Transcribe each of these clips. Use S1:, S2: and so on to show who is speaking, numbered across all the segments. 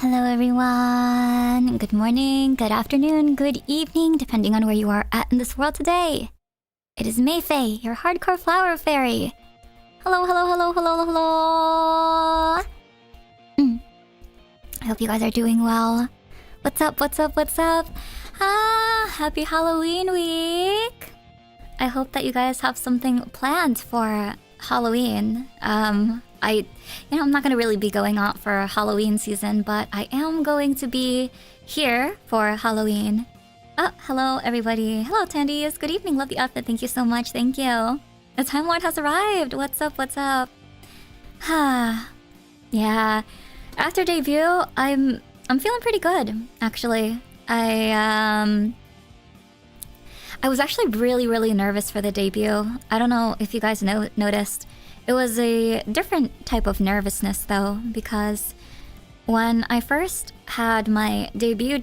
S1: Hello everyone! Good morning, good afternoon, good evening, depending on where you are at in this world today. It is MaeFae, your hardcore flower fairy. Hello, hello, hello, hello, hello! I hope you guys are doing well. What's up, what's up, what's up? Happy Halloween week! I hope that you guys have something planned for Halloween. I'm not gonna really be going out for Halloween season, but I am going to be here for Halloween. Oh, hello everybody. Hello Tandies. Good evening. Love the outfit. Thank you so much. Thank you. The Time Lord has arrived. What's up? What's up? Yeah. After debut, I'm feeling pretty good, actually. I was actually really nervous for the debut. I don't know if you guys noticed. It was a different type of nervousness though, because when I first had my debut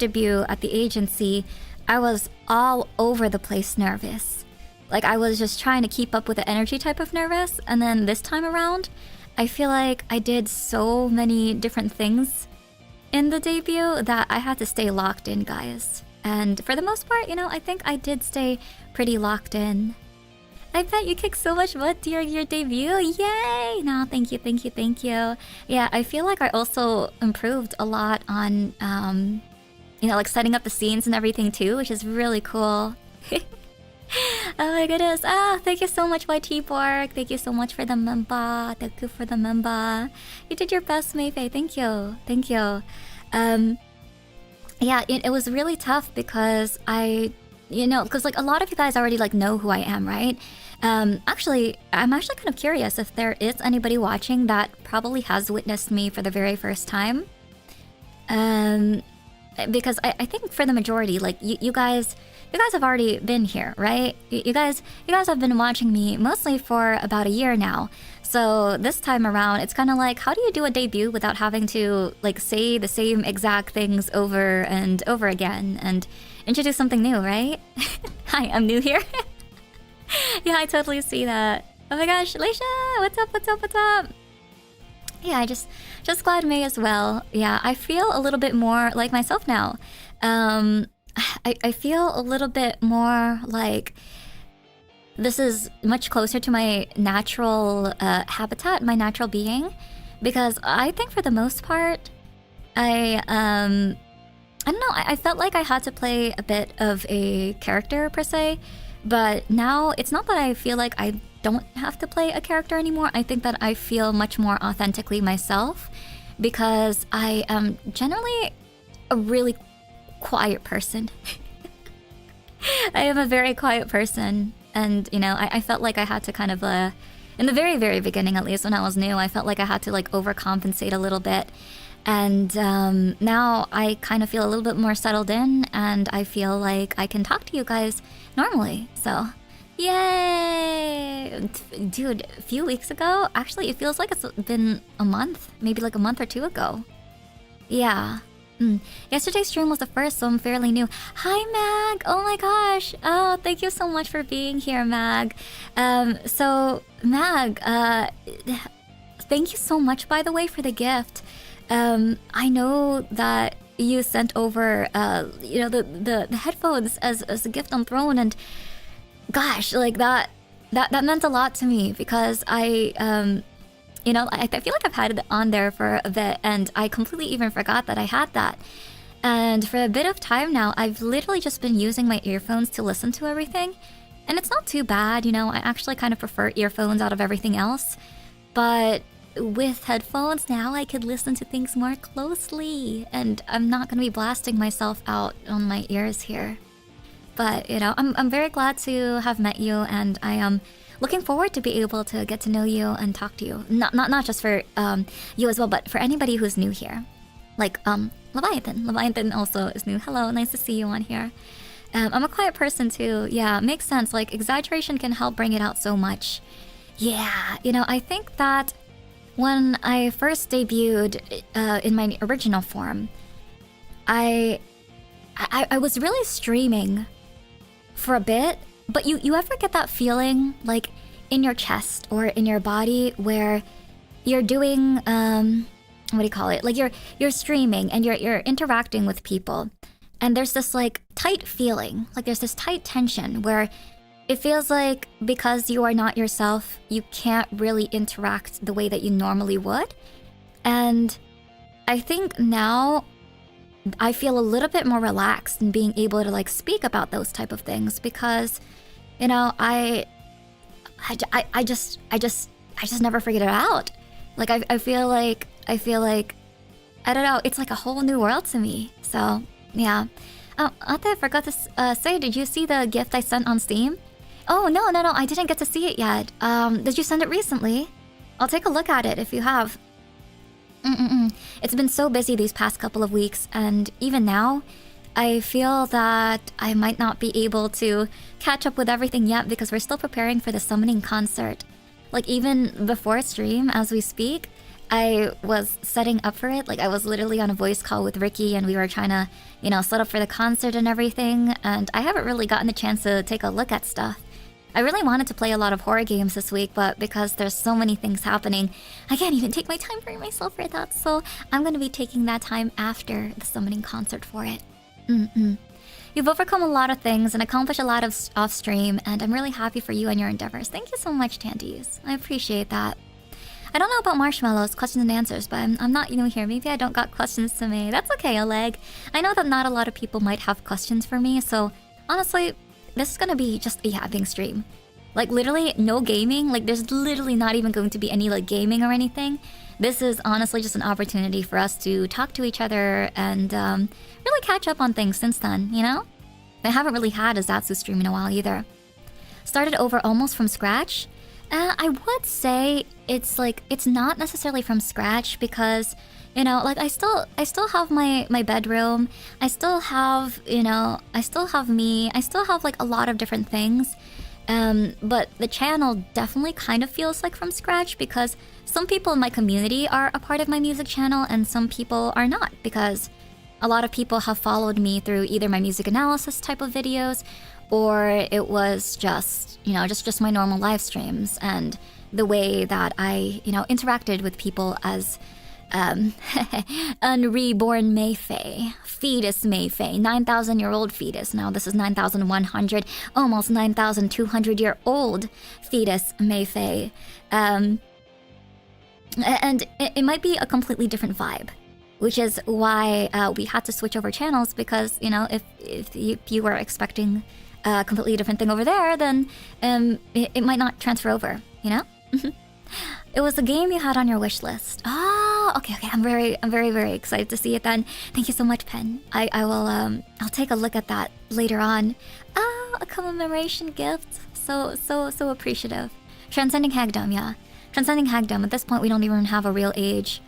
S1: at the agency, I was all over the place nervous. Like I was just trying to keep up with the energy type of nervous, and then this time around, I feel like I did so many different things in the debut that I had to stay locked in, guys. And for the most part, I think I did stay pretty locked in. I bet you kicked so much butt during your debut. Yay! No, thank you, thank you, thank you. Yeah, I feel like I also improved a lot on, like setting up the scenes and everything too, which is really cool. Oh my goodness. Thank you so much, YT Borg. Thank you so much for the member. Thank you for the member. You did your best, MaeFae. Thank you. Thank you. Yeah, it was really tough because because like a lot of you guys already like know who I am, right? I'm actually kind of curious if there is anybody watching that probably has witnessed me for the very first time. Because I think for the majority, like you guys have already been here, right? You guys have been watching me mostly for about a year now. So this time around, it's kind of like, how do you do a debut without having to like say the same exact things over and over again and introduce something new, right? Hi, I'm new here. Yeah, I totally see that. Oh my gosh, Leisha, what's up, what's up, what's up? Yeah, just glad May as well. Yeah, I feel a little bit more like myself now. I feel a little bit more like this is much closer to my natural habitat, my natural being, because I think for the most part, I don't know, I felt like I had to play a bit of a character per se, but now it's not that I feel like I don't have to play a character anymore. I think that I feel much more authentically myself because I am generally a really quiet person. I am a very quiet person, and I felt like I had to kind of in the very beginning, at least when I was new, I felt like I had to like overcompensate a little bit. And now I kind of feel a little bit more settled in, and I feel like I can talk to you guys normally. So, yay! Dude, a few weeks ago, actually, it feels like it's been a month, maybe like a month or two ago. Yeah. Yesterday's stream was the first, so I'm fairly new. Hi, Mag! Oh my gosh! Oh, thank you so much for being here, Mag. So, Mag, thank you so much, by the way, for the gift. I know that you sent over, the headphones as a gift on Throne, and gosh, like that meant a lot to me because I feel like I've had it on there for a bit, and I completely even forgot that I had that. And for a bit of time now, I've literally just been using my earphones to listen to everything, and it's not too bad, I actually kind of prefer earphones out of everything else, but with headphones now I could listen to things more closely, and I'm not gonna be blasting myself out on my ears here. But I'm very glad to have met you, and I am looking forward to be able to get to know you and talk to you. Not just for you as well, but for anybody who's new here. Like Leviathan also is new. Hello, nice to see you on here. I'm a quiet person too. Yeah, makes sense. Like exaggeration can help bring it out so much. Yeah, I think that when I first debuted in my original form, I was really streaming for a bit, but you ever get that feeling like in your chest or in your body where you're doing what do you call it? Like you're streaming and you're interacting with people, and there's this like tight feeling, like there's this tight tension where it feels like because you are not yourself, you can't really interact the way that you normally would. And I think now I feel a little bit more relaxed in being able to like speak about those type of things because, you know, I just never figured it out. Like I feel like I don't know, it's like a whole new world to me. So yeah. Oh, Ate, I forgot to say, did you see the gift I sent on Steam? Oh no, I didn't get to see it yet. Did you send it recently? I'll take a look at it if you have. It's been so busy these past couple of weeks, and even now, I feel that I might not be able to catch up with everything yet because we're still preparing for the summoning concert. Like even before stream, as we speak, I was setting up for it. Like I was literally on a voice call with Ricky and we were trying to, you know, set up for the concert and everything, and I haven't really gotten a chance to take a look at stuff. I really wanted to play a lot of horror games this week, but because there's so many things happening, I can't even take my time for myself for that, so I'm gonna be taking that time after the summoning concert for it. You've overcome a lot of things and accomplished a lot of off stream, and I'm really happy for you and your endeavors. Thank you so much, Tandies. I appreciate that. I don't know about marshmallows, questions and answers, but I'm not new here. Maybe I don't got questions to me. That's okay, Oleg. I know that not a lot of people might have questions for me, so honestly, this is gonna be just a yapping stream. Like literally no gaming, like there's literally not even going to be any like gaming or anything. This is honestly just an opportunity for us to talk to each other and really catch up on things since then, you know? I haven't really had a Zatsu stream in a while either. Started over almost from scratch. I would say it's like, it's not necessarily from scratch because, you know, like I still have my bedroom. I still have, you know, I still have me. I still have like a lot of different things. But the channel definitely kind of feels like from scratch because some people in my community are a part of my music channel and some people are not, because a lot of people have followed me through either my music analysis type of videos or it was just, you know, just my normal live streams and the way that I, you know, interacted with people as unreborn MaeFae, fetus MaeFae, 9,000-year-old fetus. Now this is 9,100, almost 9,200-year-old fetus MaeFae. And it might be a completely different vibe, which is why we had to switch over channels because, you know, if you were expecting a completely different thing over there, then it might not transfer over, you know? It was the game you had on your wish list. Oh, okay. I'm very excited to see it then. Thank you so much, Pen. I will I'll take a look at that later on. Oh, a commemoration gift. So appreciative. Transcending Hagdom, yeah. Transcending Hagdom. At this point, we don't even have a real age.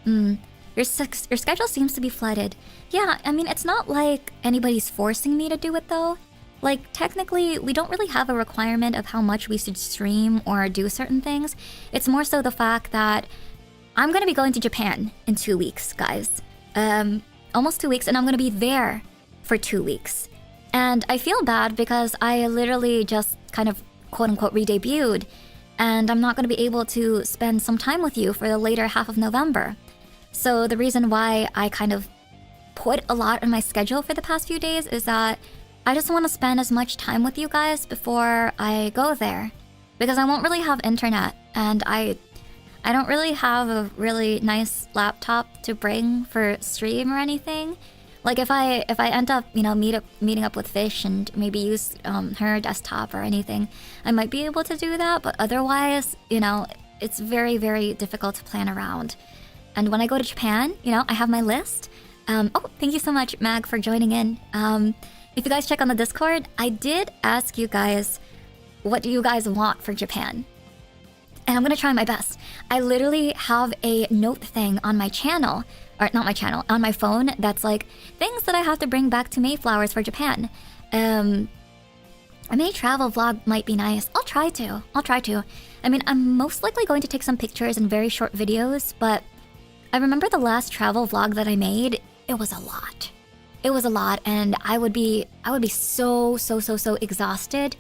S1: Your schedule seems to be flooded. Yeah, I mean, it's not like anybody's forcing me to do it though. Like, technically, we don't really have a requirement of how much we should stream or do certain things. It's more so the fact that I'm gonna be going to Japan in 2 weeks, guys. Almost 2 weeks, and I'm gonna be there for 2 weeks. And I feel bad because I literally just kind of quote-unquote re-debuted, and I'm not gonna be able to spend some time with you for the later half of November. So the reason why I kind of put a lot in my schedule for the past few days is that I just want to spend as much time with you guys before I go there, because I won't really have internet, and I don't really have a really nice laptop to bring for stream or anything. Like if I end up, you know, meeting up with Fish and maybe use her desktop or anything, I might be able to do that, but otherwise, you know, it's very difficult to plan around. And when I go to Japan, you know, I have my list. Oh, thank you so much, Mag, for joining in. If you guys check on the Discord, I did ask you guys, what do you guys want for Japan? And I'm gonna try my best. I literally have a note thing on my channel, or not my channel, on my phone that's like, things that I have to bring back to Mayflowers for Japan. A May travel vlog might be nice. I'll try to. I mean, I'm most likely going to take some pictures and very short videos, but I remember the last travel vlog that I made, it was a lot. It was a lot, and I would be so exhausted.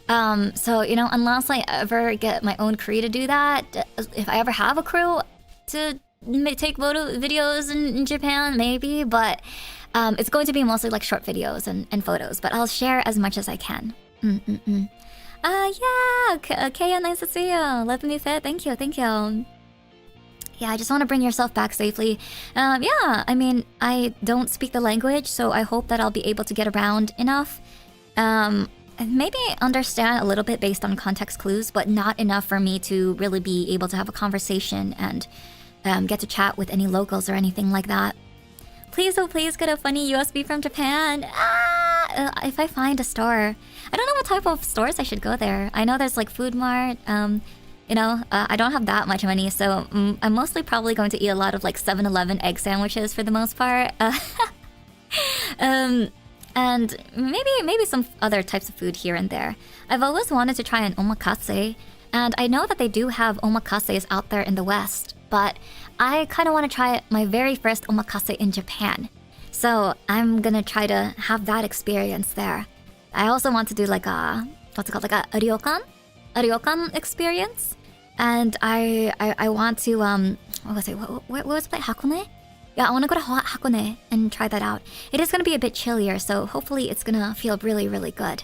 S1: So, you know, unless I ever get my own crew to do that, if I ever have a crew to take photo videos in Japan, maybe, but it's going to be mostly like short videos and photos. But I'll share as much as I can. Yeah, Kaya, nice to see you. Let me fit. Thank you, thank you. Yeah, I just want to bring yourself back safely. Yeah, I mean, I don't speak the language, so I hope that I'll be able to get around enough. And maybe understand a little bit based on context clues, but not enough for me to really be able to have a conversation and get to chat with any locals or anything like that. Please, oh please, get a funny USB from Japan. If I find a store. I don't know what type of stores I should go there. I know there's like Food Mart. You know, I don't have that much money, so I'm mostly probably going to eat a lot of like 7-Eleven egg sandwiches for the most part. And maybe some other types of food here and there. I've always wanted to try an omakase, and I know that they do have omakases out there in the West, but I kind of want to try my very first omakase in Japan. So I'm gonna try to have that experience there. I also want to do like a, what's it called, like a ryokan experience. And I want to, what was it, what was it, Hakone? Yeah, I want to go to Hakone and try that out. It is going to be a bit chillier, so hopefully it's going to feel really, really good.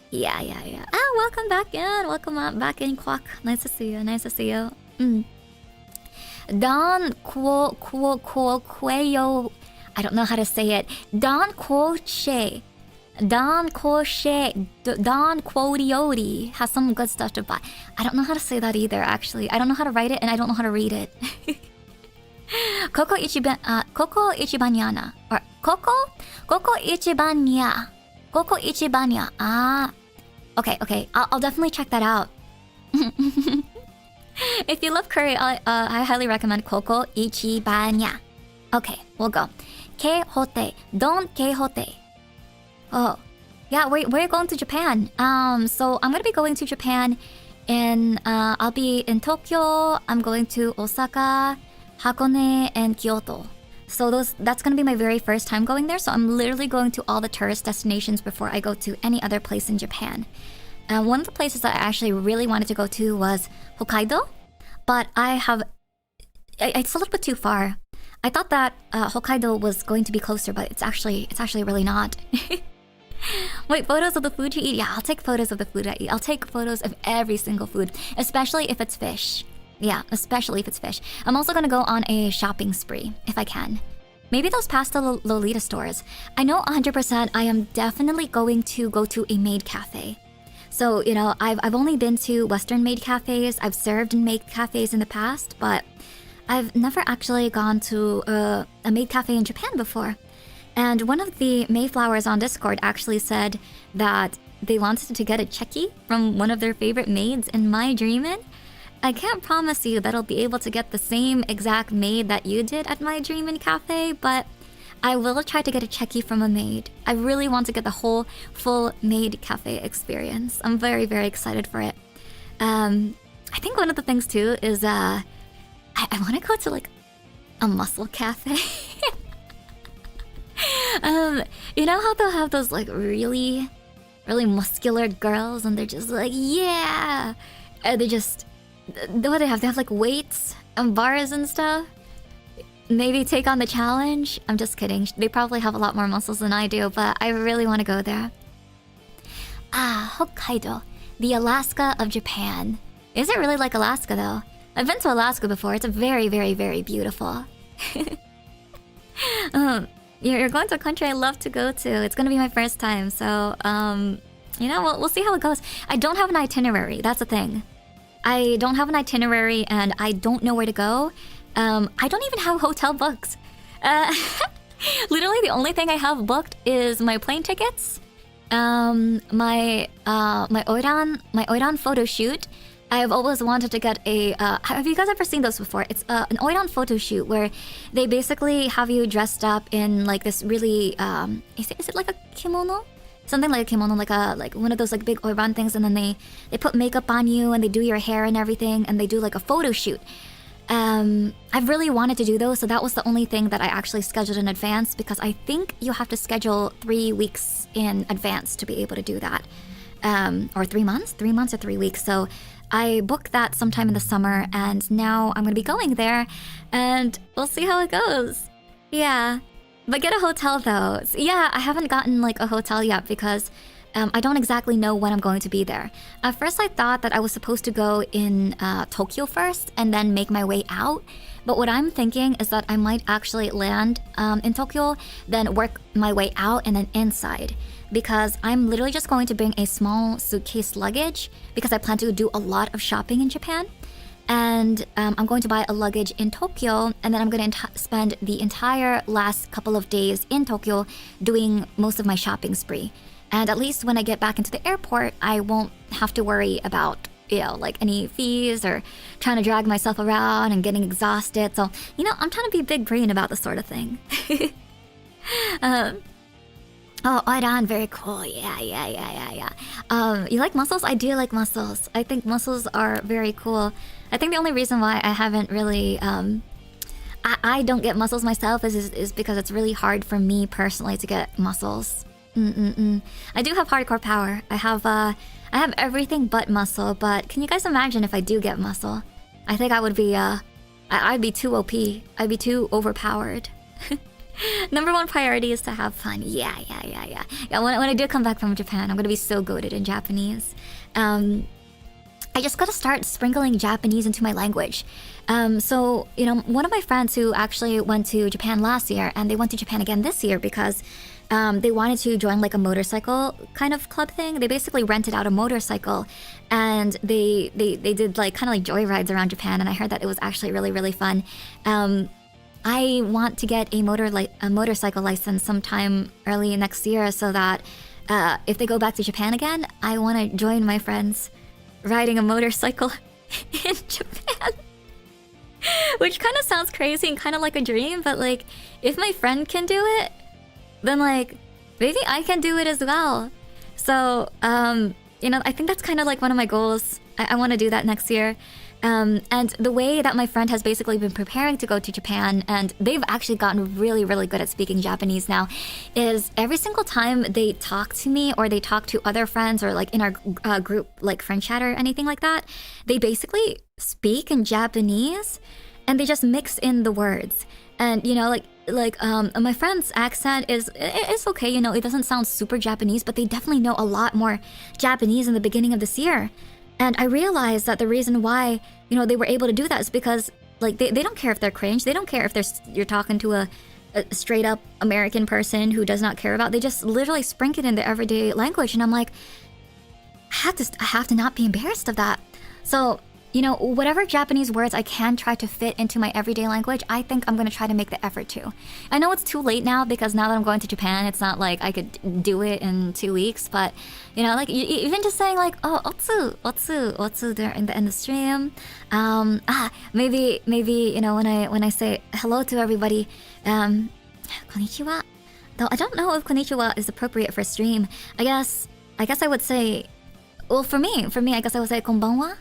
S1: Yeah. Ah, welcome back in. Welcome back in, Quack. Nice to see you. Nice to see you. 𝐒𝐿𝐂𝐈𝐀𝐋𝐄𝐒. I don't know how to say it. 𝐒𝐿𝐂𝐈𝐀𝐋𝐄𝐒 has some good stuff to buy. I don't know how to say that either, actually. I don't know how to write it, and I don't know how to read it. Koko Ichibanyana. Or Koko Ichibanya. Koko Ichibanya. Ah. Okay. I'll definitely check that out. If you love curry, I highly recommend Koko Ichibanya. Okay, we'll go. 𝐒𝐿𝐂𝐈𝐀𝐋𝐄𝐒. Don't 𝐒𝐿𝐂𝐈𝐀𝐋𝐄𝐒. Oh, yeah, we're going to Japan. So I'm gonna be going to Japan in, I'll be in Tokyo, I'm going to Osaka, Hakone, and Kyoto. So that's gonna be my very first time going there, so I'm literally going to all the tourist destinations before I go to any other place in Japan. One of the places that I actually really wanted to go to was Hokkaido, but it's a little bit too far. I thought that Hokkaido was going to be closer, but it's actually really not. Wait, photos of the food you eat? Yeah, I'll take photos of the food I eat. I'll take photos of every single food, especially if it's fish. Yeah, especially if it's fish. I'm also gonna go on a shopping spree, if I can. Maybe those past the Lolita stores. I know 100% I am definitely going to go to a maid cafe. So, you know, I've only been to Western maid cafes. I've served in maid cafes in the past, but I've never actually gone to a maid cafe in Japan before. And one of the Mayflowers on Discord actually said that they wanted to get a checky from one of their favorite maids in My Dreamin'. I can't promise you that I'll be able to get the same exact maid that you did at My Dreamin' Cafe, but I will try to get a checky from a maid. I really want to get the whole full maid cafe experience. I'm very, very excited for it. I think one of the things too is I want to go to like a muscle cafe. You know how they'll have those like really muscular girls and they're just like, yeah, and they just, what do they have? They have like weights and bars and stuff. Maybe take on the challenge. I'm just kidding. They probably have a lot more muscles than I do, but I really want to go there. Ah, Hokkaido, the Alaska of Japan. Is it really like Alaska though? I've been to Alaska before. It's very, very, very beautiful. You're going to a country I love to go to. It's going to be my first time, so you know, we'll see how it goes. I don't have an itinerary. That's the thing. I don't have an itinerary, and I don't know where to go. I don't even have hotel books. Literally, the only thing I have booked is my plane tickets, my oiran photo shoot. I've always wanted to get a... have you guys ever seen those before? It's an oiran photo shoot where they basically have you dressed up in like this really... is it like a kimono? Something like a kimono, like one of those like big oiran things, and then they put makeup on you and they do your hair and everything, and they do like a photo shoot. I've really wanted to do those, so that was the only thing that I actually scheduled in advance, because I think you have to schedule 3 weeks in advance to be able to do that. Or 3 months? 3 months or 3 weeks. So I booked that sometime in the summer, and now I'm gonna be going there, and we'll see how it goes. Yeah. But get a hotel though. Yeah, I haven't gotten like a hotel yet because I don't exactly know when I'm going to be there. At first I thought that I was supposed to go in Tokyo first and then make my way out. But what I'm thinking is that I might actually land in Tokyo, then work my way out and then inside. Because I'm literally just going to bring a small suitcase luggage because I plan to do a lot of shopping in Japan. And I'm going to buy a luggage in Tokyo, and then I'm going to spend the entire last couple of days in Tokyo doing most of my shopping spree. And at least when I get back into the airport, I won't have to worry about, like any fees or trying to drag myself around and getting exhausted. So, I'm trying to be big brain about this sort of thing. Oh, Iran, very cool. Yeah. You like mussels? I do like mussels. I think mussels are very cool. I think the only reason why I haven't really, I don't get mussels myself is because it's really hard for me personally to get mussels. I do have hardcore power. I have everything but muscle, but can you guys imagine if I do get muscle? I think I would be, I'd be too OP. I'd be too overpowered. Number one priority is to have fun. Yeah. When I do come back from Japan, I'm gonna be so goated in Japanese. I just gotta start sprinkling Japanese into my language. So, one of my friends who actually went to Japan last year, and they went to Japan again this year because they wanted to join like a motorcycle kind of club thing. They basically rented out a motorcycle, and they did like kind of like joyrides around Japan, and I heard that it was actually really, really fun. I want to get a motorcycle license sometime early next year so that if they go back to Japan again, I want to join my friends riding a motorcycle in Japan. Which kind of sounds crazy and kind of like a dream, but like if my friend can do it, then like maybe I can do it as well. So I think that's kind of like one of my goals. I want to do that next year. And the way that my friend has basically been preparing to go to Japan, and they've actually gotten really, really good at speaking Japanese now, is every single time they talk to me or they talk to other friends or like in our group, like friend chat or anything like that, they basically speak in Japanese and they just mix in the words. And my friend's accent it's okay, it doesn't sound super Japanese, but they definitely know a lot more Japanese in the beginning of this year. And I realized that the reason why, they were able to do that is because, like, they don't care if they're cringe. They don't care if you're talking to a straight-up American person who does not care about. They just literally sprinkle it in their everyday language. And I'm like, I have to not be embarrassed of that. So, whatever Japanese words I can try to fit into my everyday language, I think I'm going to try to make the effort to. I know it's too late now because now that I'm going to Japan, it's not like I could do it in 2 weeks, but, like, even just saying like, oh, otsu there in the stream. Maybe, when I say hello to everybody, konnichiwa. Though I don't know if konnichiwa is appropriate for stream. I guess I would say, well, for me, I guess I would say konbanwa.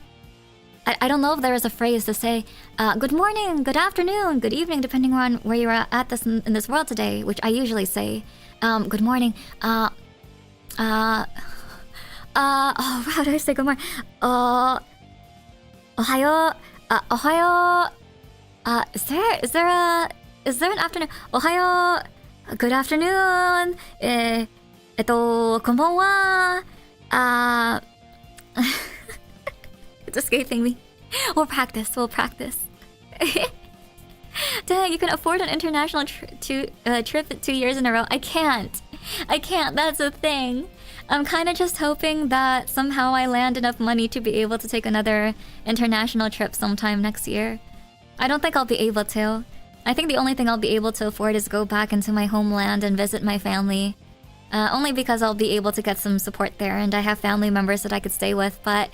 S1: I don't know if there is a phrase to say good morning, good afternoon, good evening, depending on where you're at in this world today, which I usually say good morning. Oh, how do I say good morning? Ohayo. Ohayo. Is there an afternoon? Ohayo. Good afternoon. Konbanwa. It's escaping me. We'll practice. Dang, you can afford an international trip 2 years in a row. I can't. That's the thing. I'm kind of just hoping that somehow I land enough money to be able to take another international trip sometime next year. I don't think I'll be able to. I think the only thing I'll be able to afford is go back into my homeland and visit my family. Only because I'll be able to get some support there, and I have family members that I could stay with, but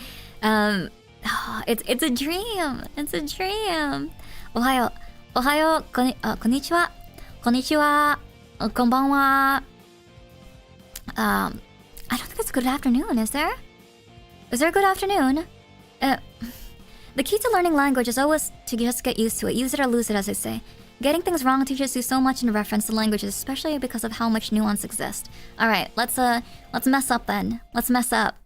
S1: it's a dream. It's a dream. Ohayo. Konnichiwa. Konbanwa. I don't think it's good afternoon, is there? Is there a good afternoon? The key to learning language is always to just get used to it. Use it or lose it, as they say. Getting things wrong teaches you so much in reference to languages, especially because of how much nuance exists. Alright, let's mess up then. Let's mess up.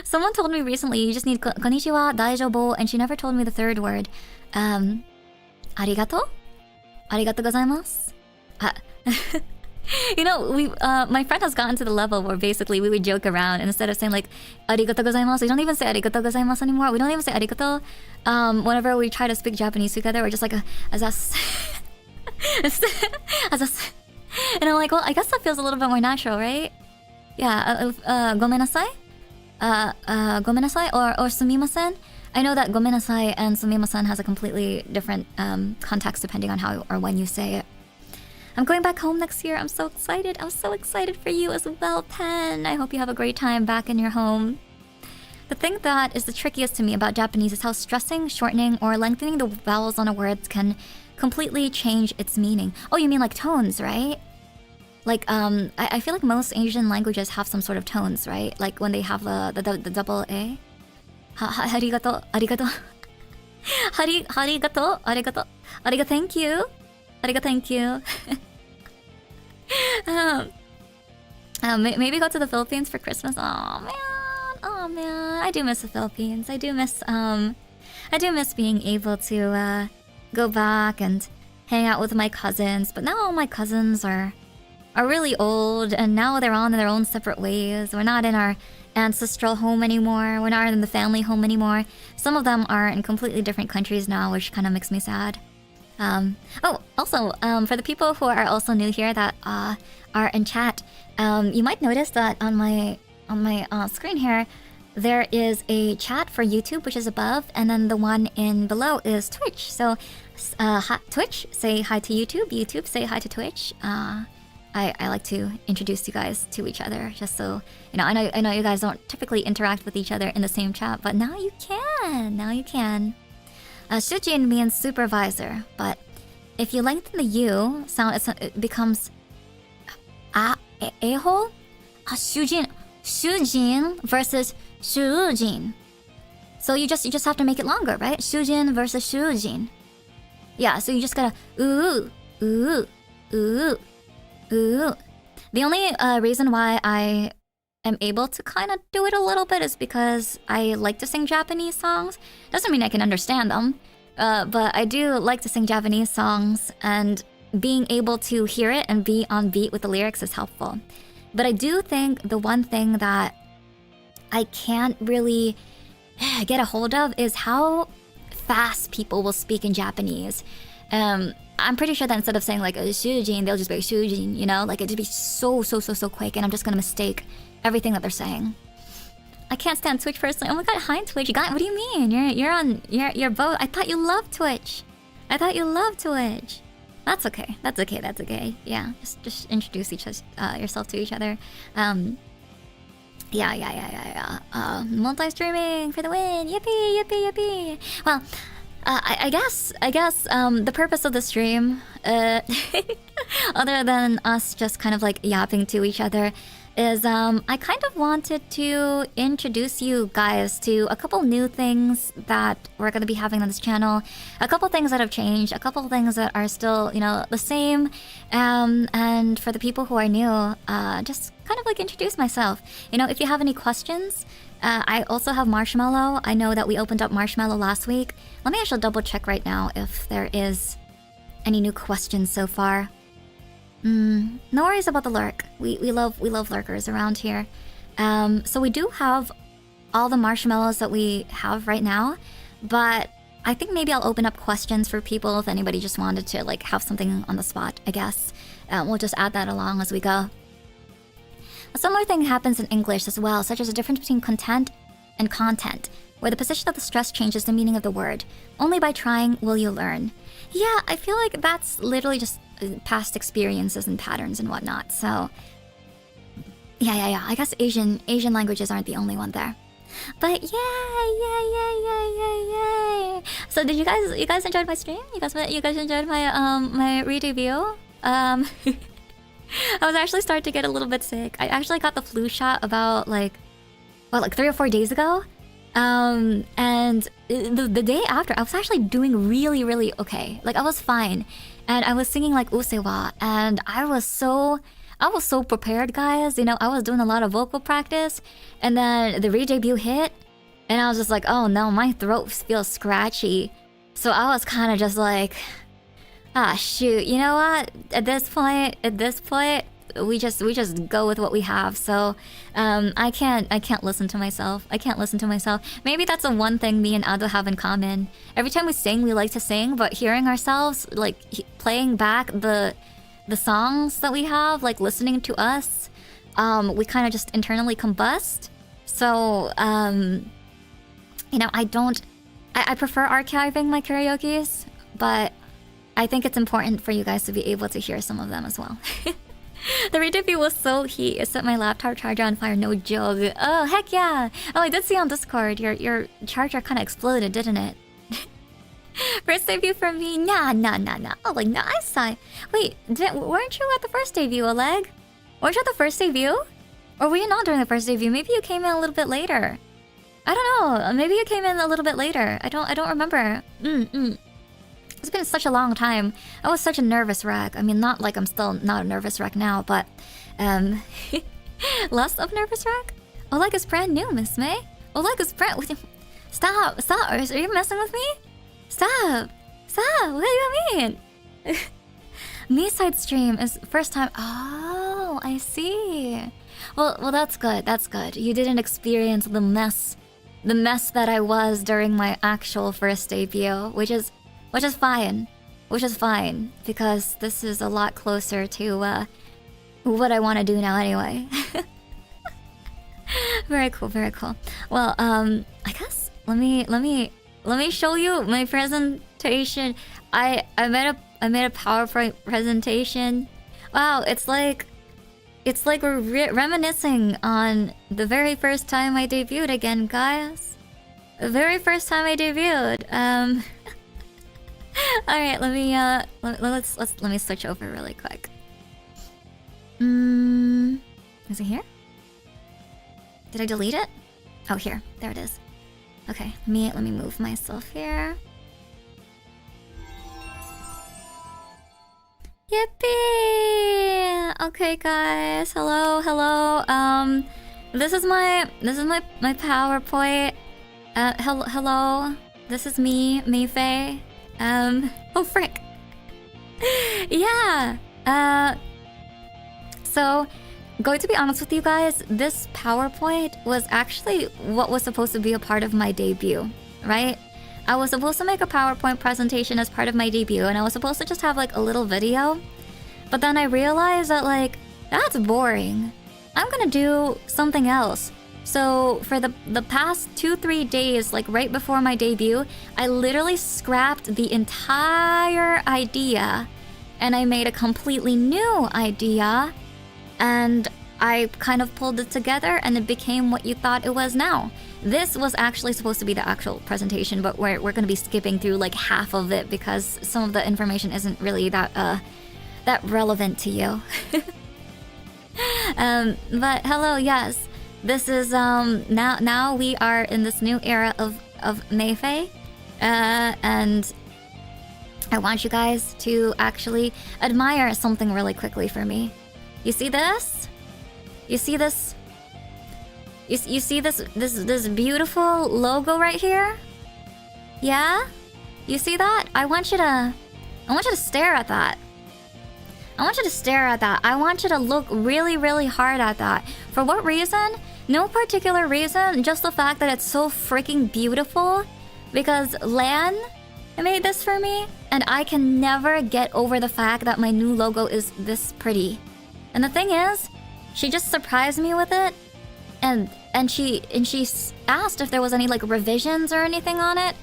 S1: Someone told me recently you just need konnichiwa, daijoubu, and she never told me the third word. Arigato? Arigato gozaimasu? You know, my friend has gotten to the level where basically we would joke around, and instead of saying like arigato gozaimasu, we don't even say arigato gozaimasu anymore. We don't even say arigato. Whenever we try to speak Japanese together, we're just like azas. Azas. And I'm like, well, I guess that feels a little bit more natural, right? Yeah, gomenasai? Gomenasai or sumimasen? I know that gomenasai and sumimasen has a completely different context depending on how or when you say it. I'm going back home next year. I'm so excited. I'm so excited for you as well, Pen. I hope you have a great time back in your home. The thing that is the trickiest to me about Japanese is how stressing, shortening, or lengthening the vowels on a word can completely change its meaning. Oh, you mean like tones, right? Like, I feel like most Asian languages have some sort of tones, right? Like when they have the double A. Arigato, arigato. Arigato, arigato. Arigato, thank you. Arigato, thank you. Maybe go to the Philippines for Christmas. Oh man, I do miss the Philippines. I do miss being able to go back and hang out with my cousins. But now all my cousins are really old, and now they're on their own separate ways. We're not in our ancestral home anymore. We're not in the family home anymore. Some of them are in completely different countries now, which kind of makes me sad. Oh, also, for the people who are also new here that are in chat, you might notice that on my screen here, there is a chat for YouTube, which is above, and then the one in below is Twitch. So, Twitch, say hi to YouTube. YouTube, say hi to Twitch. I like to introduce you guys to each other, just so you know. I know you guys don't typically interact with each other in the same chat, but now you can. Now you can. Shujin means supervisor, but if you lengthen the U sound, it becomes a-hole? Shujin versus Shujin. So you just have to make it longer, right? Shujin versus Shujin. Yeah, so you just gotta ooh. The only reason why I am able to kind of do it a little bit is because I like to sing Japanese songs. Doesn't mean I can understand them, but I do like to sing Japanese songs, and being able to hear it and be on beat with the lyrics is helpful. But I do think the one thing that I can't really get a hold of is how fast people will speak in Japanese. I'm pretty sure that instead of saying like shujin, they'll just be shujin, you know? Like it'd be so quick, and I'm just gonna mistake everything that they're saying. I can't stand Twitch personally. Oh my god, hi Twitch. What do you mean? You're both. I thought you loved Twitch. I thought you loved Twitch. That's okay. That's okay. Yeah, just introduce yourself to each other. Yeah. Multi-streaming for the win. Yippee. Well, I guess the purpose of the stream, other than us just kind of like yapping to each other, is I kind of wanted to introduce you guys to a couple new things that we're going to be having on this channel, a couple things that have changed, a couple things that are still, you know, the same, and for the people who are new, just kind of like introduce myself. You know, if you have any questions, I also have Marshmallow. I know that we opened up Marshmallow last week. Let me actually double check right now if there is any new questions so far. No worries about the lurk. We love lurkers around here. So we do have all the marshmallows that we have right now, but I think maybe I'll open up questions for people if anybody just wanted to like have something on the spot, I guess. We'll just add that along as we go. A similar thing happens in English as well, such as a difference between content and content, where the position of the stress changes the meaning of the word. Only by trying will you learn. Yeah, I feel like that's literally just past experiences and patterns and whatnot. So yeah. I guess Asian languages aren't the only one there. But yay. So did you guys enjoyed my stream? You guys enjoyed my my re-debut? I was actually starting to get a little bit sick. I actually got the flu shot about like 3 or 4 days ago. And the day after, I was actually doing really okay. Like I was fine, and I was singing like 𝐒𝐒𝐈, and I I was so prepared, guys. You know, I was doing a lot of vocal practice, and then the re-debut hit, and I was just like, oh no, my throat feels scratchy. So I was kind of just like, ah, shoot. You know what? At this point, we just go with what we have. So I can't listen to myself. I can't listen to myself. Maybe that's the one thing me and Ado have in common. Every time we sing, we like to sing, but hearing ourselves, like playing back the songs that we have, like listening to us, we kind of just internally combust. So you know, I prefer archiving my karaoke's, but I think it's important for you guys to be able to hear some of them as well. The re-debut was so heat. It set my laptop charger on fire, no joke. Oh, heck yeah. Oh, I did see on Discord, your charger kind of exploded, didn't it? First debut for me? Nah. Oh, like, nah, I saw it. Wait, weren't you at the first debut, Oleg? Weren't you at the first debut? Or were you not during the first debut? Maybe you came in a little bit later. I don't know. Maybe you came in a little bit later. I don't remember. It's been such a long time. I was such a nervous wreck. I mean, not like I'm still not a nervous wreck now, but less of nervous wreck? Oleg is brand new, Miss May. Oleg is brand... Stop. Are you messing with me? Stop. What do you mean? Me side stream is first time... Oh, I see. Well, that's good. You didn't experience the mess that I was during my actual first debut, which is fine, because this is a lot closer to what I want to do now anyway. Very cool. Well, I guess let me show you my presentation. I made a PowerPoint presentation. Wow, it's like we're reminiscing on the very first time I debuted again, guys. The very first time I debuted. All right, let me switch over really quick. Is it here? Did I delete it? Oh, here. There it is. Okay, let me move myself here. Yippee! Okay, guys. Hello. This is my PowerPoint. Hello. This is me, MaeFae. Oh frick. Yeah. So, going to be honest with you guys, this PowerPoint was actually what was supposed to be a part of my debut, right? I was supposed to make a PowerPoint presentation as part of my debut, and I was supposed to just have like a little video. But then I realized that like, that's boring. I'm gonna do something else. So for the past 2-3 days, like right before my debut, I literally scrapped the entire idea and I made a completely new idea, and I kind of pulled it together and it became what you thought it was now. This was actually supposed to be the actual presentation, but we're going to be skipping through like half of it because some of the information isn't really that relevant to you. But hello, yes. This is now we are in this new era of MaeFae, and I want you guys to actually admire something really quickly for me. You see this? You see this? You see this beautiful logo right here? Yeah? You see that? I want you to stare at that. I want you to stare at that. I want you to look really, really hard at that. For what reason? No particular reason, just the fact that it's so freaking beautiful. Because Lan made this for me, and I can never get over the fact that my new logo is this pretty. And the thing is, she just surprised me with it, and she asked if there was any like revisions or anything on it,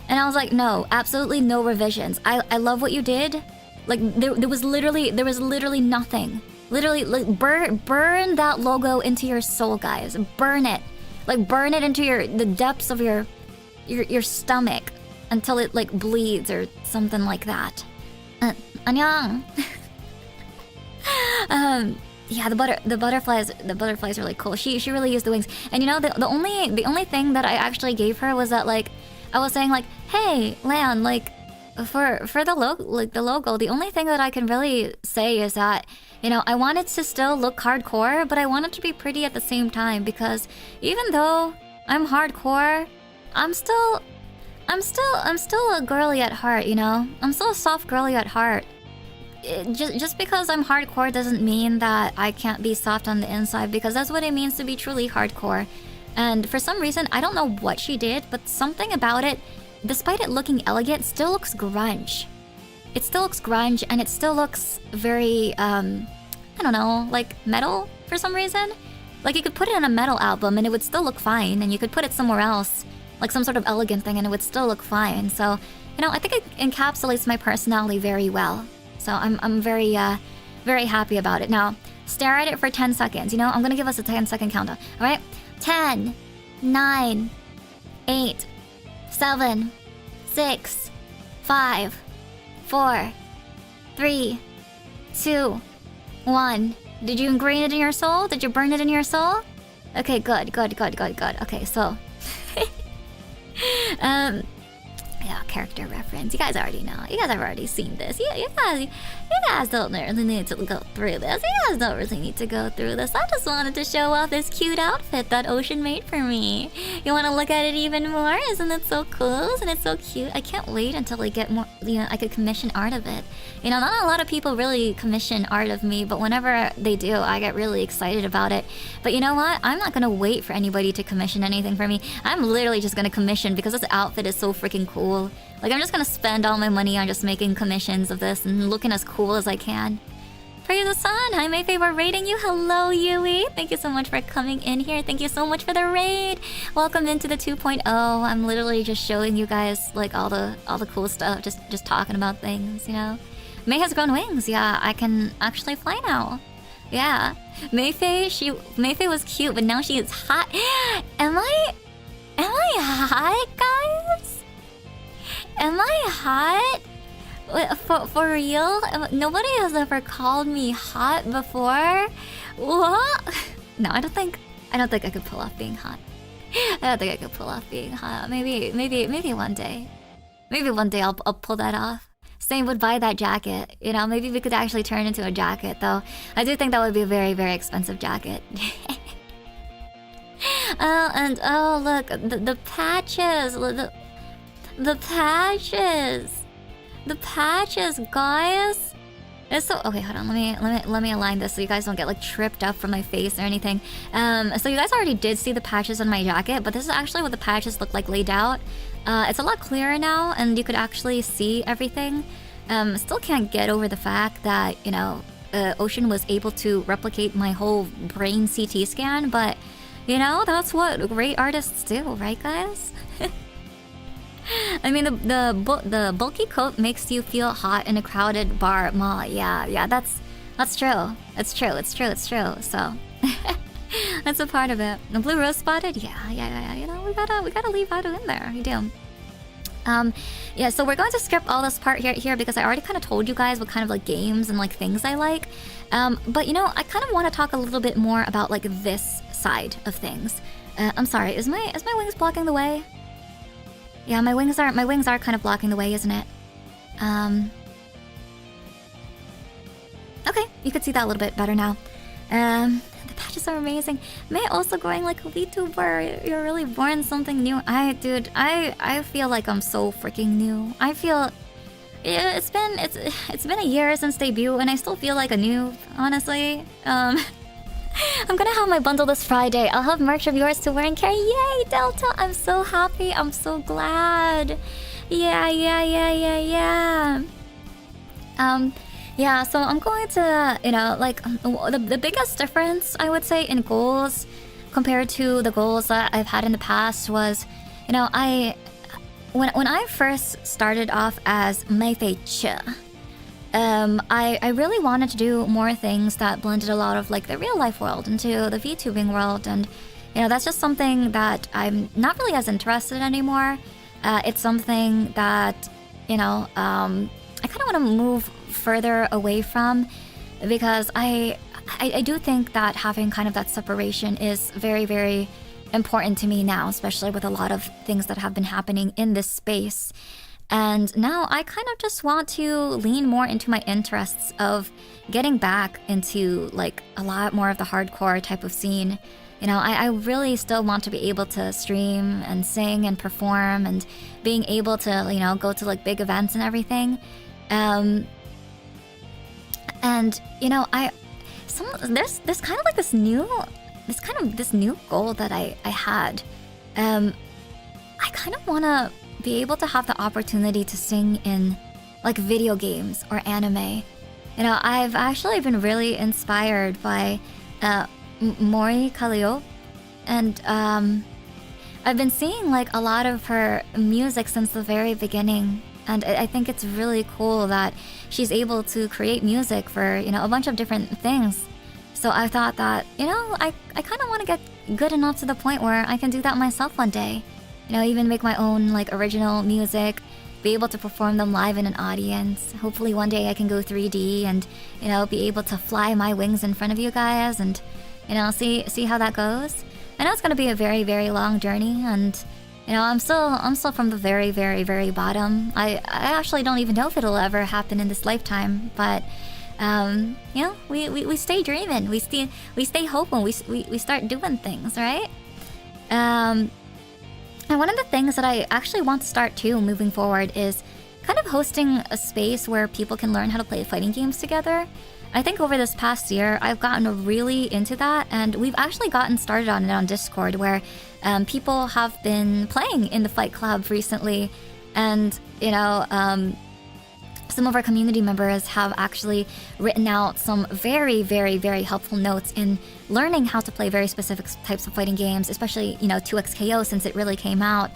S1: and I was like, no, absolutely no revisions. I love what you did. Like there was literally nothing. Literally, like burn that logo into your soul, guys. Burn it, like burn it into the depths of your stomach until it like bleeds or something like that. Annyeong. Yeah, the butterflies are really cool. She really used the wings. And you know, the only thing that I actually gave her was that like I was saying like, hey Lan, like for the logo, the only thing that I can really say is that, you know, I want it to still look hardcore, but I want it to be pretty at the same time, because even though I'm hardcore, I'm still a girly at heart, you know? I'm still a soft girly at heart. Just because I'm hardcore doesn't mean that I can't be soft on the inside, because that's what it means to be truly hardcore. And for some reason, I don't know what she did, but something about it, despite it looking elegant, still looks grunge. It still looks grunge, and it still looks very, I don't know, like metal for some reason. Like, you could put it in a metal album and it would still look fine, and you could put it somewhere else, like some sort of elegant thing, and it would still look fine. So, you know, I think it encapsulates my personality very well. So I'm very, very happy about it. Now, stare at it for 10 seconds. You know, I'm gonna give us a 10-second countdown. All right? 10, 9, 8, 7, 6, 5, 4, 3, 2, 1. Did you ingrain it in your soul? Did you burn it in your soul? Okay, good. Okay, so... yeah, character reference. You guys already know. You guys have already seen this. You guys don't really need to go through this. You guys don't really need to go through this. I just wanted to show off this cute outfit that Ocean made for me. You want to look at it even more? Isn't it so cool? Isn't it so cute? I can't wait until I get more, you know, I could commission art of it. You know, not a lot of people really commission art of me, but whenever they do, I get really excited about it. But you know what? I'm not gonna wait for anybody to commission anything for me. I'm literally just gonna commission because this outfit is so freaking cool. Like, I'm just gonna spend all my money on just making commissions of this and looking as cool as I can. Praise the sun! Hi, MaeFae, we're raiding you. Hello, Yui. Thank you so much for coming in here. Thank you so much for the raid. Welcome into the 2.0. I'm literally just showing you guys like all the cool stuff. Just talking about things, you know. May has grown wings. Yeah, I can actually fly now. Yeah, MaeFae was cute, but now she is hot. Am I hot, guys? Am I hot? For real? Nobody has ever called me hot before. What? No, I don't think I could pull off being hot. I don't think I could pull off being hot. Maybe one day. Maybe one day I'll pull that off. Same would buy that jacket. You know, maybe we could actually turn into a jacket, though. I do think that would be a very, very expensive jacket. And oh look, the patches. The patches, guys. It's so okay. Hold on. Let me align this so you guys don't get like tripped up from my face or anything. So you guys already did see the patches on my jacket, but this is actually what the patches look like laid out. It's a lot clearer now, and you could actually see everything. Still can't get over the fact that, you know, Ocean was able to replicate my whole brain CT scan, but you know, that's what great artists do, right, guys? I mean, the bulky coat makes you feel hot in a crowded bar mall. Yeah, that's true. It's true. So that's a part of it. The blue rose spotted. Yeah. You know, we gotta leave that in there. We do. Yeah. So we're going to skip all this part here because I already kind of told you guys what kind of like games and like things I like. But you know, I kind of want to talk a little bit more about like this side of things. I'm sorry. Is my wings blocking the way? Yeah, my wings are kind of blocking the way, isn't it? Okay, you could see that a little bit better now. The patches are amazing. May also going like a Vtuber. You're really born something new. I feel like I'm so freaking new. I feel it's been a year since debut, and I still feel like a noob, honestly. I'm gonna have my bundle this Friday. I'll have merch of yours to wear and carry. Yay, Delta! I'm so happy. I'm so glad. Yeah. Yeah, so I'm going to, you know, like, the biggest difference, I would say, in goals compared to the goals that I've had in the past was, you know, when I first started off as MaeFae, I really wanted to do more things that blended a lot of like the real life world into the VTubing world, and you know, that's just something that I'm not really as interested in anymore. It's something that, you know, I kind of want to move further away from, because I do think that having kind of that separation is very, very important to me now, especially with a lot of things that have been happening in this space. And now I kind of just want to lean more into my interests of getting back into like a lot more of the hardcore type of scene. You know, I really still want to be able to stream and sing and perform and being able to, you know, go to like big events and everything. And you know, there's kind of like this new goal that I had. I kind of want to be able to have the opportunity to sing in like video games or anime. You know, I've actually been really inspired by 𝐒𝐿𝐈, and I've been seeing like a lot of her music since the very beginning, and I think it's really cool that she's able to create music for, you know, a bunch of different things. So I thought that, you know, I kind of want to get good enough to the point where I can do that myself one day. You know, even make my own like original music, be able to perform them live in an audience. Hopefully one day I can go 3D and, you know, be able to fly my wings in front of you guys and, you know, see how that goes. I know it's gonna be a very, very long journey, and you know, I'm still from the very, very, very bottom. I actually don't even know if it'll ever happen in this lifetime, but you know, we stay dreaming, we stay hoping, we start doing things, right? And one of the things that I actually want to start too moving forward is kind of hosting a space where people can learn how to play fighting games together. I think over this past year, I've gotten really into that, and we've actually gotten started on it on Discord, where people have been playing in the Fight Club recently, and you know, some of our community members have actually written out some very, very, very helpful notes in learning how to play very specific types of fighting games, especially, you know, 𝐒𝐿𝐈 since it really came out.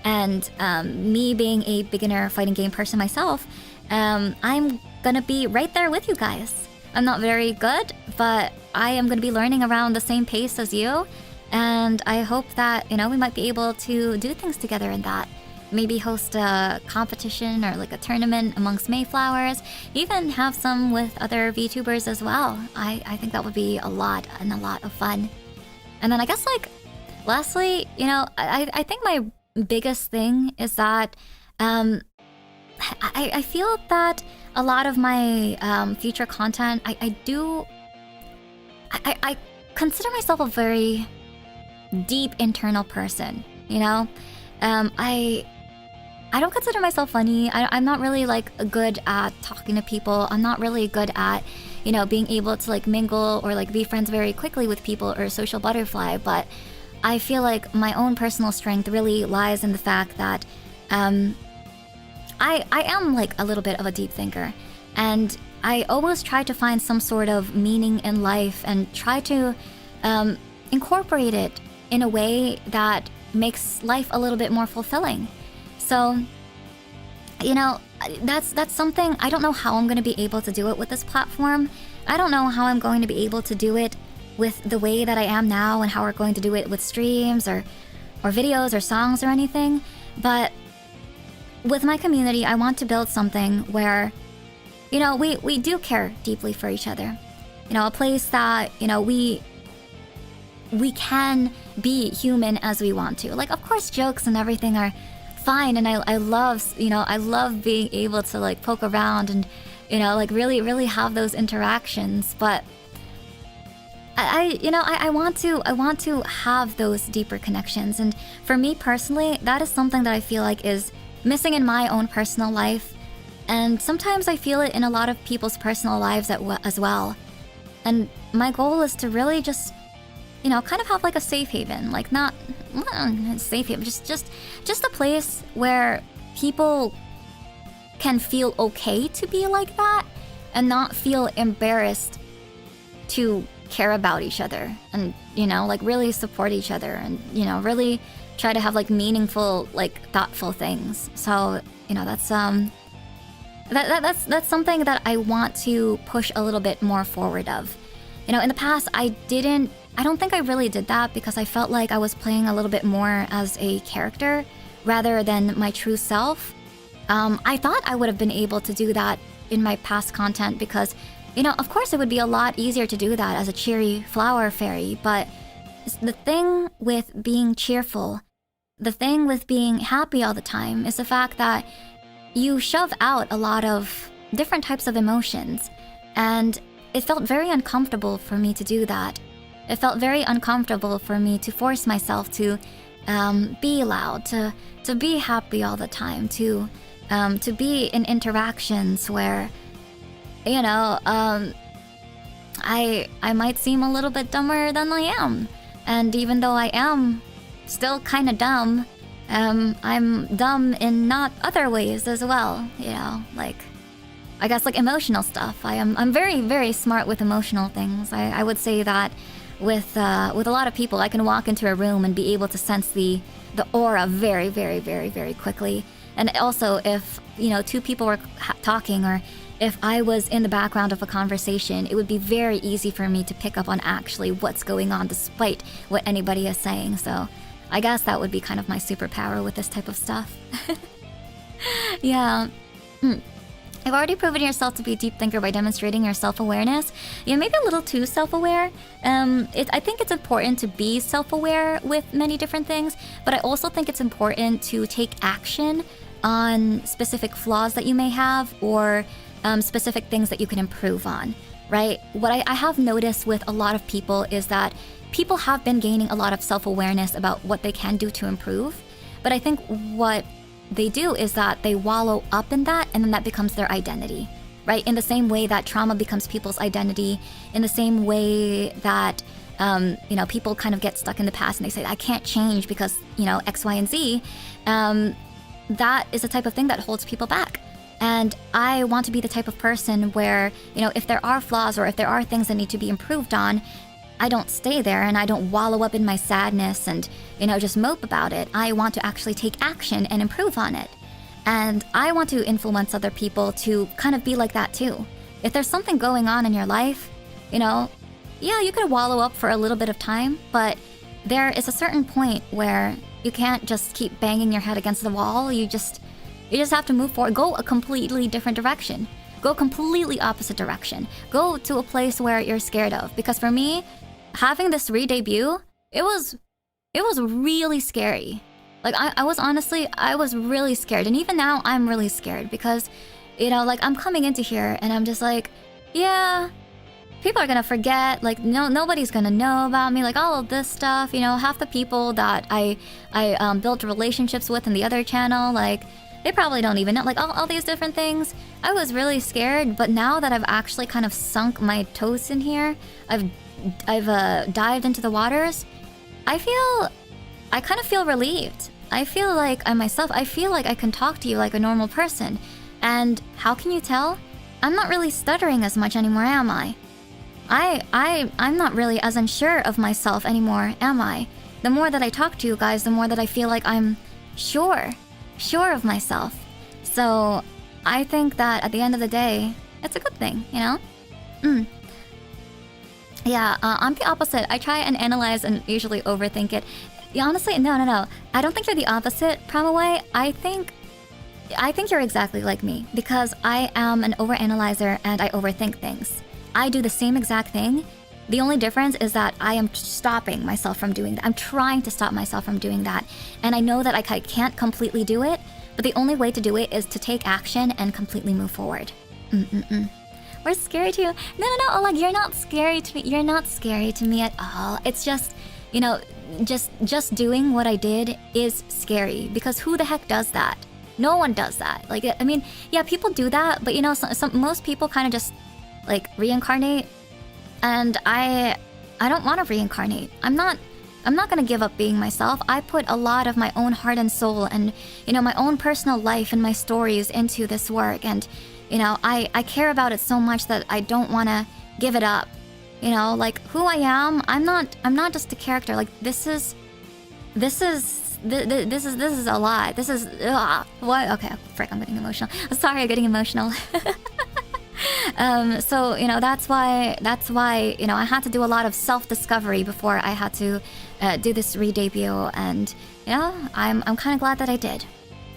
S1: And me being a beginner fighting game person myself, I'm gonna be right there with you guys. I'm not very good, but I am gonna be learning around the same pace as you. And I hope that, you know, we might be able to do things together in that. Maybe host a competition or like a tournament amongst Mayflowers. Even have some with other VTubers as well. I think that would be a lot of fun. And then I guess like, lastly, you know, I think my biggest thing is that I feel that a lot of my future content, I consider myself a very deep internal person, you know? I don't consider myself funny. I'm not really like good at talking to people. I'm not really good at, you know, being able to like mingle or like be friends very quickly with people or a social butterfly. But I feel like my own personal strength really lies in the fact that I am like a little bit of a deep thinker, and I always try to find some sort of meaning in life and try to incorporate it in a way that makes life a little bit more fulfilling. So, you know, that's something. I don't know how I'm going to be able to do it with this platform. I don't know how I'm going to be able to do it with the way that I am now, and how we're going to do it with streams or videos or songs or anything. But with my community, I want to build something where, you know, we do care deeply for each other. You know, a place that, you know, we can be human as we want to. Like, of course, jokes and everything are fine, and I love, you know, I love being able to like poke around and, you know, like really have those interactions. But I want to have those deeper connections, and for me personally, that is something that I feel like is missing in my own personal life, and sometimes I feel it in a lot of people's personal lives as well. And my goal is to really just, you know, kind of have like a safe haven, like not safe haven, just a place where people can feel okay to be like that and not feel embarrassed to care about each other, and, you know, like really support each other, and, you know, really try to have like meaningful, like thoughtful things. So, you know, that's something that I want to push a little bit more forward of. You know, in the past, I don't think I really did that, because I felt like I was playing a little bit more as a character rather than my true self. I thought I would have been able to do that in my past content because, you know, of course it would be a lot easier to do that as a cheery flower fairy, but the thing with being cheerful, the thing with being happy all the time is the fact that you shove out a lot of different types of emotions, and it felt very uncomfortable for me to do that. It felt very uncomfortable for me to force myself to be loud, to be happy all the time, to be in interactions where, you know, I might seem a little bit dumber than I am. And even though I am still kind of dumb, I'm dumb in not other ways as well, you know, like, I guess like emotional stuff. I'm very, very smart with emotional things. I would say that with a lot of people, I can walk into a room and be able to sense the aura very, very, very, very quickly. And also, if, you know, two people were talking, or if I was in the background of a conversation, it would be very easy for me to pick up on actually what's going on despite what anybody is saying. So I guess that would be kind of my superpower with this type of stuff. Yeah. You've already proven yourself to be a deep thinker by demonstrating your self-awareness. Yeah, maybe a little too self-aware. I think it's important to be self-aware with many different things, but I also think it's important to take action on specific flaws that you may have, or specific things that you can improve on, right? What I have noticed with a lot of people is that people have been gaining a lot of self-awareness about what they can do to improve, but I think what they do is that they wallow up in that, and then that becomes their identity, right? In the same way that trauma becomes people's identity, in the same way that you know, people kind of get stuck in the past and they say, I can't change because, you know, X, Y, and Z. That is the type of thing that holds people back. And I want to be the type of person where, you know, if there are flaws or if there are things that need to be improved on, I don't stay there and I don't wallow up in my sadness and, you know, just mope about it. I want to actually take action and improve on it. And I want to influence other people to kind of be like that too. If there's something going on in your life, you know, yeah, you could wallow up for a little bit of time, but there is a certain point where you can't just keep banging your head against the wall. You just have to move forward. Go a completely different direction. Go completely opposite direction. Go to a place where you're scared of. Because for me, having this re-debut, it was really scary. Like, I was really scared. And even now, I'm really scared because, you know, like, I'm coming into here and I'm just like, yeah, people are gonna forget. Like, nobody's gonna know about me. Like, all of this stuff, you know, half the people that I built relationships with in the other channel, like, they probably don't even know. Like, all these different things. I was really scared, but now that I've actually kind of sunk my toes in here, I've dived into the waters, I kind of feel relieved. I feel like I'm myself. I feel like I can talk to you like a normal person. And how can you tell? I'm not really stuttering as much anymore, am I? I'm not really as unsure of myself anymore, am I? The more that I talk to you guys, the more that I feel like I'm sure of myself. So I think that at the end of the day, it's a good thing, you know? Yeah, I'm the opposite. I try and analyze and usually overthink it. Yeah, honestly, no. I don't think you're the opposite, Pramaway. I think you're exactly like me because I am an overanalyzer and I overthink things. I do the same exact thing. The only difference is that I am stopping myself from doing that. I'm trying to stop myself from doing that. And I know that I can't completely do it, but the only way to do it is to take action and completely move forward. We're scary to you. No, like, you're not scary to me. You're not scary to me at all. It's just, you know, just doing what I did is scary because who the heck does that? No one does that. Like, I mean, yeah, people do that, but you know, most people kind of just like reincarnate, and I don't want to reincarnate. I'm not gonna give up being myself. I put a lot of my own heart and soul and, you know, my own personal life and my stories into this work, and you know, I care about it so much that I don't want to give it up. You know, like, who I am, I'm not just a character. Like, this is a lot. This is what? Okay, frick, I'm getting emotional. Sorry, I'm getting emotional. So, you know, that's why, you know, I had to do a lot of self-discovery before I had to do this re-debut, and you know, I'm kind of glad that I did.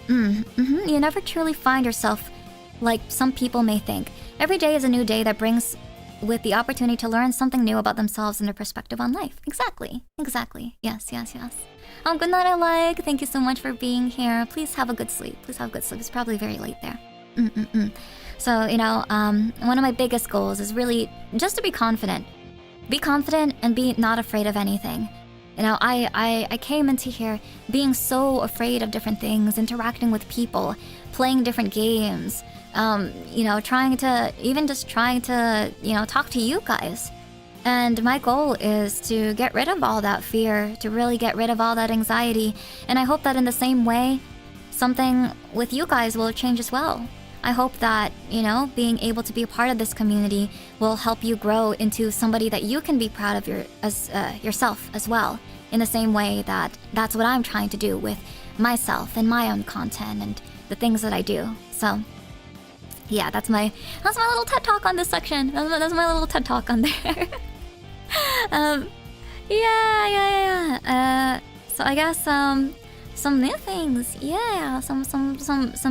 S1: You never truly find yourself like some people may think. Every day is a new day that brings with the opportunity to learn something new about themselves and their perspective on life. Exactly. Yes. Good night, I like. Thank you so much for being here. Please have a good sleep. It's probably very late there. So, you know, one of my biggest goals is really just to be confident. Be confident and be not afraid of anything. You know, I came into here being so afraid of different things, interacting with people, playing different games, you know, trying to, you know, talk to you guys. And my goal is to get rid of all that fear, to really get rid of all that anxiety. And I hope that in the same way, something with you guys will change as well. I hope that, you know, being able to be a part of this community will help you grow into somebody that you can be proud of yourself as well. In the same way that that's what I'm trying to do with myself and my own content and the things that I do. So, yeah, that's my little TED Talk on this section. That's my little TED Talk on there. Yeah. So I guess some new things. Yeah, some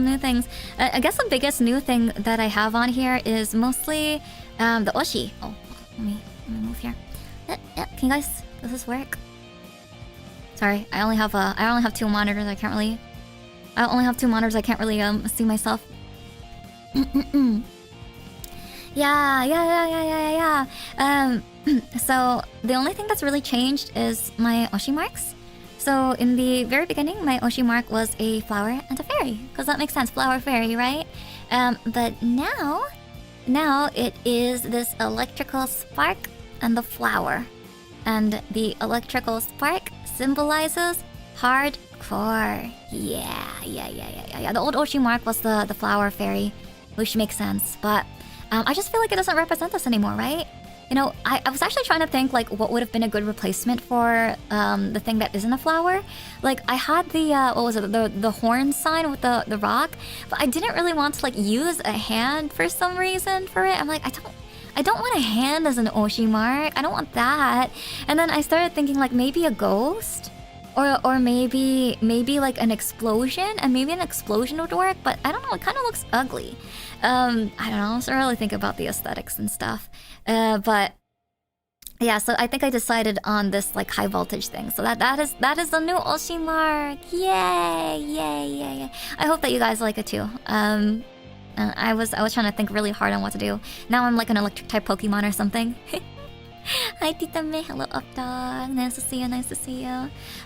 S1: new things. I guess the biggest new thing that I have on here is mostly the oshi. Oh, let me move here. Yeah, can you guys? Does this work? Sorry, I only have two monitors. I only have two monitors. I can't really see myself. Yeah. So the only thing that's really changed is my oshi marks. So in the very beginning, my oshi mark was a flower and a fairy, because that makes sense, flower fairy, right? But now it is this electrical spark and the flower, and the electrical spark symbolizes hardcore. Yeah. The old oshi mark was the flower fairy, which makes sense, but I just feel like it doesn't represent us anymore, right? You know, I was actually trying to think like what would have been a good replacement for the thing that isn't a flower. Like I had the what was it, the horn sign with the rock, but I didn't really want to like use a hand for some reason for it. I'm like, I don't want a hand as an oshi mark. I don't want that. And then I started thinking like maybe a ghost, or maybe like an explosion, and maybe an explosion would work. But I don't know. It kind of looks ugly. I don't know. So I really think about the aesthetics and stuff. But yeah, so I think I decided on this like high voltage thing. So that is the new oshi mark. Yay. I hope that you guys like it too. I was trying to think really hard on what to do. Now I'm like an electric type Pokemon or something. Hi Tita May, hello up dog. Nice to see you.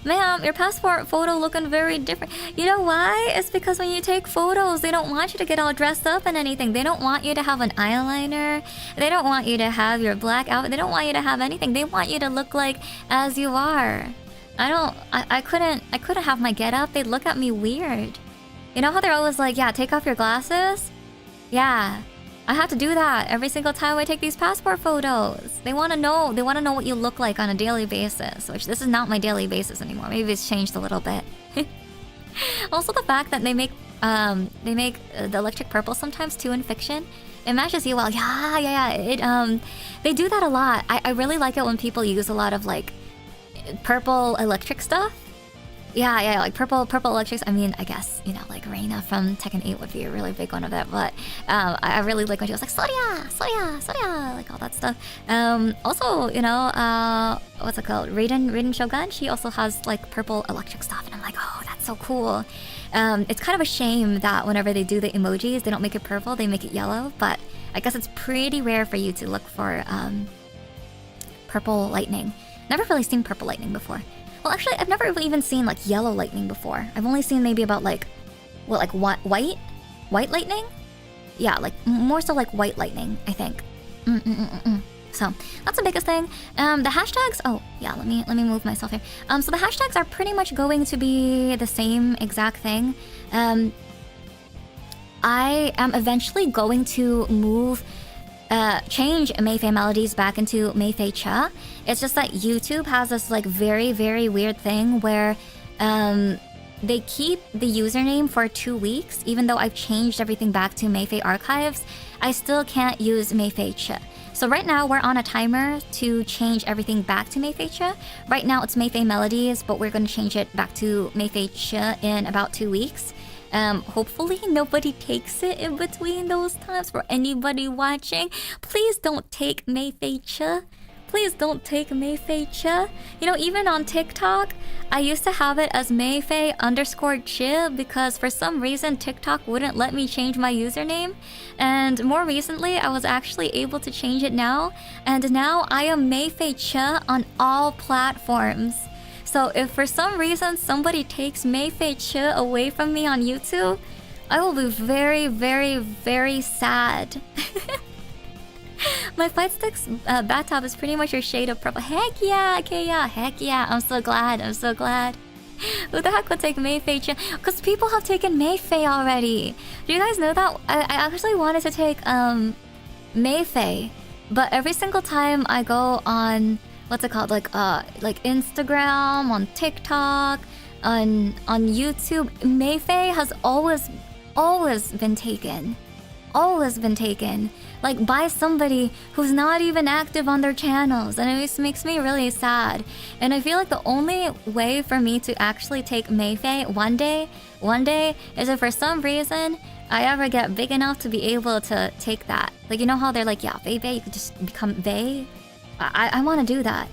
S1: Ma'am, your passport photo looking very different. You know why? It's because when you take photos, they don't want you to get all dressed up and anything. They don't want you to have an eyeliner. They don't want you to have your black outfit. They don't want you to have anything. They want you to look like as you are. I couldn't have my get up. They'd look at me weird. You know how they're always like, yeah, take off your glasses? Yeah. I have to do that every single time I take these passport photos. They want to know what you look like on a daily basis, which this is not my daily basis anymore. Maybe it's changed a little bit. Also the fact that they make the electric purple sometimes too in fiction. It matches you well. Yeah. They do that a lot. I really like it when people use a lot of like purple electric stuff. Yeah, like purple electrics. I mean, I guess, you know, like Reina from Tekken 8 would be a really big one of it, but I really like when she was like, Soria, like all that stuff. Also, you know, what's it called? Raiden Shogun, she also has like purple electric stuff, and I'm like, oh, that's so cool. It's kind of a shame that whenever they do the emojis, they don't make it purple, they make it yellow, but I guess it's pretty rare for you to look for purple lightning. Never really seen purple lightning before. Well, actually, I've never even seen like yellow lightning before. I've only seen maybe about like, what, like white lightning? Yeah, like more so like white lightning, I think. So that's the biggest thing. The hashtags. Oh yeah, let me move myself here. So the hashtags are pretty much going to be the same exact thing. I am eventually going to change MaeFae melodies back into MaeFae 𝐒𝐿. It's just that YouTube has this like very, very weird thing where they keep the username for 2 weeks. Even though I've changed everything back to MaeFae archives, I still can't use MaeFae 𝐒𝐿. So right now we're on a timer to change everything back to MaeFae 𝐒𝐿. Right now it's MaeFae melodies, but we're going to change it back to MaeFae 𝐒𝐿 in about 2 weeks. Hopefully nobody takes it in between those times. For anybody watching, please don't take MaeFae. Please don't take MaeFae. You know, even on TikTok, I used to have it as MaeFae_ch because for some reason TikTok wouldn't let me change my username. And more recently, I was actually able to change it now. And now I am MaeFae on all platforms. So if for some reason somebody takes MaeFae away from me on YouTube, I will be very, very, very sad. My Fight Sticks bathtub is pretty much your shade of purple. Heck yeah, okay, yeah, heck yeah. I'm so glad, I'm so glad. Who the heck would take MaeFae? Because people have taken MaeFae already. Do you guys know that? I actually wanted to take MaeFae, but every single time I go on, what's it called? Like Instagram, on TikTok, on YouTube, MaeFae has always been taken. Always been taken, like by somebody who's not even active on their channels, and it makes me really sad. And I feel like the only way for me to actually take MaeFae one day is if for some reason I ever get big enough to be able to take that. Like, you know how they're like, yeah, Vei, you could just become Vei. I want to do that.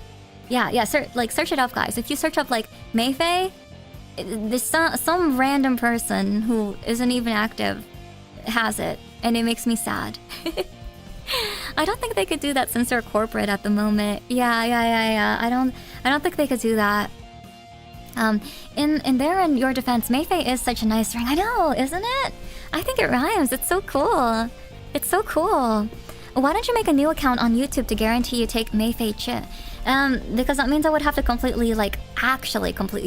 S1: Yeah, search it up, guys. If you search up like MaeFae, there's some random person who isn't even active has it, and it makes me sad. I don't think they could do that since they're corporate at the moment. Yeah. I don't think they could do that. In your defense, MaeFae is such a nice ring. I know, isn't it? I think it rhymes. It's so cool. It's so cool. Why don't you make a new account on YouTube to guarantee you take MaeFae? Because that means I would have to completely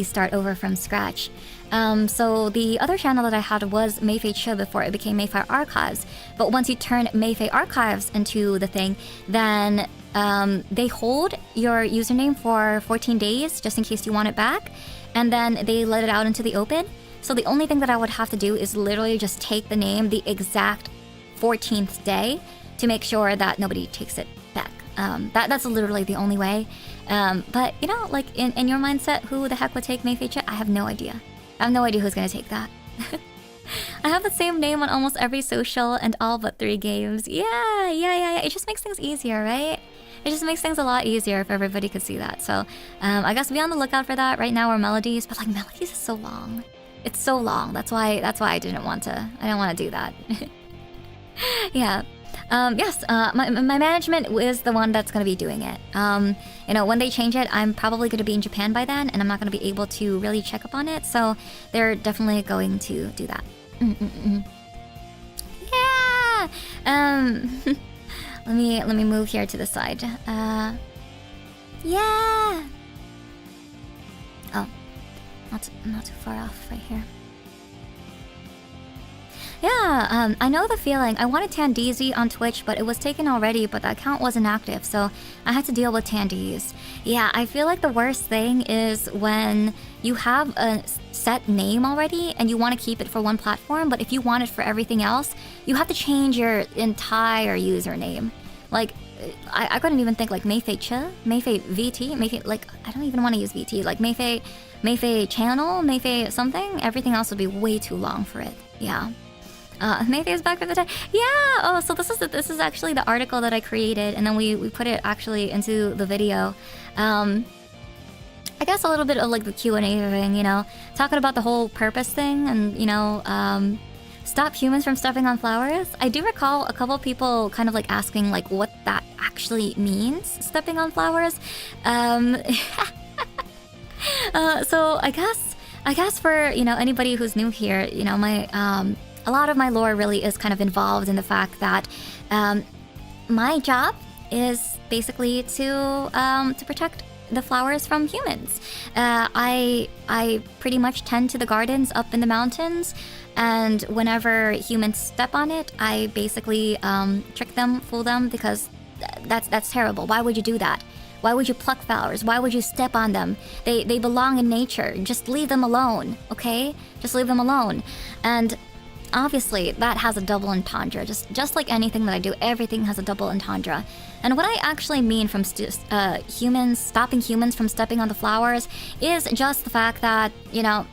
S1: start over from scratch. So the other channel that I had was MaeFae before it became MaeFae Archives. But once you turn MaeFae Archives into the thing, then they hold your username for 14 days just in case you want it back. And then they let it out into the open. So the only thing that I would have to do is literally just take the name the exact 14th day to make sure that nobody takes it back. That's literally the only way. But, you know, like in your mindset, who the heck would take MaeFae? I have no idea. I have no idea who's gonna take that. I have the same name on almost every social and all but 3 games. Yeah. It just makes things easier, right? It just makes things a lot easier if everybody could see that. So, I guess be on the lookout for that. Right now we're Melodies, but like Melodies is so long. It's so long. That's why I didn't want to do that. Yeah. Yes, my management is the one that's going to be doing it. You know, when they change it, I'm probably going to be in Japan by then, and I'm not going to be able to really check up on it. So they're definitely going to do that. Yeah. let me move here to the side. Yeah. Oh, not too far off right here. Yeah, I know the feeling. I wanted Tandeezy on Twitch, but it was taken already, but the account wasn't active, so I had to deal with Tandeez. Yeah, I feel like the worst thing is when you have a set name already and you want to keep it for one platform, but if you want it for everything else, you have to change your entire username. Like, I couldn't even think like MaeFae MaeFae VT, MaeFae, like, I don't even want to use VT, like MaeFae channel, MaeFae something, everything else would be way too long for it. Yeah. MaeFae is back for the time. Yeah. Oh, so this is actually the article that I created, and then we put it actually into the video. I guess a little bit of like the Q&A thing, you know, talking about the whole purpose thing, and you know, stop humans from stepping on flowers. I do recall a couple people kind of like asking like what that actually means, stepping on flowers. So I guess for, you know, anybody who's new here, you know, a lot of my lore really is kind of involved in the fact that my job is basically to protect the flowers from humans. I pretty much tend to the gardens up in the mountains, and whenever humans step on it, I basically trick them, fool them, because that's terrible. Why would you do that? Why would you pluck flowers? Why would you step on them? They belong in nature. Just leave them alone, okay? Just leave them alone. And obviously, that has a double entendre. Just like anything that I do, everything has a double entendre. And what I actually mean from stopping humans from stepping on the flowers is just the fact that, you know,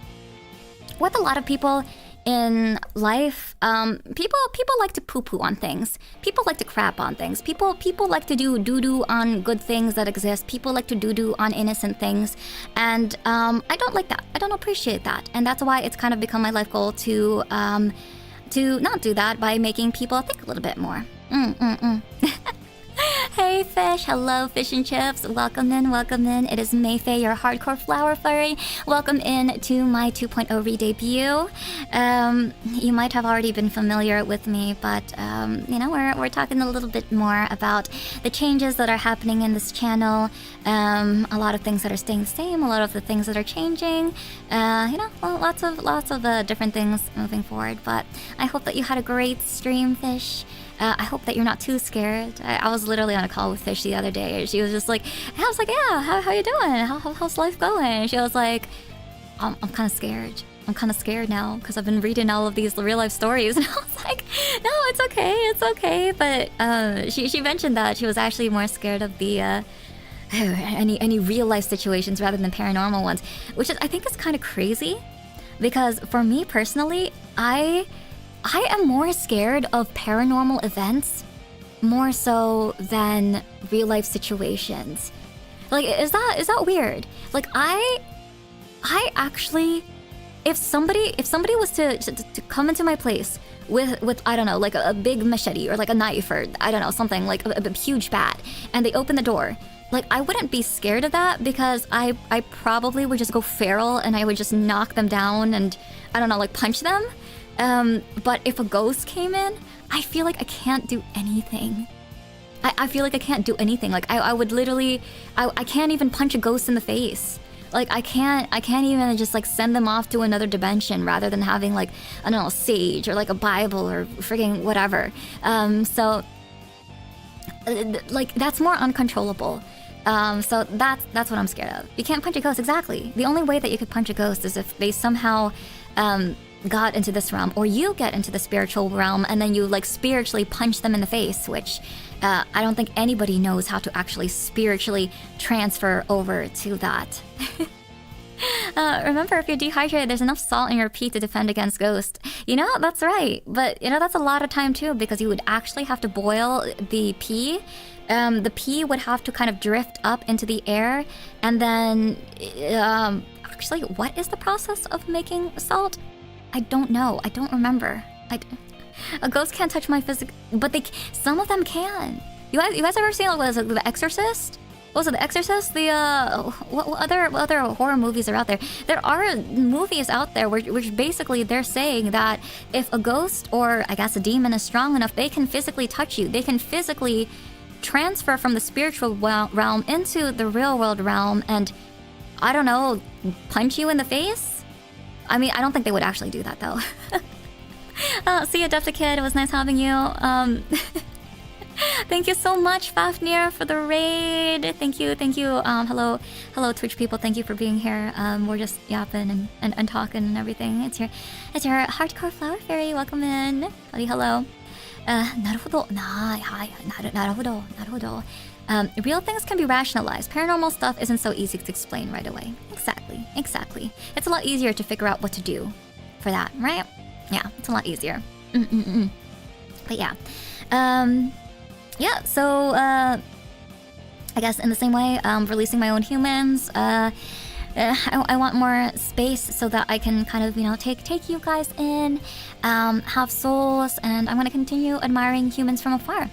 S1: with a lot of people, in life, people like to poo-poo on things. People like to crap on things. People like to do doo-doo on good things that exist. People like to doo-doo on innocent things. And I don't like that. I don't appreciate that. And that's why it's kind of become my life goal to not do that by making people think a little bit more. Hey fish, hello fish and chips, welcome in, welcome in. It is MaeFae, your hardcore flower furry. Welcome in to my 2.0 re-debut. You might have already been familiar with me, but you know, we're talking a little bit more about the changes that are happening in this channel. A lot of things that are staying the same, a lot of the things that are changing. You know, well, lots of different things moving forward. But I hope that you had a great stream, fish. I hope that you're not too scared. I was literally on a call with Fish the other day. She was just like, I was like, yeah, how you doing? How's life going? She was like, I'm kind of scared. I'm kind of scared now because I've been reading all of these real life stories. And I was like, no, it's okay. But she mentioned that she was actually more scared of the any real life situations rather than paranormal ones, which I think is kind of crazy because for me personally, I am more scared of paranormal events more so than real life situations. Like, is that weird? Like, I actually, if somebody was to come into my place with I don't know, like a big machete or like a knife or I don't know, something like a huge bat, and they open the door, like I wouldn't be scared of that because I probably would just go feral and I would just knock them down and I don't know, like punch them. But if a ghost came in, I feel like I can't do anything. I feel like I can't do anything. Like I would literally, I can't even punch a ghost in the face. Like I can't even just like send them off to another dimension rather than having like, I don't know, sage or like a Bible or frigging whatever. So like that's more uncontrollable. So that's what I'm scared of. You can't punch a ghost, exactly. The only way that you could punch a ghost is if they somehow, got into this realm, or you get into the spiritual realm and then you like spiritually punch them in the face, which I don't think anybody knows how to actually spiritually transfer over to that. Remember, if you're dehydrated, there's enough salt in your pee to defend against ghosts. You know, that's right. But you know, that's a lot of time too, because you would actually have to boil the pee. The pee would have to kind of drift up into the air, and then actually, what is the process of making salt? I don't know. I don't remember. A ghost can't touch my physical, but some of them can. You guys ever seen, what was it, The Exorcist? What was it, The Exorcist? What other horror movies are out there? There are movies out there which basically they're saying that if a ghost or I guess a demon is strong enough, they can physically touch you. They can physically transfer from the spiritual realm into the real world realm and, I don't know, punch you in the face? I mean, I don't think they would actually do that, though. See you, 𝐓𝐀𝐿𝐻𝐿. It was nice having you. Thank you so much, Fafnir, for the raid. Thank you. Hello, Twitch people. Thank you for being here. We're just yapping and talking and everything. It's your hardcore flower fairy. Welcome in. Hello. なるほど。なるほど. Real things can be rationalized. Paranormal stuff isn't so easy to explain right away. Exactly. It's a lot easier to figure out what to do for that, right? Yeah, it's a lot easier. But yeah. Yeah, so I guess in the same way, releasing my own humans, I want more space so that I can kind of, you know, take you guys in, have souls, and I'm gonna continue admiring humans from afar.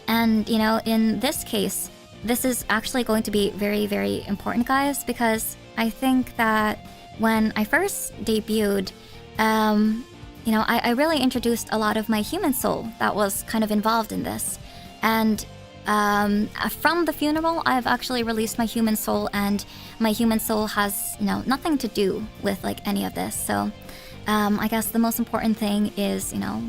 S1: And, you know, in this case, this is actually going to be very, very important, guys, because I think that when I first debuted, you know, I really introduced a lot of my human soul that was kind of involved in this. And from the funeral, I've actually released my human soul, and my human soul has, you know, nothing to do with like any of this. So I guess the most important thing is, you know,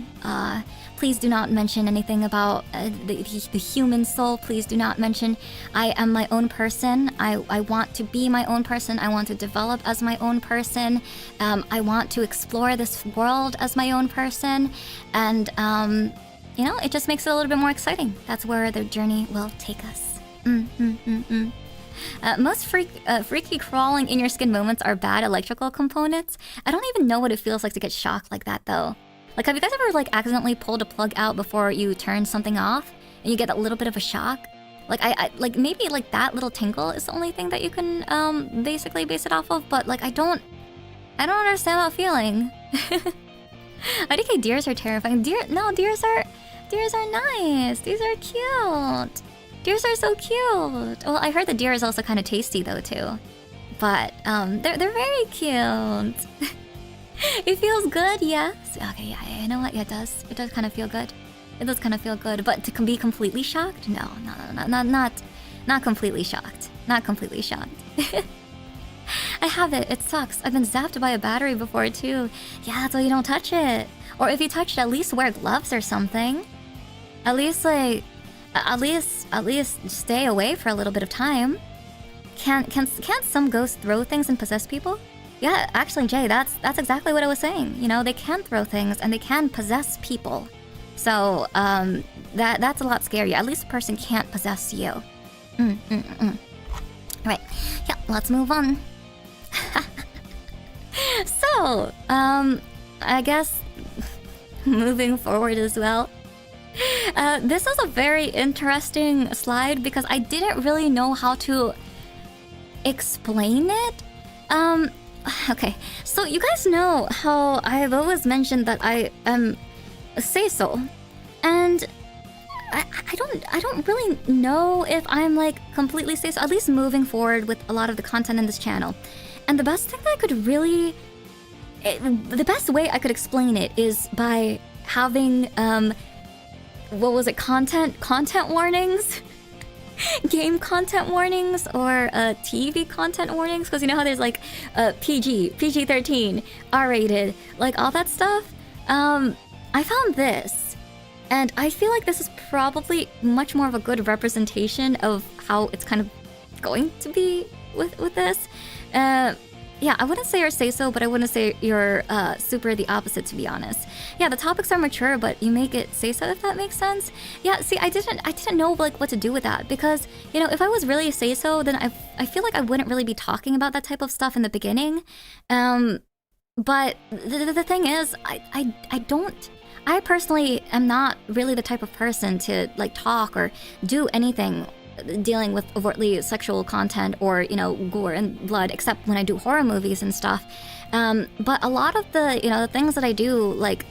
S1: please do not mention anything about the human soul. Please do not mention I am my own person. I want to be my own person. I want to develop as my own person. I want to explore this world as my own person. And, you know, it just makes it a little bit more exciting. That's where the journey will take us. Most freaky crawling in your skin moments are bad electrical components. I don't even know what it feels like to get shocked like that though. Like, have you guys ever like accidentally pulled a plug out before you turn something off and you get a little bit of a shock? Like I like maybe like that little tingle is the only thing that you can basically base it off of, but like I don't understand that feeling. IDK deers are terrifying. Deers are nice. These are cute. Deers are so cute. Well, I heard the deer is also kind of tasty though too. But they're very cute. It feels good, yes. Okay, yeah, you know what? Yeah, it does. It does kind of feel good. It does kind of feel good. But to be completely shocked? No, not completely shocked. Not completely shocked. I have it. It sucks. I've been zapped by a battery before too. Yeah, that's why you don't touch it. Or if you touch it, at least wear gloves or something. At least stay away for a little bit of time. Can't some ghosts throw things and possess people? Yeah, actually, Jay, that's exactly what I was saying. You know, they can throw things and they can possess people. So that's a lot scarier. At least a person can't possess you. Right. Yeah, let's move on. So, I guess moving forward as well. This is a very interesting slide because I didn't really know how to explain it. Okay, so you guys know how I've always mentioned that I am a say-so, and I don't really know if I'm like completely say-so, at least moving forward with a lot of the content in this channel. And the best thing that I could really... the best way I could explain it is by having, what was it, content warnings? Game content warnings or TV content warnings, because you know how there's like PG-13, R-rated, like all that stuff. I found this, and I feel like this is probably much more of a good representation of how it's kind of going to be with this. Yeah, I wouldn't say you're say-so, but I wouldn't say you're super the opposite, to be honest. Yeah, the topics are mature, but you make it say-so, if that makes sense. Yeah, see, I didn't know like what to do with that, because you know, if I was really a say-so, then I feel like I wouldn't really be talking about that type of stuff in the beginning. But the thing is, I personally am not really the type of person to like talk or do anything dealing with overtly sexual content or, you know, gore and blood, except when I do horror movies and stuff. But a lot of the, you know, the things that I do, like,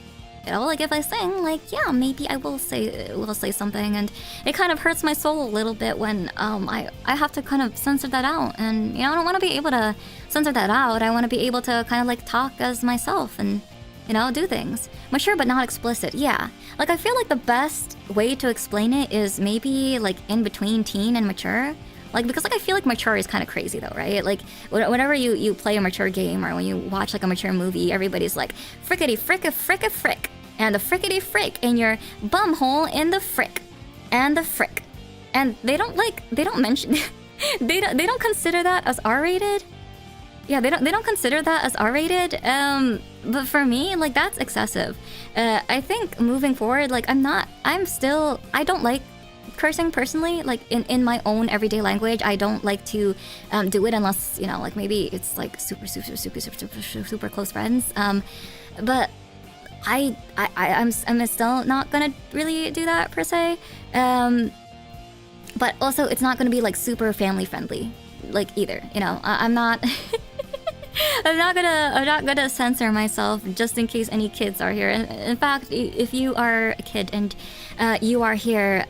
S1: you know, like if I sing, like, yeah, maybe I will say something, and it kind of hurts my soul a little bit when I have to kind of censor that out. And, you know, I don't want to be able to censor that out. I want to be able to kind of like talk as myself and, you know, do things. Mature but not explicit, yeah. Like, I feel like the best way to explain it is maybe, like, in between teen and mature. Like, because, like, I feel like mature is kind of crazy, though, right? Like, whenever you play a mature game or when you watch, like, a mature movie, everybody's like, frickety fricka fricka frick, and the frickety frick in your bumhole in the frick, and the frick. And they don't mention... they don't consider that as R-rated. Yeah, they don't consider that as R-rated, but for me, like, that's excessive. I think moving forward, like, I don't like cursing personally, like, in my own everyday language. I don't like to do it unless, you know, like, maybe it's, like, super close friends. But I'm still not gonna really do that, per se. But also, it's not gonna be, like, super family friendly, like, either, you know. I'm not... I'm not gonna censor myself just in case any kids are here. In fact, if you are a kid and you are here,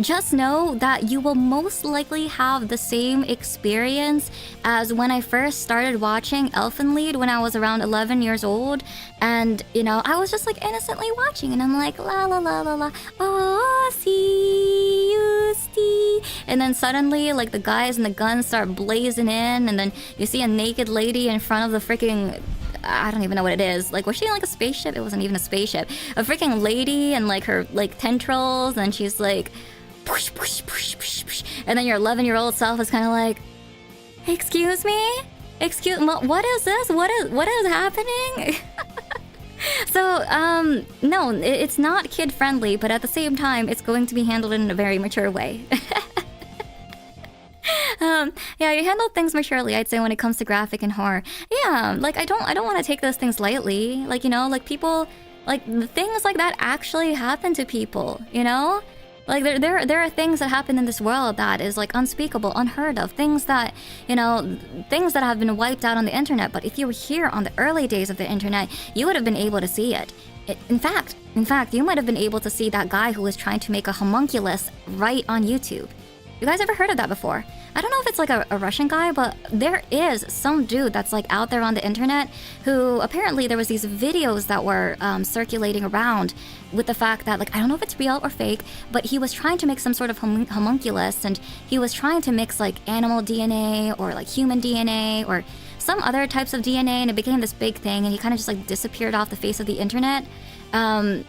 S1: just know that you will most likely have the same experience as when I first started watching Elfenlied when I was around 11 years old. And, you know, I was just like innocently watching, and I'm like, la la la la la, oh, see you, Steve. And then suddenly, like, the guys and the guns start blazing in, and then you see a naked lady in front of the freaking, I don't even know what it is. Like, was she in, like, a spaceship? It wasn't even a spaceship. A freaking lady and, like, her, like, tendrils, and she's like, push, push, push, push, push. And then your 11-year-old self is kind of like, excuse me? What is this? What is happening? So, no, it's not kid-friendly, but at the same time, it's going to be handled in a very mature way. Yeah, you handle things maturely, I'd say, when it comes to graphic and horror. Yeah, like I don't want to take those things lightly. Like, you know, like people, like things like that actually happen to people, you know? Like there are things that happen in this world that is like unspeakable, unheard of. Things that, you know, things that have been wiped out on the internet. But if you were here on the early days of the internet, you would have been able to see it. In fact, you might have been able to see that guy who was trying to make a homunculus right on YouTube. You guys ever heard of that before? I don't know if it's like a Russian guy, but there is some dude that's like out there on the internet who apparently there was these videos that were circulating around with the fact that, like, I don't know if it's real or fake, but he was trying to make some sort of homunculus, and he was trying to mix like animal DNA or like human DNA or some other types of DNA, and it became this big thing, and he kind of just like disappeared off the face of the internet. I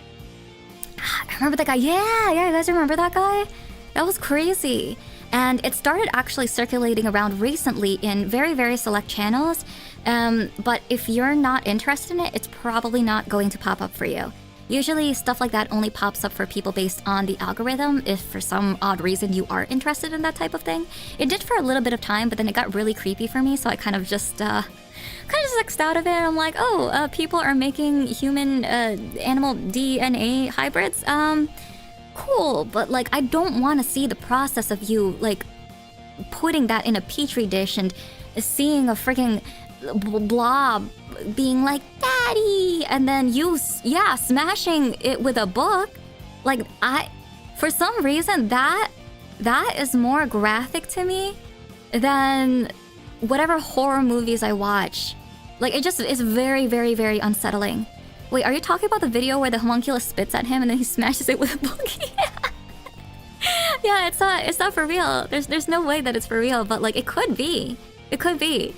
S1: remember that guy. Yeah, you guys remember that guy? That was crazy. And it started actually circulating around recently in very, very select channels. But if you're not interested in it, it's probably not going to pop up for you. Usually stuff like that only pops up for people based on the algorithm if for some odd reason you are interested in that type of thing. It did for a little bit of time, but then it got really creepy for me, so I kind of just X'd out of it. I'm like, oh, people are making human animal DNA hybrids? Cool, but like I don't want to see the process of you like putting that in a petri dish and seeing a freaking blob being like daddy, and then you smashing it with a book. Like for some reason that is more graphic to me than whatever horror movies I watch. Like it just is very, very, very unsettling. Wait, are you talking about the video where the homunculus spits at him and then he smashes it with a book? Yeah, it's not for real. There's no way that it's for real, but like it could be. It could be.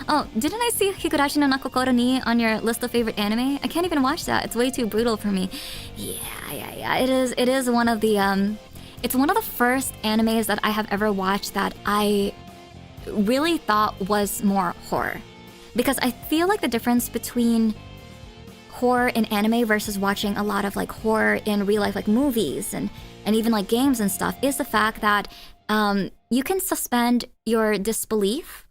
S1: Oh, didn't I see Higurashi no Nakokoro ni on your list of favorite anime? I can't even watch that. It's way too brutal for me. Yeah. It is one of the it's one of the first animes that I have ever watched that I really thought was more horror. Because I feel like the difference between horror in anime versus watching a lot of like horror in real life, like movies and even like games and stuff, is the fact that you can suspend your disbelief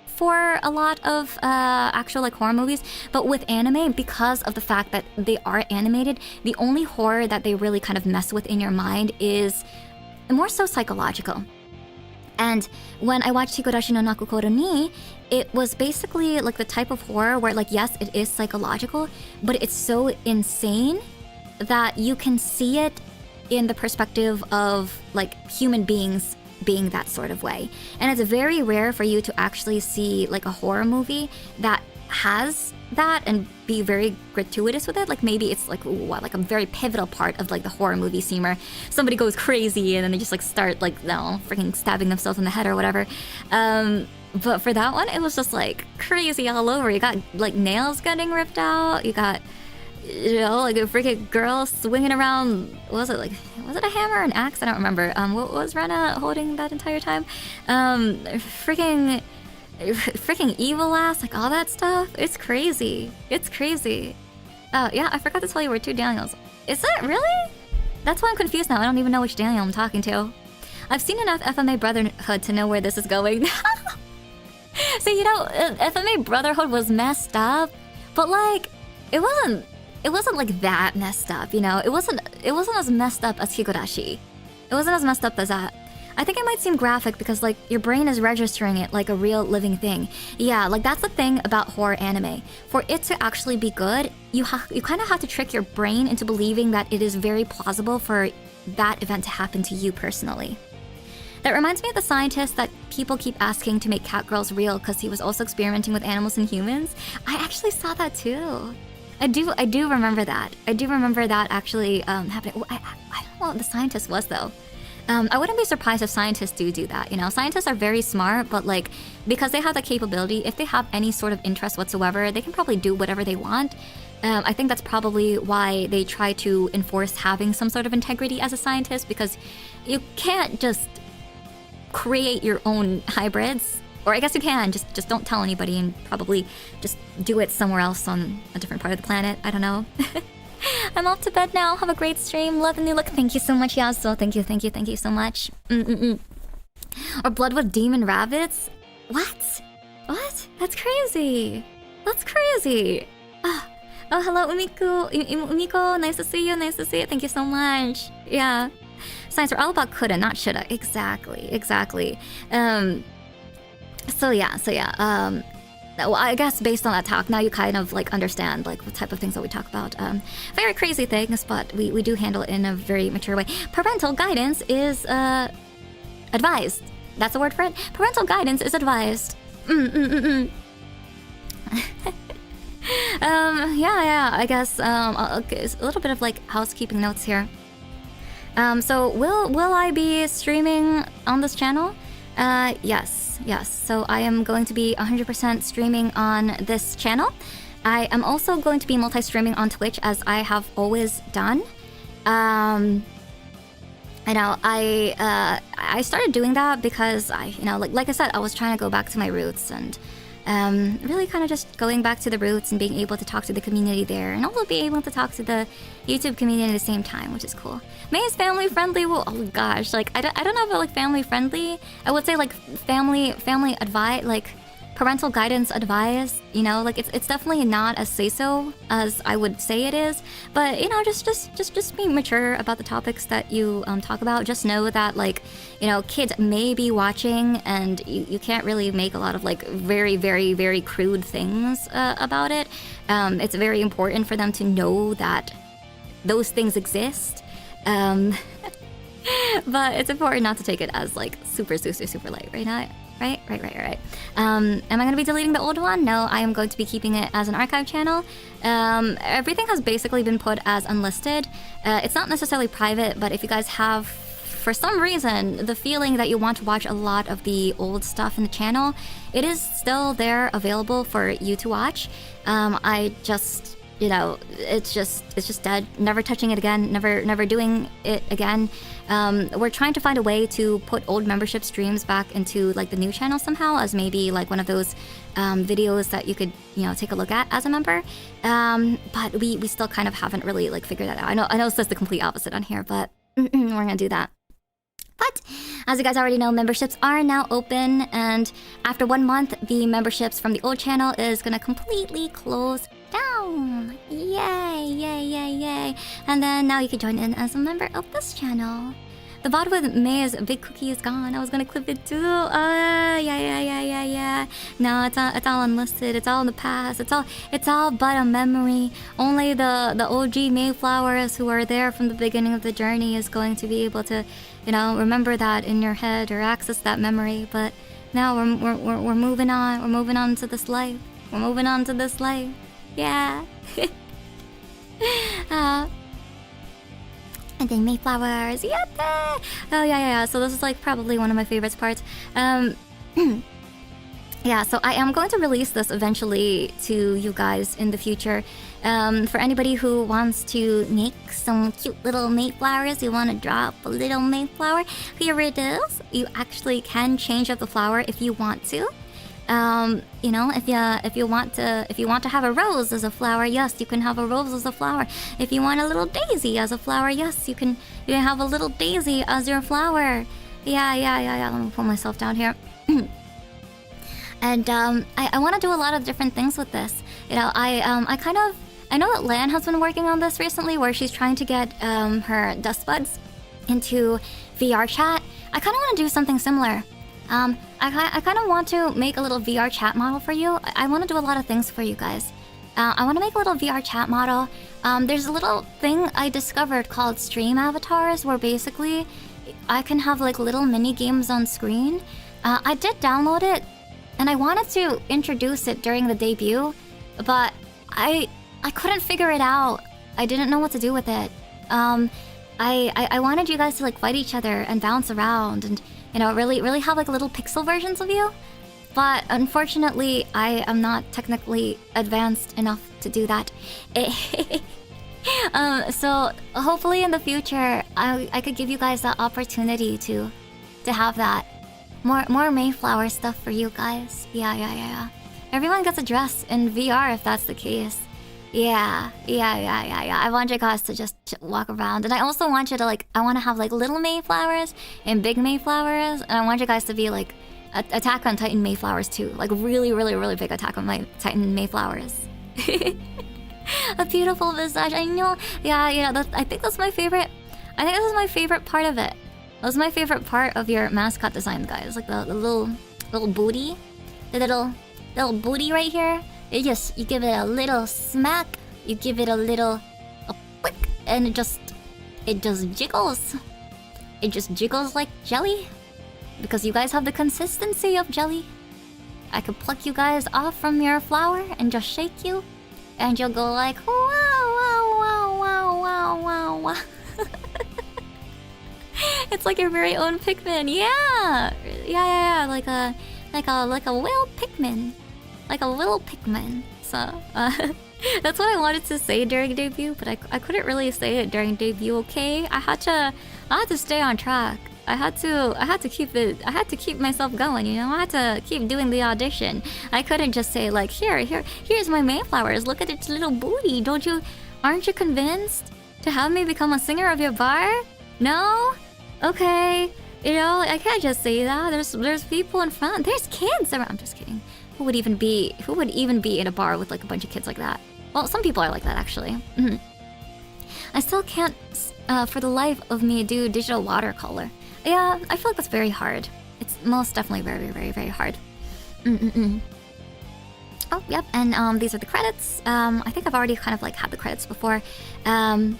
S1: for a lot of actual like horror movies, but with anime, because of the fact that they are animated, the only horror that they really kind of mess with in your mind is more so psychological. And when I watched Higurashi no Nakokoro ni, it was basically like the type of horror where, like, yes, it is psychological, but it's so insane that you can see it in the perspective of like human beings being that sort of way. And it's very rare for you to actually see like a horror movie that has that and be very gratuitous with it. Like maybe it's like like a very pivotal part of like the horror movie scene where somebody goes crazy and then they just like start like, no, freaking stabbing themselves in the head or whatever. But for that one, it was just like crazy all over. You got like nails getting ripped out. You got, you know, like a freaking girl swinging around. Was it a hammer or an axe? I don't remember. What was Rena holding that entire time? Freaking evil ass, like all that stuff. It's crazy. It's crazy. Yeah, I forgot to tell you we're two Daniels. Is it really? That's why I'm confused now. I don't even know which Daniel I'm talking to. I've seen enough FMA Brotherhood to know where this is going. So, you know, FMA Brotherhood was messed up, but like it wasn't like that messed up, you know? It wasn't as messed up as Higurashi. It wasn't as messed up as that. I think it might seem graphic because like your brain is registering it like a real living thing. Yeah, like that's the thing about horror anime. For it to actually be good, you kind of have to trick your brain into believing that it is very plausible for that event to happen to you personally. That reminds me of the scientist that people keep asking to make Catgirls real because he was also experimenting with animals and humans. I actually saw that too. I do remember that. I do remember that actually happening. Oh, I don't know what the scientist was though. I wouldn't be surprised if scientists do that, you know? Scientists are very smart, but like, because they have the capability, if they have any sort of interest whatsoever, they can probably do whatever they want. I think that's probably why they try to enforce having some sort of integrity as a scientist, because you can't just create your own hybrids. Or I guess you can, just don't tell anybody and probably just do it somewhere else on a different part of the planet. I don't know. I'm off to bed now. Have a great stream. Love the new look. Thank you so much, Yasuo. Thank you so much. Or blood with demon rabbits? What? What? That's crazy. That's crazy. Oh, hello, Umiko. Umiko, nice to see you. Nice to see you. Thank you so much. Yeah. Science are all about coulda, not shoulda. Exactly. Exactly. So yeah. Well, I guess based on that talk, now you kind of like understand like what type of things that we talk about. Very crazy things, but we do handle it in a very mature way. Parental guidance is advised. That's a word for it. Parental guidance is advised. Yeah. I guess okay, a little bit of like housekeeping notes here. So will I be streaming on this channel? Yes. So I am going to be 100% streaming on this channel. I am also going to be multi-streaming on Twitch, as I have always done. I started doing that because like I said, I was trying to go back to my roots and really kind of just going back to the roots and being able to talk to the community there, and also be able to talk to the YouTube community at the same time, which is cool. Mae is family friendly. Well, oh gosh, like I don't know about like family friendly. I would say like family advice, like parental guidance advice. You know, like it's definitely not as say-so as I would say it is. But you know, just be mature about the topics that you talk about. Just know that like, you know, kids may be watching, and you can't really make a lot of like very crude things about it. It's very important for them to know that those things exist. But it's important not to take it as like super light right now. Right. Am I going to be deleting the old one? No, I am going to be keeping it as an archive channel. Everything has basically been put as unlisted. It's not necessarily private, but if you guys have, for some reason, the feeling that you want to watch a lot of the old stuff in the channel, it is still there available for you to watch. I just... You know, it's just dead. Never touching it again. Never doing it again. We're trying to find a way to put old membership streams back into like the new channel somehow, as maybe like one of those videos that you could, you know, take a look at as a member. But we still kind of haven't really like figured that out. I know it says the complete opposite on here, but we're gonna do that. But as you guys already know, memberships are now open, and after 1 month, the memberships from the old channel is gonna completely close down. Yay. And then now you can join in as a member of this channel. The VOD with Mae's big cookie is gone. I was gonna clip it too. Yeah. No, it's all unlisted. It's all in the past. It's all but a memory. Only the OG Mayflowers who are there from the beginning of the journey is going to be able to, you know, remember that in your head or access that memory. But now we're moving on. We're moving on to this life. Yeah. And then Mayflowers. Yep. Oh yeah. So this is like probably one of my favorite parts. Yeah, so I am going to release this eventually to you guys in the future. For anybody who wants to make some cute little Mayflowers, you want to drop a little Mayflower, here it is. You actually can change up the flower if you want to. You know, if you want to have a rose as a flower, yes, you can have a rose as a flower. If you want a little daisy as a flower, yes, you can have a little daisy as your flower. Yeah. Let me pull myself down here. And I want to do a lot of different things with this. You know, I know that Lan has been working on this recently, where she's trying to get her dust buds into VR chat. I kind of want to do something similar. I kind of want to make a little VR chat model for you. I want to do a lot of things for you guys. I want to make a little VR chat model. There's a little thing I discovered called stream avatars, where basically I can have like little mini games on screen. I did download it, and I wanted to introduce it during the debut, but I couldn't figure it out. I didn't know what to do with it. I wanted you guys to like fight each other and bounce around and, you know, really have like little pixel versions of you. But unfortunately, I am not technically advanced enough to do that. So hopefully in the future, I could give you guys that opportunity to have that. More Mayflower stuff for you guys. Yeah. Everyone gets a dress in VR if that's the case. Yeah. I want you guys to just walk around, and I also want you to like. I want to have like little Mayflowers and big Mayflowers, and I want you guys to be like Attack on Titan Mayflowers too, like really big Attack on Titan Mayflowers. A beautiful visage. I know. Yeah. I think that's my favorite. I think this is my favorite part of it. That was my favorite part of your mascot design, guys. Like the little booty, the little booty right here. You give it a little smack. You give it a quick, and it just jiggles. It just jiggles like jelly, because you guys have the consistency of jelly. I could pluck you guys off from your flower and just shake you, and you'll go like wow. It's like your very own Pikmin. Yeah. Like a little Pikmin. Like a little Pikmin. So that's what I wanted to say during debut, but I couldn't really say it during debut. Okay, I had to stay on track. I had to keep myself going. You know, I had to keep doing the audition. I couldn't just say like here's my Mayflowers. Look at its little booty. Aren't you convinced to have me become a singer of your bar? No? Okay. You know, I can't just say that. There's people in front. There's kids around. I'm just kidding. Who would even be in a bar with like a bunch of kids like that? Well, some people are like that actually. I still can't for the life of me do digital watercolor. Yeah, I feel like that's very hard. It's most definitely very hard. Oh, yep, and these are the credits. I think I've already kind of like had the credits before. I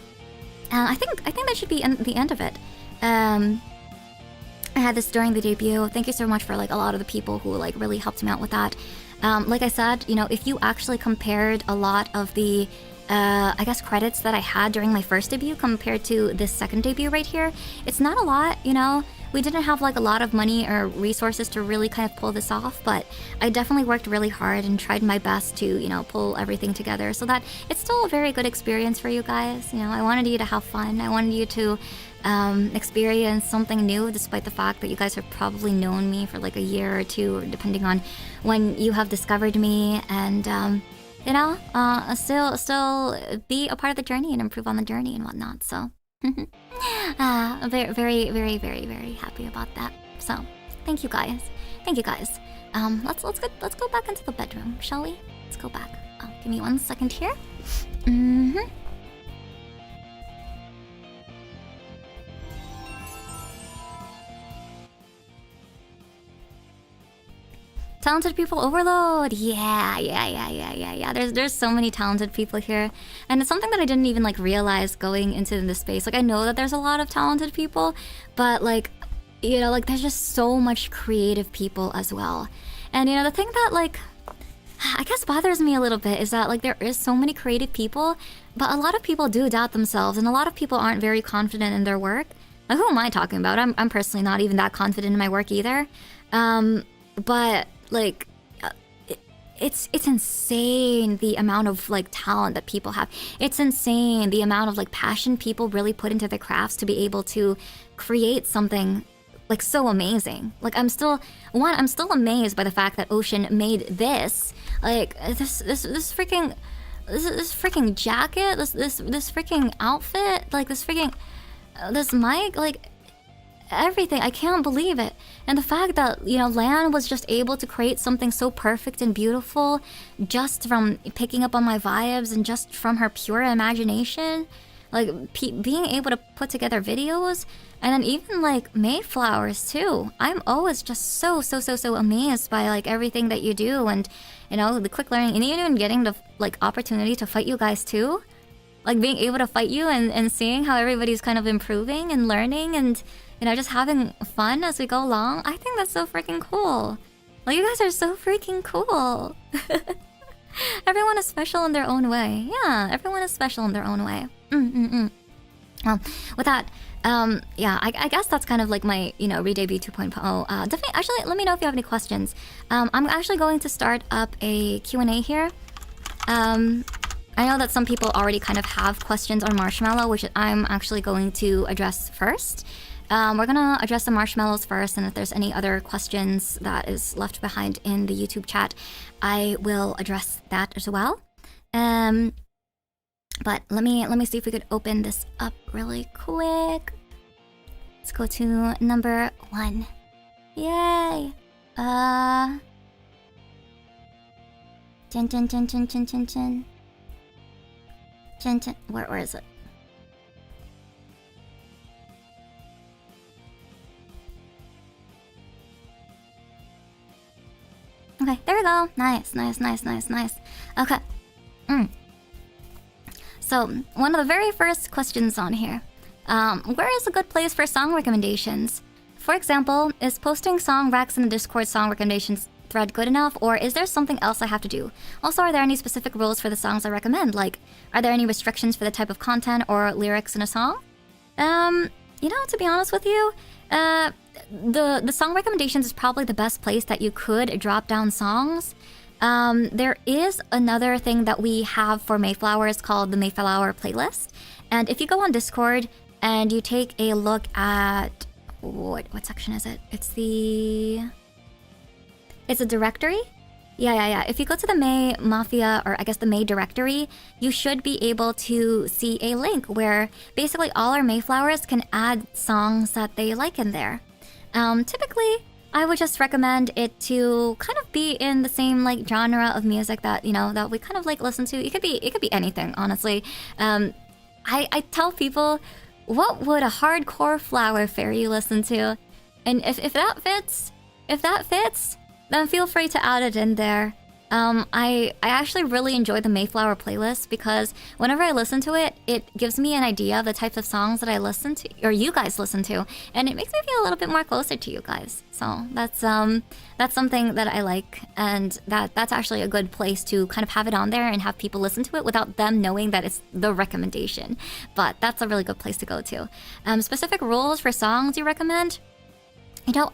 S1: think that should be the end of it. I had this during the debut. Thank you so much for like a lot of the people who like really helped me out with that. Like I said, you know, if you actually compared a lot of the I guess credits that I had during my first debut compared to this second debut right here, it's not a lot, you know. We didn't have like a lot of money or resources to really kind of pull this off, but I definitely worked really hard and tried my best to, you know, pull everything together so that it's still a very good experience for you guys. You know, I wanted you to have fun. I wanted you to experience something new, despite the fact that you guys have probably known me for like a year or two, depending on when you have discovered me, and you know, still be a part of the journey and improve on the journey and whatnot. So I'm very happy about that. So thank you guys. Let's go back into the bedroom, shall we? Let's go back. Oh, give me 1 second here. Talented people overload. Yeah. There's so many talented people here, and it's something that I didn't even like realize going into this space. Like, I know that there's a lot of talented people, but like, you know, like there's just so much creative people as well. And you know, the thing that like I guess bothers me a little bit is that like there is so many creative people, but a lot of people do doubt themselves, and a lot of people aren't very confident in their work. Like, who am I talking about? I'm personally not even that confident in my work either. But like it's insane the amount of like talent that people have. It's insane the amount of like passion people really put into their crafts to be able to create something like so amazing. Like, I'm still amazed by the fact that Ocean made this, like this freaking jacket, this freaking outfit, like this mic, like everything. I can't believe it. And the fact that, you know, Lan was just able to create something so perfect and beautiful just from picking up on my vibes and just from her pure imagination, like being able to put together videos, and then even like Mayflowers too. I'm always just so amazed by like everything that you do, and you know, the quick learning, and even getting the like opportunity to fight you guys too. Like being able to fight you and seeing how everybody's kind of improving and learning and, you know, just having fun as we go along. I think that's so freaking cool. Like, you guys are so freaking cool. Everyone is special in their own way. Yeah, everyone is special in their own way. With that, yeah, I guess that's kind of like my, you know, re-debut 2.0. Definitely, actually, let me know if you have any questions. I'm actually going to start up a Q&A here. I know that some people already kind of have questions on Marshmallow, which I'm actually going to address first. We're gonna address the marshmallows first, and if there's any other questions that is left behind in the YouTube chat, I will address that as well. But let me see if we could open this up really quick. Let's go to number 1. Yay! Where is it? Okay, there we go. Nice. Okay. So, one of the very first questions on here. Where is a good place for song recommendations? For example, is posting song recs in the Discord song recommendations thread good enough, or is there something else I have to do? Also, are there any specific rules for the songs I recommend? Like, are there any restrictions for the type of content or lyrics in a song? You know, to be honest with you, the song recommendations is probably the best place that you could drop down songs. There is another thing that we have for Mayflowers called the Mayflower playlist. And if you go on Discord and you take a look at what section is it? It's a directory. Yeah. If you go to the Mae Mafia, or I guess the Mae directory, you should be able to see a link where basically all our Mayflowers can add songs that they like in there. Typically, I would just recommend it to kind of be in the same like genre of music that, you know, that we kind of like listen to. It could be anything, honestly. I tell people, what would a hardcore flower fairy listen to? And if that fits, then feel free to add it in there. I actually really enjoy the Mayflower playlist because whenever I listen to it, it gives me an idea of the types of songs that I listen to, or you guys listen to, and it makes me feel a little bit more closer to you guys. So that's something that I like, and that's actually a good place to kind of have it on there and have people listen to it without them knowing that it's the recommendation. But that's a really good place to go to. Specific rules for songs you recommend? You know,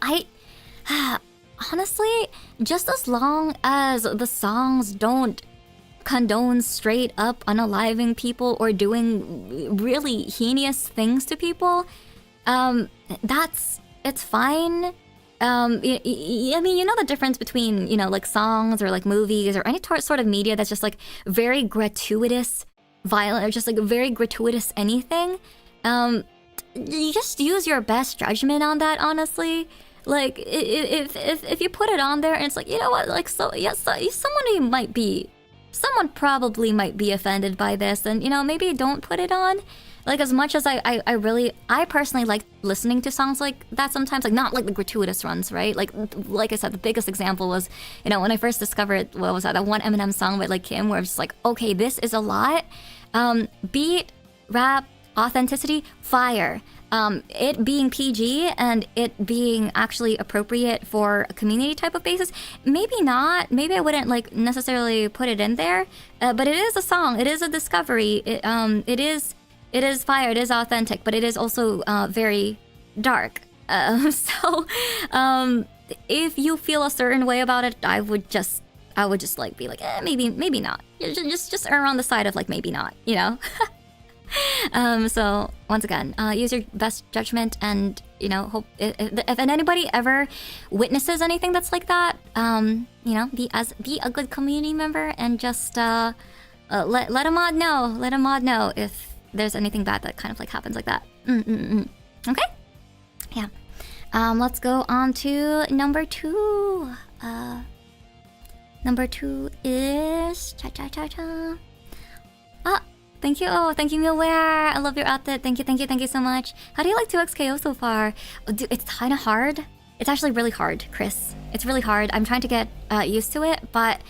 S1: honestly, just as long as the songs don't condone straight up unaliving people or doing really heinous things to people, it's fine. I mean, you know the difference between, you know, like songs or like movies or any sort of media that's just like very gratuitous violent or just like very gratuitous anything. You just use your best judgment on that, honestly. Like, if you put it on there and it's like, you know what, like, so, yes, someone probably might be offended by this, then, you know, maybe don't put it on. Like, as much as I personally like listening to songs like that sometimes, like, not like the gratuitous ones, right? Like I said, the biggest example was, you know, when I first discovered, what was that one Eminem song by, like, Kim, where it's just like, okay, this is a lot. Beat, rap, authenticity, fire. It being PG and it being actually appropriate for a community type of basis, maybe not. Maybe I wouldn't like necessarily put it in there. But it is a song. It is a discovery. It is fire. It is authentic. But it is also very dark. So if you feel a certain way about it, I would just like be like, maybe not. Just err on the side of like maybe not. You know. So once again, use your best judgment, and you know, hope if anybody ever witnesses anything that's like that, you know, be a good community member and just let a mod know. Let a mod know if there's anything bad that kind of like happens like that. Okay, yeah. Let's go on to number 2. Number 2 is cha. Thank you. Oh, thank you, Milware. I love your outfit. Thank you so much. How do you like 2𝐒𝐿 so far? Dude, it's kind of hard. It's actually really hard, Chris. It's really hard. I'm trying to get used to it, but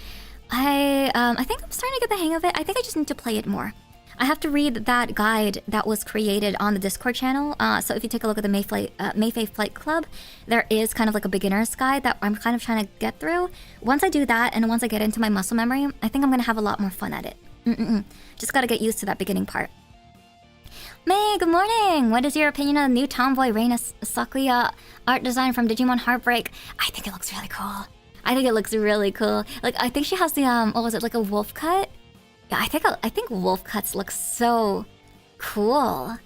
S1: I think I'm starting to get the hang of it. I think I just need to play it more. I have to read that guide that was created on the Discord channel. So if you take a look at the MaeFae Flight Club, there is kind of like a beginner's guide that I'm kind of trying to get through. Once I do that, and once I get into my muscle memory, I think I'm gonna have a lot more fun at it. Just gotta get used to that beginning part. May, good morning! What is your opinion on the new Tomboy Reina Sakuya art design from Digimon Heartbreak? I think it looks really cool. Like, I think she has the, what was it, like a wolf cut? Yeah, I think wolf cuts look so cool.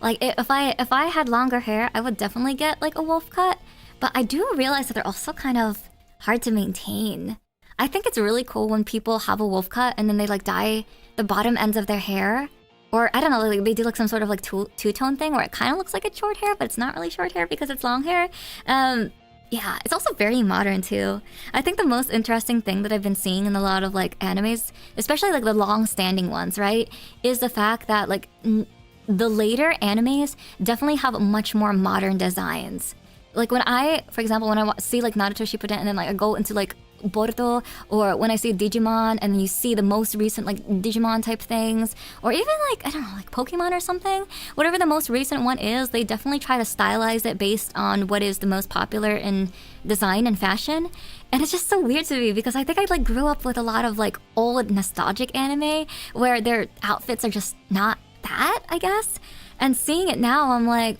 S1: Like, if I had longer hair, I would definitely get, like, a wolf cut. But I do realize that they're also kind of hard to maintain. I think it's really cool when people have a wolf cut and then they like dye the bottom ends of their hair. Or, I don't know, like, they do like some sort of like two-tone thing where it kind of looks like it's short hair, but it's not really short hair because it's long hair. Yeah, it's also very modern too. I think the most interesting thing that I've been seeing in a lot of like animes, especially like the long-standing ones, right, is the fact that like the later animes definitely have much more modern designs. Like when I, for example, when I see like Naruto Shippuden and then like I go into like Boruto, or when I see Digimon and you see the most recent like Digimon type things, or even like, I don't know, like Pokemon or something, whatever the most recent one is, they definitely try to stylize it based on what is the most popular in design and fashion. And it's just so weird to me because I think I like grew up with a lot of like old nostalgic anime where their outfits are just not that, I guess. And seeing it now, I'm like,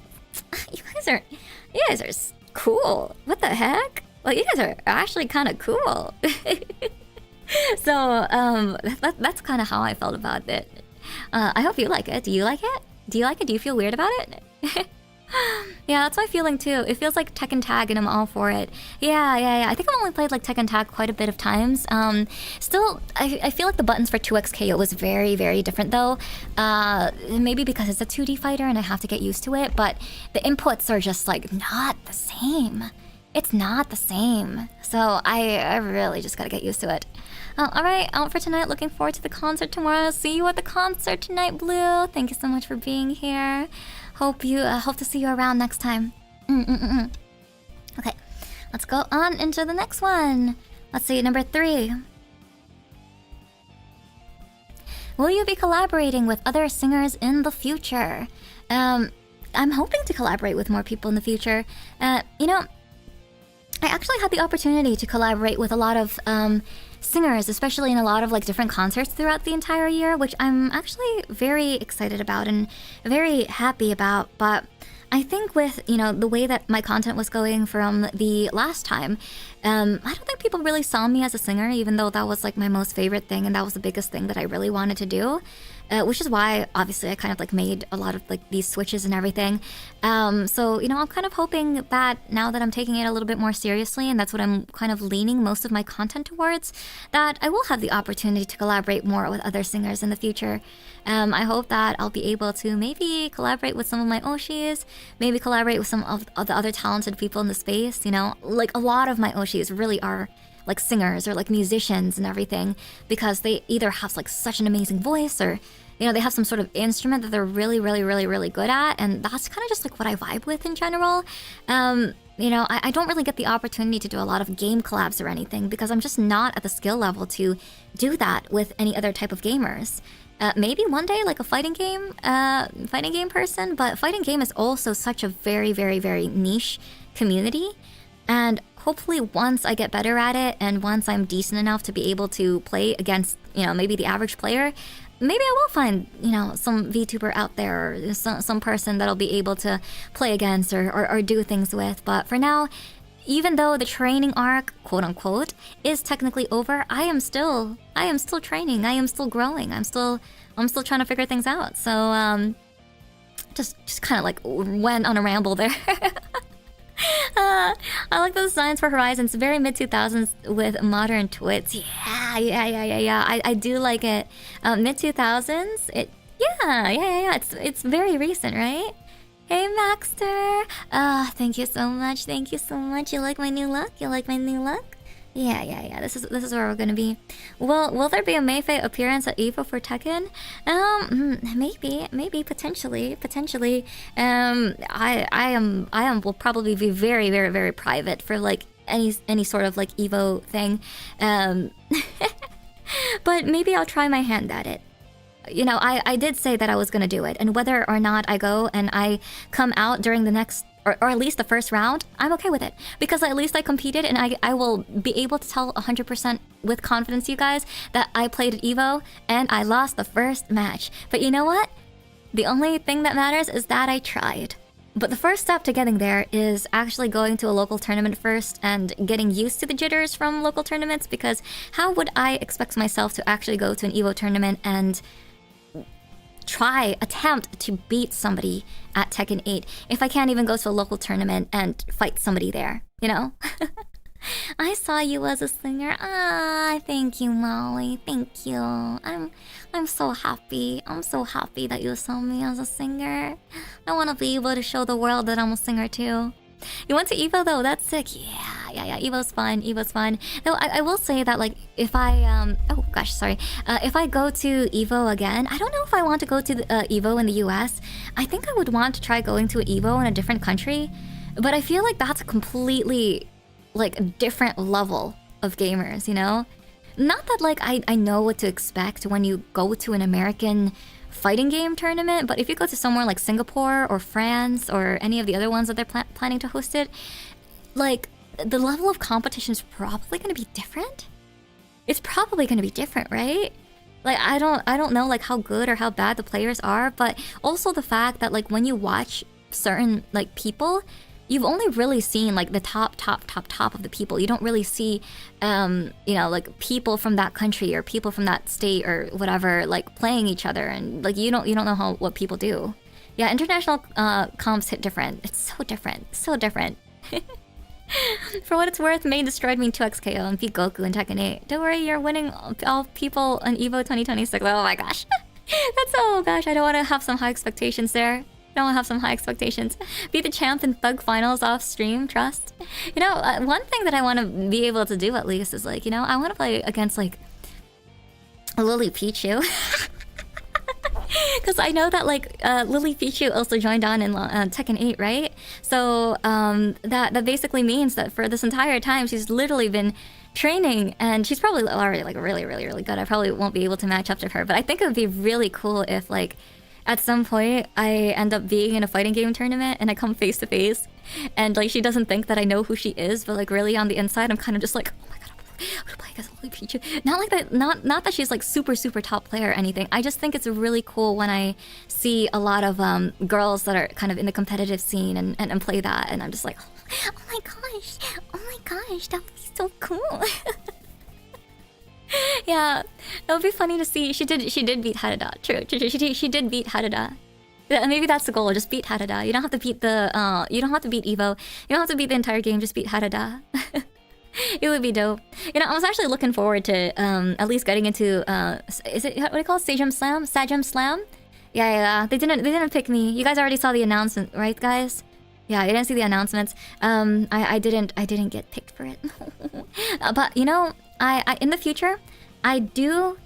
S1: you guys are cool. What the heck? Well, you guys are actually kind of cool. So that's kind of how I felt about it. I hope you like it. Do you like it? Do you like it? Do you feel weird about it? Yeah, that's my feeling too. It feels like Tekken Tag and I'm all for it. Yeah. I think I've only played like Tekken Tag quite a bit of times. Still, I feel like the buttons for 2𝐒𝐿 was very, very different though. Maybe because it's a 2D fighter and I have to get used to it, but the inputs are just like not the same. It's not the same. So I really just gotta get used to it. Alright, out for tonight. Looking forward to the concert tomorrow. See you at the concert tonight, Blue. Thank you so much for being here. Hope to see you around next time. Okay, let's go on into the next one. Let's see, number 3. Will you be collaborating with other singers in the future? I'm hoping to collaborate with more people in the future. You know, I actually had the opportunity to collaborate with a lot of singers, especially in a lot of like different concerts throughout the entire year, which I'm actually very excited about and very happy about. But I think with, you know, the way that my content was going from the last time, I don't think people really saw me as a singer, even though that was like my most favorite thing and that was the biggest thing that I really wanted to do. Which is why, obviously, I kind of like made a lot of like these switches and everything. So, you know, I'm kind of hoping that now that I'm taking it a little bit more seriously, and that's what I'm kind of leaning most of my content towards, that I will have the opportunity to collaborate more with other singers in the future. I hope that I'll be able to maybe collaborate with some of my Oshis, maybe collaborate with some of the other talented people in the space, you know? Like, a lot of my Oshis really are like singers or like musicians and everything, because they either have like such an amazing voice or, you know, they have some sort of instrument that they're really good at, and that's kind of just like what I vibe with in general. You know, I don't really get the opportunity to do a lot of game collabs or anything because I'm just not at the skill level to do that with any other type of gamers. Maybe one day, like a fighting game person, but fighting game is also such a very niche community, and hopefully once I get better at it and once I'm decent enough to be able to play against, you know, maybe the average player, maybe I will find, you know, some VTuber out there or some person that'll be able to play against or do things with. But for now, even though the training arc, quote unquote, is technically over, I am still training. I am still growing. I'm still trying to figure things out. So just kind of like went on a ramble there. I like the designs for Horizons, very mid-2000s with modern twits. Yeah. I do like it. Mid-2000s, it's very recent, right? Hey, Maxter. Thank you so much. You like my new look? Yeah. This is where we're gonna be. Will there be a MaeFae appearance at EVO for Tekken? Maybe potentially. I will probably be very private for like any sort of like EVO thing. But maybe I'll try my hand at it. You know, I did say that I was gonna do it, and whether or not I go and I come out during the next or at least the first round, I'm okay with it. Because at least I competed, and I will be able to tell 100% with confidence, you guys, that I played at EVO, and I lost the first match. But you know what? The only thing that matters is that I tried. But the first step to getting there is actually going to a local tournament first and getting used to the jitters from local tournaments, because how would I expect myself to actually go to an EVO tournament and attempt to beat somebody at Tekken 8 if I can't even go to a local tournament and fight somebody there, you know? I saw you as a singer. Ah, thank you, Molly. Thank you. I'm so happy. I'm so happy that you saw me as a singer. I want to be able to show the world that I'm a singer too. You went to Evo though? That's sick. Yeah. Evo's fun. Evo's fun. Though I will say that like if I oh gosh, sorry. If I go to Evo again, I don't know if I want to go to the, Evo in the US. I think I would want to try going to an Evo in a different country, but I feel like that's a completely like a different level of gamers, you know? Not that like I know what to expect when you go to an American fighting game tournament, but if you go to somewhere like Singapore or France or any of the other ones that they're planning to host it, like the level of competition is probably going to be different. It's probably going to be different, right? Like I don't know like how good or how bad the players are, but also the fact that like when you watch certain like people, you've only really seen like the top of the people. You don't really see, you know, like people from that country or people from that state or whatever, like playing each other, and like you don't know what people do. Yeah, international comps hit different. It's so different, so different. For what it's worth, Mei destroyed me in 2𝐒𝐿𝐴 and beat Goku in Tekken 8. Don't worry, you're winning all people in Evo 2026. Oh my gosh, that's oh gosh. I don't want to have some high expectations there. I don't have some high expectations. Beat the champ in Thug Finals off stream, trust. You know, one thing that I want to be able to do at least is like, you know, I want to play against like Lily Pichu. Because I know that like Lily Pichu also joined on in Tekken 8, right? So that basically means that for this entire time she's literally been training, and she's probably already like really good. I probably won't be able to match up to her, but I think it would be really cool if like at some point I end up being in a fighting game tournament and I come face to face and like she doesn't think that I know who she is, but like really on the inside I'm kind of just like, oh my god, I'm gonna play against Lily Pichu. Not like that, not that she's like super top player or anything. I just think it's really cool when I see a lot of girls that are kind of in the competitive scene and play that, and I'm just like, oh my gosh, that would be so cool. Yeah, it would be funny to see. She did beat Harada. True. She did beat Harada. Maybe that's the goal. Just beat Harada. You don't have to beat the. You don't have to beat Evo. You don't have to beat the entire game. Just beat Harada. It would be dope. You know, I was actually looking forward to at least getting into is it what do you call it? Sajam Slam. Yeah. They didn't pick me. You guys already saw the announcement, right, guys? Yeah, you didn't see the announcements. I didn't get picked for it. But you know, I in the future, I do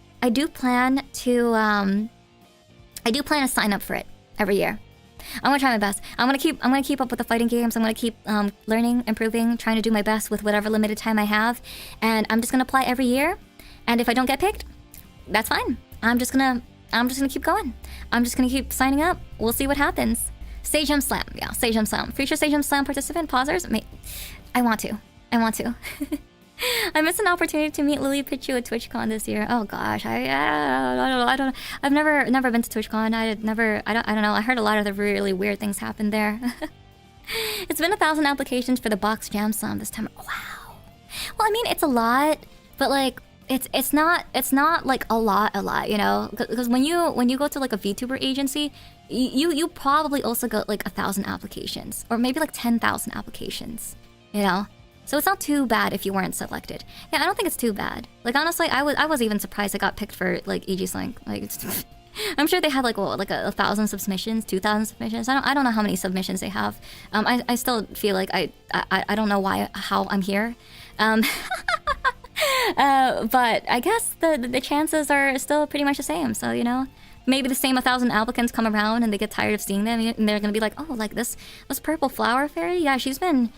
S1: plan to sign up for it every year. I'm gonna try my best. I'm gonna keep up with the fighting games. I'm gonna keep learning, improving, trying to do my best with whatever limited time I have, and I'm just gonna apply every year. And if I don't get picked, that's fine. I'm just gonna keep going. I'm just gonna keep signing up. We'll see what happens. Sajam Slam, yeah, Sajam Slam. Future Sajam Slam participant, pausers. I want to. I missed an opportunity to meet Lily Pichu at TwitchCon this year. Oh gosh, I don't. I've never been to TwitchCon. I don't know. I heard a lot of the really weird things happen there. It's been 1,000 applications for the box jam slam this time. Wow. Well, I mean, it's a lot, but like it's not like a lot, you know? Because when you go to like a VTuber agency, you probably also got like 1,000 applications, or maybe like 10,000 applications, you know? So it's not too bad if you weren't selected. Yeah, I don't think it's too bad. Like honestly, I was even surprised I got picked for like Aegis-Link. Like I'm sure they had like 1,000 submissions, 2,000 submissions. I don't know how many submissions they have. I still feel like I don't know how I'm here. But I guess the chances are still pretty much the same. So you know, maybe the same 1,000 applicants come around and they get tired of seeing them, and they're gonna be like, oh, like this purple flower fairy. Yeah, she's been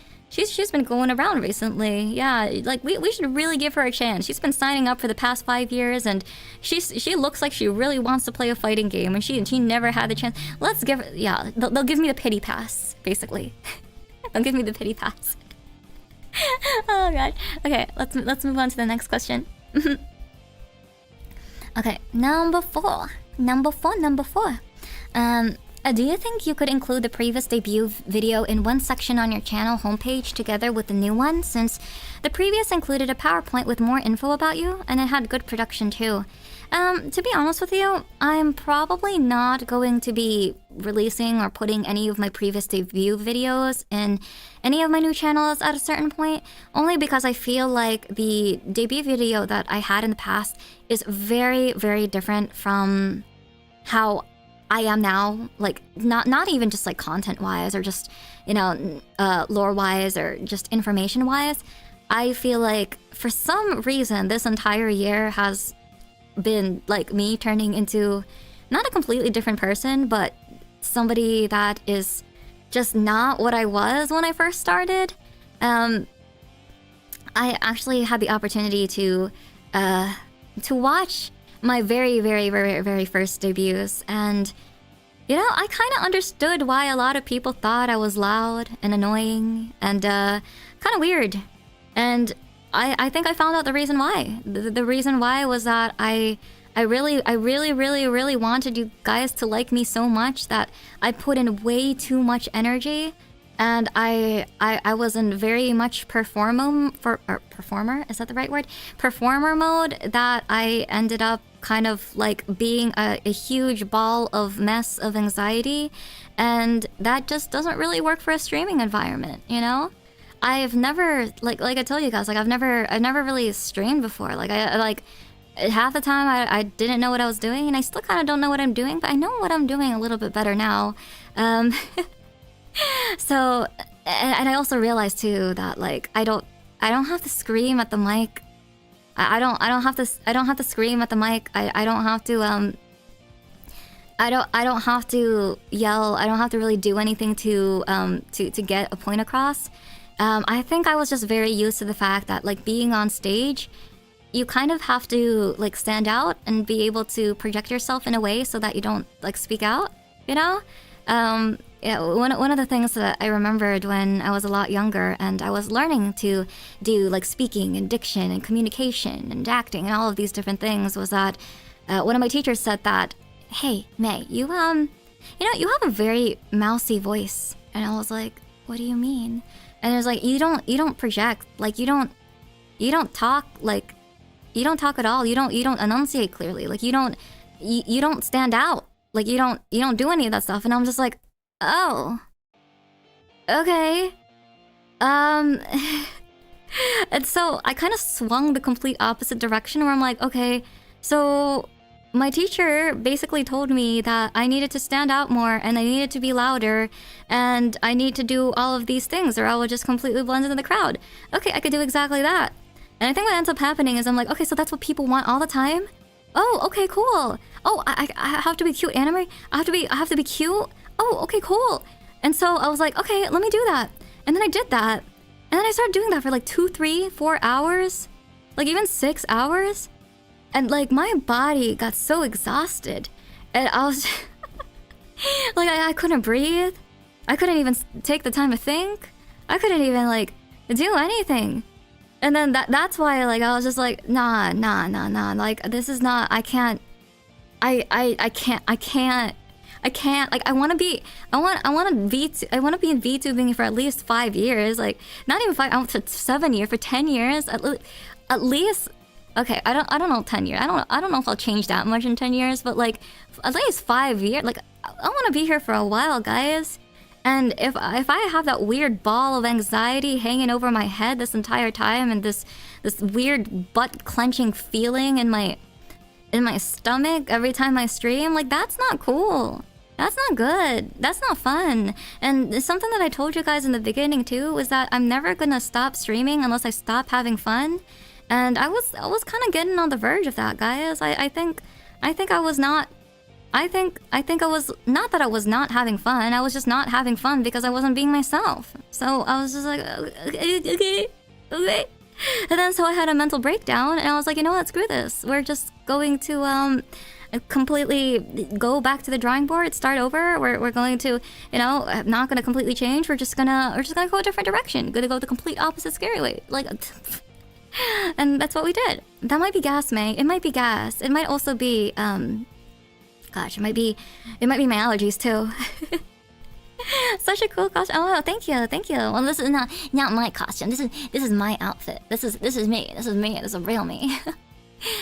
S1: going around recently. Yeah, like we should really give her a chance. She's been signing up for the past 5 years, and she looks like she really wants to play a fighting game, and she never had the chance. Let's give her. Yeah, they'll give me the pity pass, basically. They'll give me the pity pass. Oh god. Okay, let's move on to the next question. Okay, number four. Do you think you could include the previous debut video in one section on your channel homepage together with the new one, since the previous included a PowerPoint with more info about you, and it had good production too? To be honest with you, I'm probably not going to be releasing or putting any of my previous debut videos in any of my new channels at a certain point, only because I feel like the debut video that I had in the past is very, very different from how I am now, like not even just like content-wise or just, you know, lore-wise or just information-wise. I feel like for some reason this entire year has been like me turning into not a completely different person, but somebody that is just not what I was when I first started. I actually had the opportunity to watch my very first debuts, and you know, I kind of understood why a lot of people thought I was loud and annoying and kind of weird. And I think I found out the reason why. The reason why was that I really wanted you guys to like me so much that I put in way too much energy, and I was in very much performer, is that the right word? Performer mode, that I ended up kind of like being a huge ball of mess of anxiety, and that just doesn't really work for a streaming environment, you know? I've never, like I told you guys, like I've never really streamed before. Like I like half the time I didn't know what I was doing, and I still kind of don't know what I'm doing, but I know what I'm doing a little bit better now. So, and I also realized too that like I don't have to scream at the mic. I don't have to scream at the mic. I don't have to I don't have to yell. I don't have to really do anything to get a point across. I think I was just very used to the fact that like being on stage, you kind of have to like stand out and be able to project yourself in a way so that you don't like speak out, you know? Yeah, one of the things that I remembered when I was a lot younger and I was learning to do like speaking and diction and communication and acting and all of these different things was that one of my teachers said that, "Hey, May, you know, you have a very mousy voice." And I was like, "What do you mean?" And it was like, you don't project, like you don't talk, like you don't talk at all. You don't enunciate clearly. Like you don't stand out. Like you don't do any of that stuff." And I'm just like, "Oh, okay." And so I kind of swung the complete opposite direction where I'm like, okay, so my teacher basically told me that I needed to stand out more and I needed to be louder and I need to do all of these things or I will just completely blend into the crowd. Okay, I could do exactly that. And I think what ends up happening is I'm like, okay, so that's what people want all the time? Oh, okay, cool. Oh, I have to be cute anime? I have to be cute? Oh, okay, cool. And so I was like, okay, let me do that. And then I did that. And then I started doing that for like 2, 3, 4 hours. Like even 6 hours. And like my body got so exhausted. And I was like, I couldn't breathe. I couldn't even take the time to think. I couldn't even like do anything. And then that's why like I was just like, nah. Like this is not, I can't. Like I want to be in VTubing for at least 5 years. Like not even 5, I want to 7 years, for 10 years at least. Okay, I don't know 10 years. I don't know if I'll change that much in 10 years, but like at least 5 years. Like I want to be here for a while, guys. And if I have that weird ball of anxiety hanging over my head this entire time, and this weird butt clenching feeling in my stomach every time I stream, like that's not cool. That's not good. That's not fun. And something that I told you guys in the beginning too is that I'm never gonna stop streaming unless I stop having fun. And I was kind of getting on the verge of that, guys. I think I was not. I think I was not that I was not having fun. I was just not having fun because I wasn't being myself. So I was just like, okay. And then so I had a mental breakdown, and I was like, you know what? Screw this. We're just going to completely go back to the drawing board, start over. We're going to, you know, not gonna completely change. We're just gonna go a different direction. Gonna go the complete opposite scary way. Like. And that's what we did. That might be gas, May. It might be gas. It might also be Gosh, it might be my allergies too. Such a cool costume. Oh, thank you, thank you. Well, this is not my costume. This is my outfit. This is me. This is real me.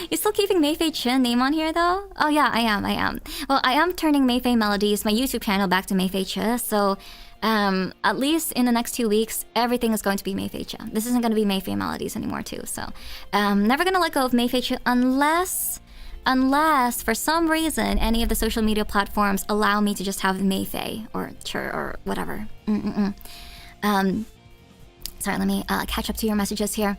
S1: You still keeping MaeFae Chin name on here though? Oh yeah, I am. Well, I am turning MaeFae Melodies, my YouTube channel, back to MaeFae Chin. So, at least in the next 2 weeks, everything is going to be MaeFae Chin. This isn't going to be MaeFae Melodies anymore too. So, never gonna let go of MaeFae Chin unless for some reason any of the social media platforms allow me to just have MaeFae or Chur or whatever. Sorry, let me catch up to your messages here.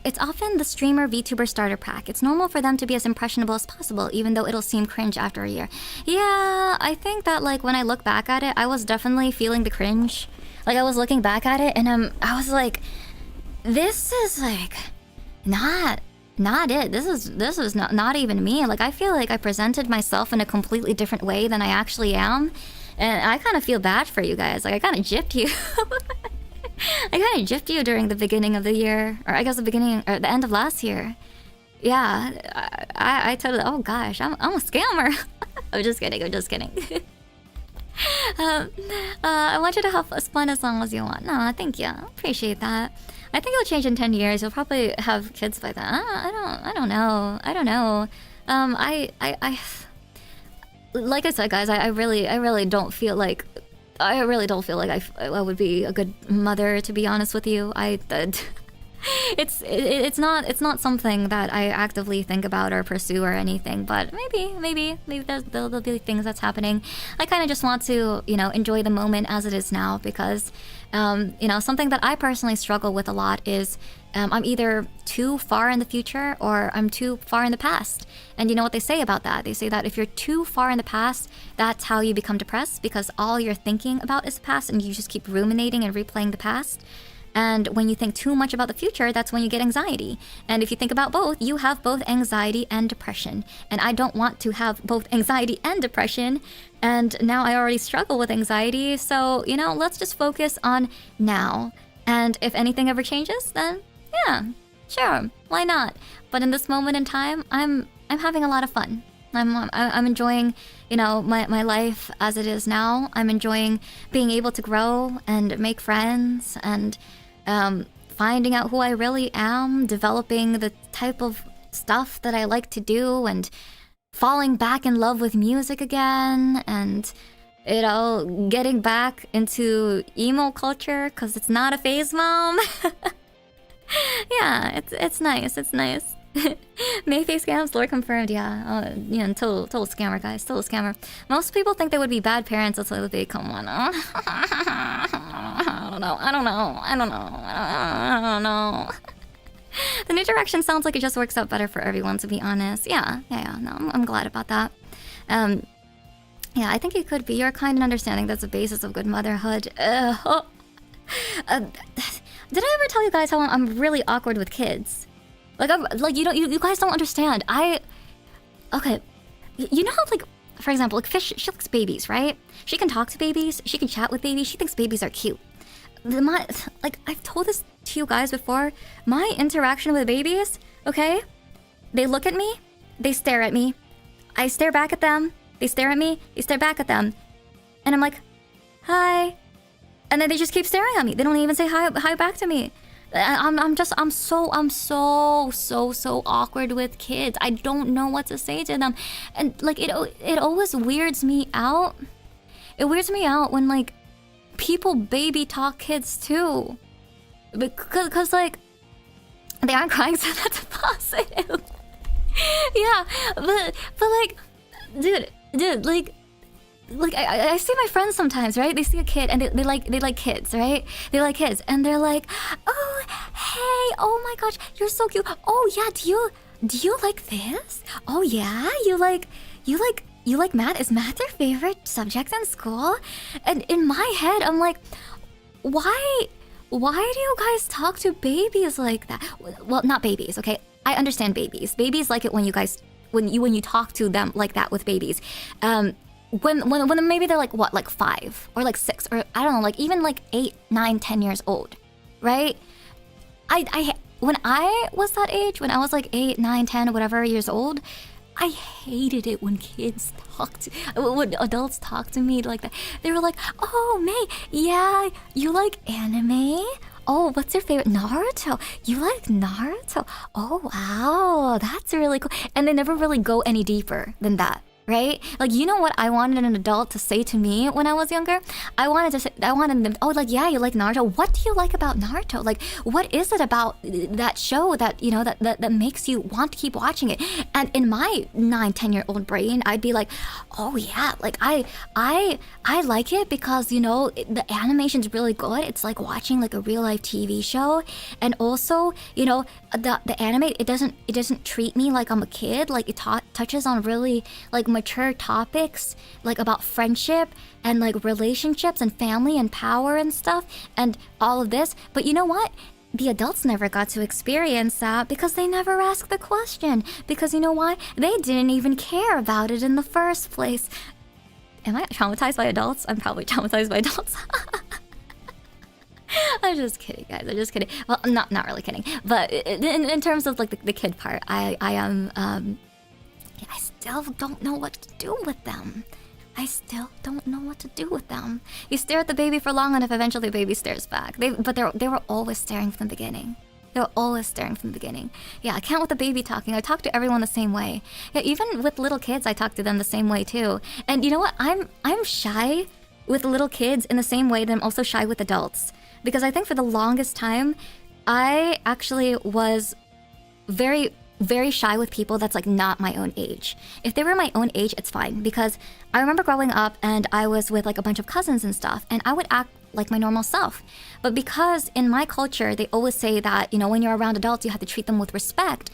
S1: It's often the streamer VTuber starter pack. It's normal for them to be as impressionable as possible, even though it'll seem cringe after a year. Yeah, I think that like when I look back at it, I was definitely feeling the cringe. Like I was looking back at it and I was like, this is like not it. This is not even me. Like I feel like I presented myself in a completely different way than I actually am. And I kind of feel bad for you guys. Like I kind of gypped you. I kind of gypped you during the beginning of the year, or I guess the end of last year. Yeah, I totally. Oh gosh, I'm a scammer. I'm just kidding. I want you to have fun as long as you want. No, thank you. Appreciate that. I think it'll change in 10 years. You'll probably have kids by then. I don't know. I like I said, guys. I really don't feel like. I would be a good mother, to be honest with you. It's not something that I actively think about or pursue or anything. But maybe there'll be things that's happening. I kind of just want to enjoy the moment as it is now, because something that I personally struggle with a lot is I'm either too far in the future or I'm too far in the past. And you know what they say about that? They say that if you're too far in the past, that's how you become depressed, because all you're thinking about is the past and you just keep ruminating and replaying the past. And when you think too much about the future, that's when you get anxiety. And if you think about both, you have both anxiety and depression. And I don't want to have both anxiety and depression. And now I already struggle with anxiety. So, let's just focus on now. And if anything ever changes, then yeah, sure, why not? But in this moment in time, I'm having a lot of fun. I'm enjoying, my life as it is now. I'm enjoying being able to grow and make friends and finding out who I really am, developing the type of stuff that I like to do, and falling back in love with music again, and getting back into emo culture because it's not a phase, mom. Yeah, it's nice. MaeFae scams, lore confirmed. Yeah, total scammer, guys. Total scammer. Most people think they would be bad parents until they come on. I don't know. The new direction sounds like it just works out better for everyone, to be honest. Yeah. No, I'm glad about that. Yeah, I think it could be your kind and understanding that's the basis of good motherhood. Did I ever tell you guys how I'm really awkward with kids? You guys don't understand. Okay, you know how, for example, Fish, she likes babies, right? She can talk to babies, she can chat with babies, she thinks babies are cute. I've told this to you guys before, my interaction with babies, okay? They look at me, they stare at me, I stare back at them, they stare at me, they stare back at them, and I'm like, hi. And then they just keep staring at me. They don't even say hi back to me. I'm so awkward with kids. I don't know what to say to them. And it always weirds me out. It weirds me out when people baby talk kids too. Because they aren't crying, so that's positive. Yeah, but dude, I see my friends sometimes, right? They see a kid and they like kids, right? They like kids and they're like, oh, hey, oh my gosh, you're so cute. Oh yeah, do you like this? Oh yeah, you like math? Is math your favorite subject in school? And in my head, I'm like, why do you guys talk to babies like that? Well, not babies, okay? I understand babies. Babies like it when you talk to them like that with babies. When maybe they're like 5 or 6 or I don't know, even 8, 9, 10 years old, right? When I was that age, when I was 8, 9, 10 or whatever years old, I hated it when when adults talk to me like that. They were like, "Oh, May, yeah, you like anime? Oh, what's your favorite? Naruto? You like Naruto? Oh, wow, that's really cool." And they never really go any deeper than that. Right? Like, you know what I wanted an adult to say to me when I was younger? I wanted them, oh, like, yeah, you like Naruto. What do you like about Naruto? Like, what is it about that show that, you know, that makes you want to keep watching it? And in my 9-10-year-old brain, I'd be like, oh yeah, like I like it because, you know, the animation's really good. It's like watching like a real life TV show. And also, you know, the anime, it doesn't treat me like I'm a kid. Like, it touches on really like mature topics, like about friendship and like relationships and family and power and stuff and all of this. But you know what? The adults never got to experience that because they never asked the question. Because you know why? They didn't even care about it in the first place. Am I traumatized by adults? I'm probably traumatized by adults. I'm just kidding, guys. I'm just kidding. Well, I'm not really kidding. But in terms of like the kid part, I am I still don't know what to do with them. I still don't know what to do with them. You stare at the baby for long enough, eventually the baby stares back. They were always staring from the beginning. They were always staring from the beginning. Yeah, I can't with the baby talking. I talk to everyone the same way. Yeah, even with little kids, I talk to them the same way too. And you know what? I'm shy with little kids in the same way that I'm also shy with adults. Because I think for the longest time, I actually was very shy with people that's like not my own age. If they were my own age, it's fine, because I remember growing up and I was with like a bunch of cousins and stuff, and I would act like my normal self. But because in my culture, they always say that, you know, when you're around adults, you have to treat them with respect.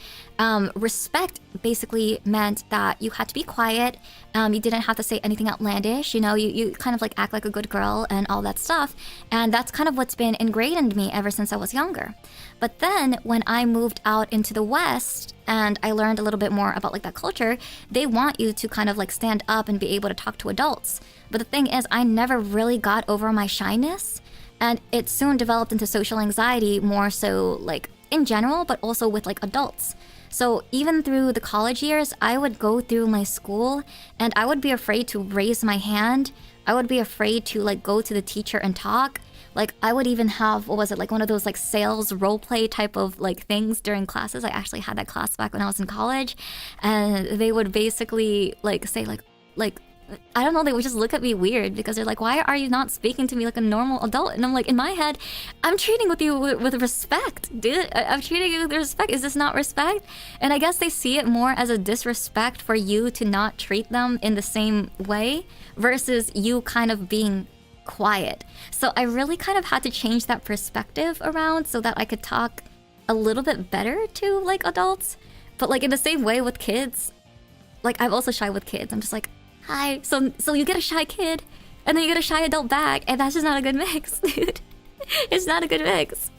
S1: Respect basically meant that you had to be quiet. You didn't have to say anything outlandish. You know, you kind of like act like a good girl and all that stuff. And that's kind of what's been ingrained in me ever since I was younger. But then when I moved out into the West and I learned a little bit more about like that culture, they want you to kind of like stand up and be able to talk to adults. But the thing is, I never really got over my shyness, and it soon developed into social anxiety, more so like in general, but also with like adults. So even through the college years, I would go through my school and I would be afraid to raise my hand. I would be afraid to like go to the teacher and talk. Like, I would even have, what was it, like one of those like sales roleplay type of like things during classes. I actually had that class back when I was in college, and they would basically like say like I don't know, they would just look at me weird because they're like, why are you not speaking to me like a normal adult? And I'm like, in my head, I'm treating with you with respect, dude. I'm treating you with respect. Is this not respect? And I guess they see it more as a disrespect for you to not treat them in the same way versus you kind of being quiet. So I really kind of had to change that perspective around so that I could talk a little bit better to like adults. But like in the same way with kids, like I'm also shy with kids. I'm just like, hi. So you get a shy kid and then you get a shy adult back, and that's just not a good mix, dude. It's not a good mix.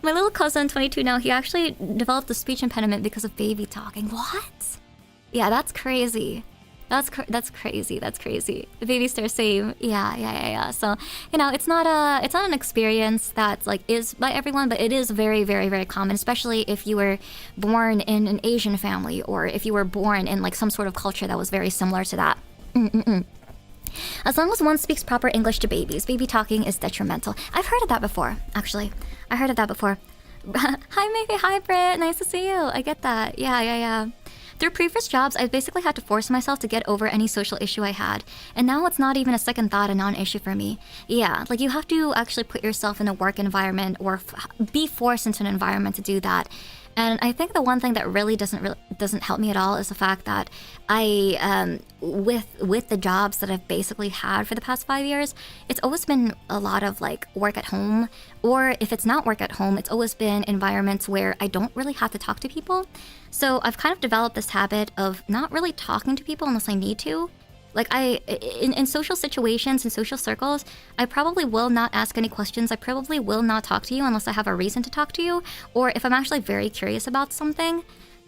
S1: My little cousin, 22 now, he actually developed a speech impediment because of baby talking. What? Yeah, that's crazy. That's crazy. That's crazy. The baby stare same. Yeah. So, you know, it's not an experience that's like is by everyone, but it is very, very, very common, especially if you were born in an Asian family or if you were born in like some sort of culture that was very similar to that. As long as one speaks proper English to babies, baby talking is detrimental. I've heard of that before, actually. I heard of that before. Hi, MaeFae. Hi, Britt. Nice to see you. I get that. Yeah. Through previous jobs, I basically had to force myself to get over any social issue I had. And now it's not even a second thought, a non-issue for me. Yeah, like you have to actually put yourself in a work environment or be forced into an environment to do that. And I think the one thing that really doesn't help me at all is the fact that I, with the jobs that I've basically had for the past 5 years, it's always been a lot of like work at home, or if it's not work at home, it's always been environments where I don't really have to talk to people. So I've kind of developed this habit of not really talking to people unless I need to. Like in social situations, in social circles, I probably will not ask any questions. I probably will not talk to you unless I have a reason to talk to you, or if I'm actually very curious about something.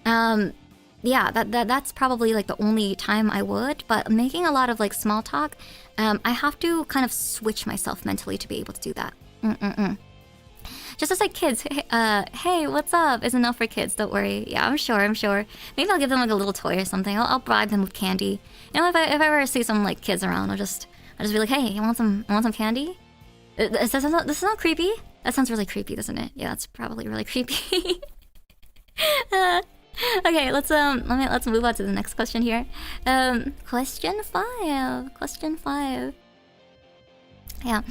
S1: Yeah, that's probably like the only time I would. But making a lot of like small talk, I have to kind of switch myself mentally to be able to do that. Just as like kids, hey, what's up? Is enough for kids. Don't worry. Yeah, I'm sure. Maybe I'll give them like a little toy or something. I'll bribe them with candy. You know, if I ever see some like kids around, I'll just be like, hey, you want some candy? This is not creepy. That sounds really creepy, doesn't it? Yeah, that's probably really creepy. Okay, let's move on to the next question here. Question 5. Yeah,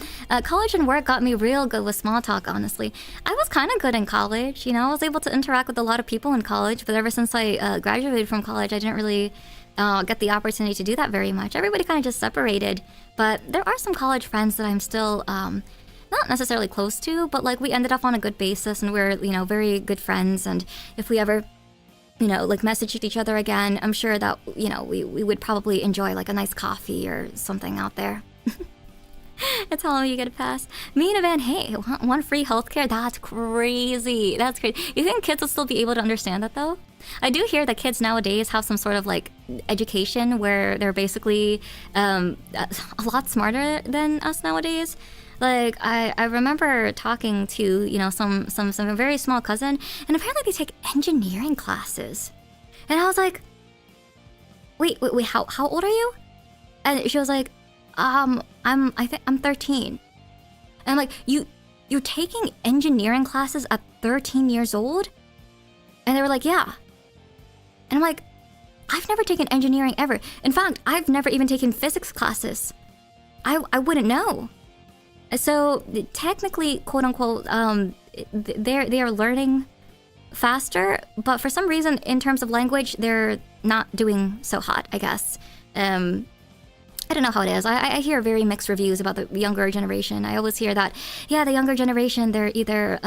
S1: college and work got me real good with small talk, honestly. I was kind of good in college, you know, I was able to interact with a lot of people in college, but ever since I graduated from college, I didn't really get the opportunity to do that very much. Everybody kind of just separated, but there are some college friends that I'm still not necessarily close to, but like we ended up on a good basis and we're, you know, very good friends, and if we ever, you know, like messaged each other again, I'm sure that, you know, we would probably enjoy like a nice coffee or something out there. It's how you get a pass. Me and Evan, hey, want free healthcare? That's crazy. That's crazy. You think kids will still be able to understand that though? I do hear that kids nowadays have some sort of like education where they're basically a lot smarter than us nowadays. Like I remember talking to, you know, some very small cousin, and apparently they take engineering classes. And I was like, wait, how old are you? And she was like, I'm 13. And I'm like, you're taking engineering classes at 13 years old? And they were like, yeah. And I'm like, I've never taken engineering ever. In fact, I've never even taken physics classes. I wouldn't know. So technically, quote unquote, they are learning faster, but for some reason, in terms of language, they're not doing so hot, I guess. I don't know how it is. I hear very mixed reviews about the younger generation. I always hear that, yeah, the younger generation, they're either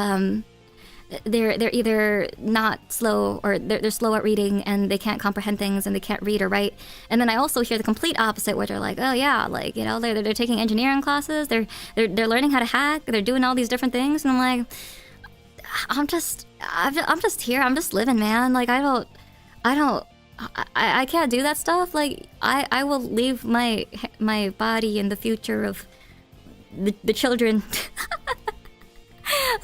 S1: not slow, or they're slow at reading and they can't comprehend things and they can't read or write. And then I also hear the complete opposite, where they're like, oh yeah, like, you know, they're taking engineering classes, they're learning how to hack, they're doing all these different things, and I'm like, I'm just here, I'm just living, man. Like I can't do that stuff. Like I will leave my body in the future of the children.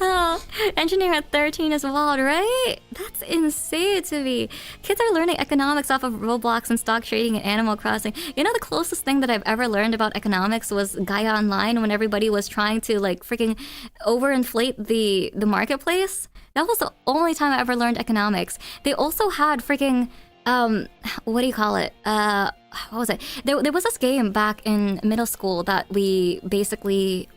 S1: Oh, engineering at 13 is wild, right? That's insane to me. Kids are learning economics off of Roblox and stock trading and Animal Crossing. You know, the closest thing that I've ever learned about economics was Gaia Online, when everybody was trying to like freaking overinflate the marketplace. That was the only time I ever learned economics. They also had freaking what do you call it? What was it? There was this game back in middle school that we basically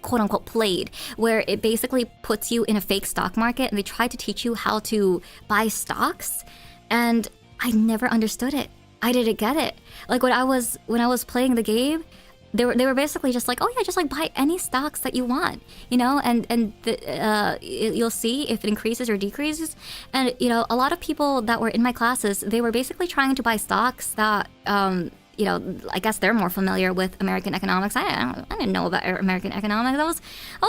S1: quote unquote played, where it basically puts you in a fake stock market, and they try to teach you how to buy stocks, and I never understood it. I didn't get it. Like when I was playing the game, they were basically just like, oh yeah, just like buy any stocks that you want, you know, and you'll see if it increases or decreases. And you know, a lot of people that were in my classes, they were basically trying to buy stocks that you know, I guess they're more familiar with American economics. I didn't know about American economics. I was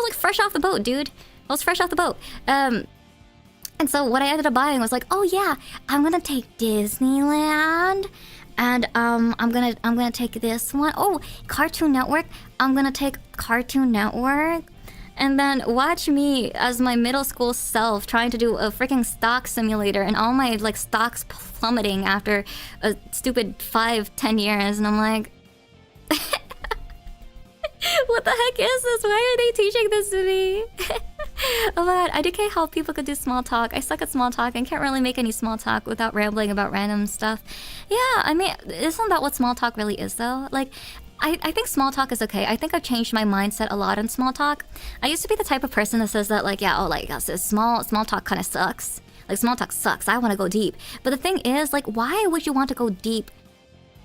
S1: like fresh off the boat, dude. I was fresh off the boat. And so what I ended up buying was like, oh yeah, I'm gonna take Disneyland, and I'm gonna take this one. Oh, Cartoon Network. I'm gonna take Cartoon Network. And then watch me as my middle school self trying to do a freaking stock simulator, and all my like stocks plummeting after a stupid 5-10 years, and I'm like, what the heck is this? Why are they teaching this to me? Oh my god, I do care how people could do small talk. I suck at small talk and can't really make any small talk without rambling about random stuff. Yeah, I mean, isn't that what small talk really is though? Like, I think small talk is okay. I think I've changed my mindset a lot on small talk. I used to be the type of person that says that like, yeah, oh like small talk kind of sucks. Like small talk sucks. I want to go deep. But the thing is, like, why would you want to go deep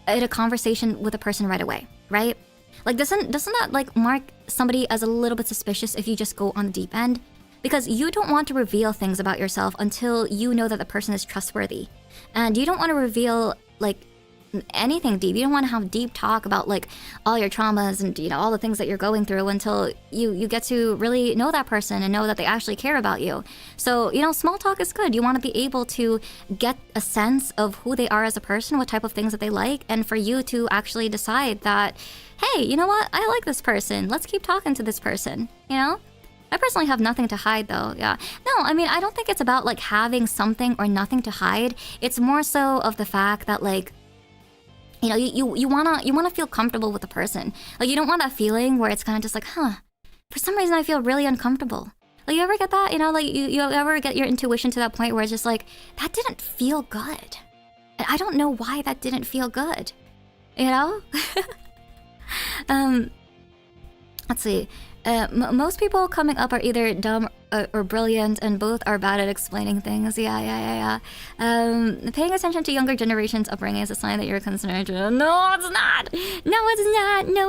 S1: in a conversation with a person right away, right? Like doesn't that like mark somebody as a little bit suspicious if you just go on the deep end? Because you don't want to reveal things about yourself until you know that the person is trustworthy. And you don't want to reveal like anything deep. You don't want to have deep talk about like all your traumas and, you know, all the things that you're going through until you get to really know that person and know that they actually care about you. So, you know, small talk is good. You want to be able to get a sense of who they are as a person, what type of things that they like, and for you to actually decide that, hey, you know what? I like this person. Let's keep talking to this person, you know? I personally have nothing to hide though. Yeah. No, I mean, I don't think it's about like having something or nothing to hide. It's more so of the fact that like, you know, you wanna feel comfortable with the person. Like you don't want that feeling where it's kind of just like, huh, for some reason I feel really uncomfortable. Like you ever get that? You know, like you ever get your intuition to that point where it's just like, that didn't feel good. And I don't know why that didn't feel good. You know? Let's see. Most people coming up are either dumb or brilliant, and both are bad at explaining things. Yeah. Paying attention to younger generations' upbringing is a sign that you're concerned. No, it's not. No,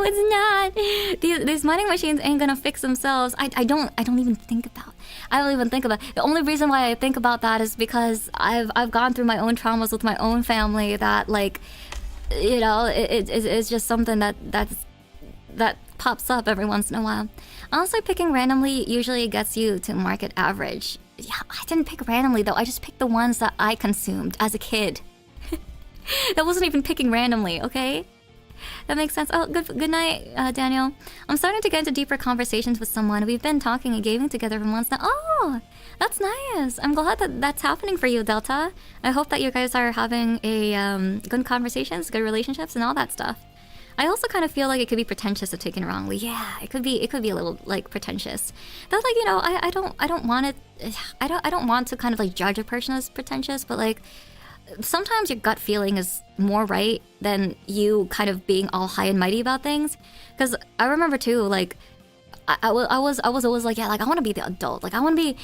S1: it's not. These mining machines ain't gonna fix themselves. I don't even think about. I don't even think about. The only reason why I think about that is because I've gone through my own traumas with my own family. That like, you know, it's just something that pops up every once in a while. Honestly, picking randomly usually gets you to market average. Yeah, I didn't pick randomly though. I just picked the ones that I consumed as a kid. That wasn't even picking randomly, okay? That makes sense. Oh, good night, Daniel. I'm starting to get into deeper conversations with someone. We've been talking and gaming together for months now. Oh, that's nice. I'm glad that that's happening for you, Delta. I hope that you guys are having a good conversations, good relationships, and all that stuff. I also kind of feel like it could be pretentious if taken wrongly. Yeah, it could be a little like pretentious. That's like, you know, I don't want it. I don't want to kind of like judge a person as pretentious, but like sometimes your gut feeling is more right than you kind of being all high and mighty about things. Because I remember too, like I was always like, yeah, like I want to be the adult. Like I want to be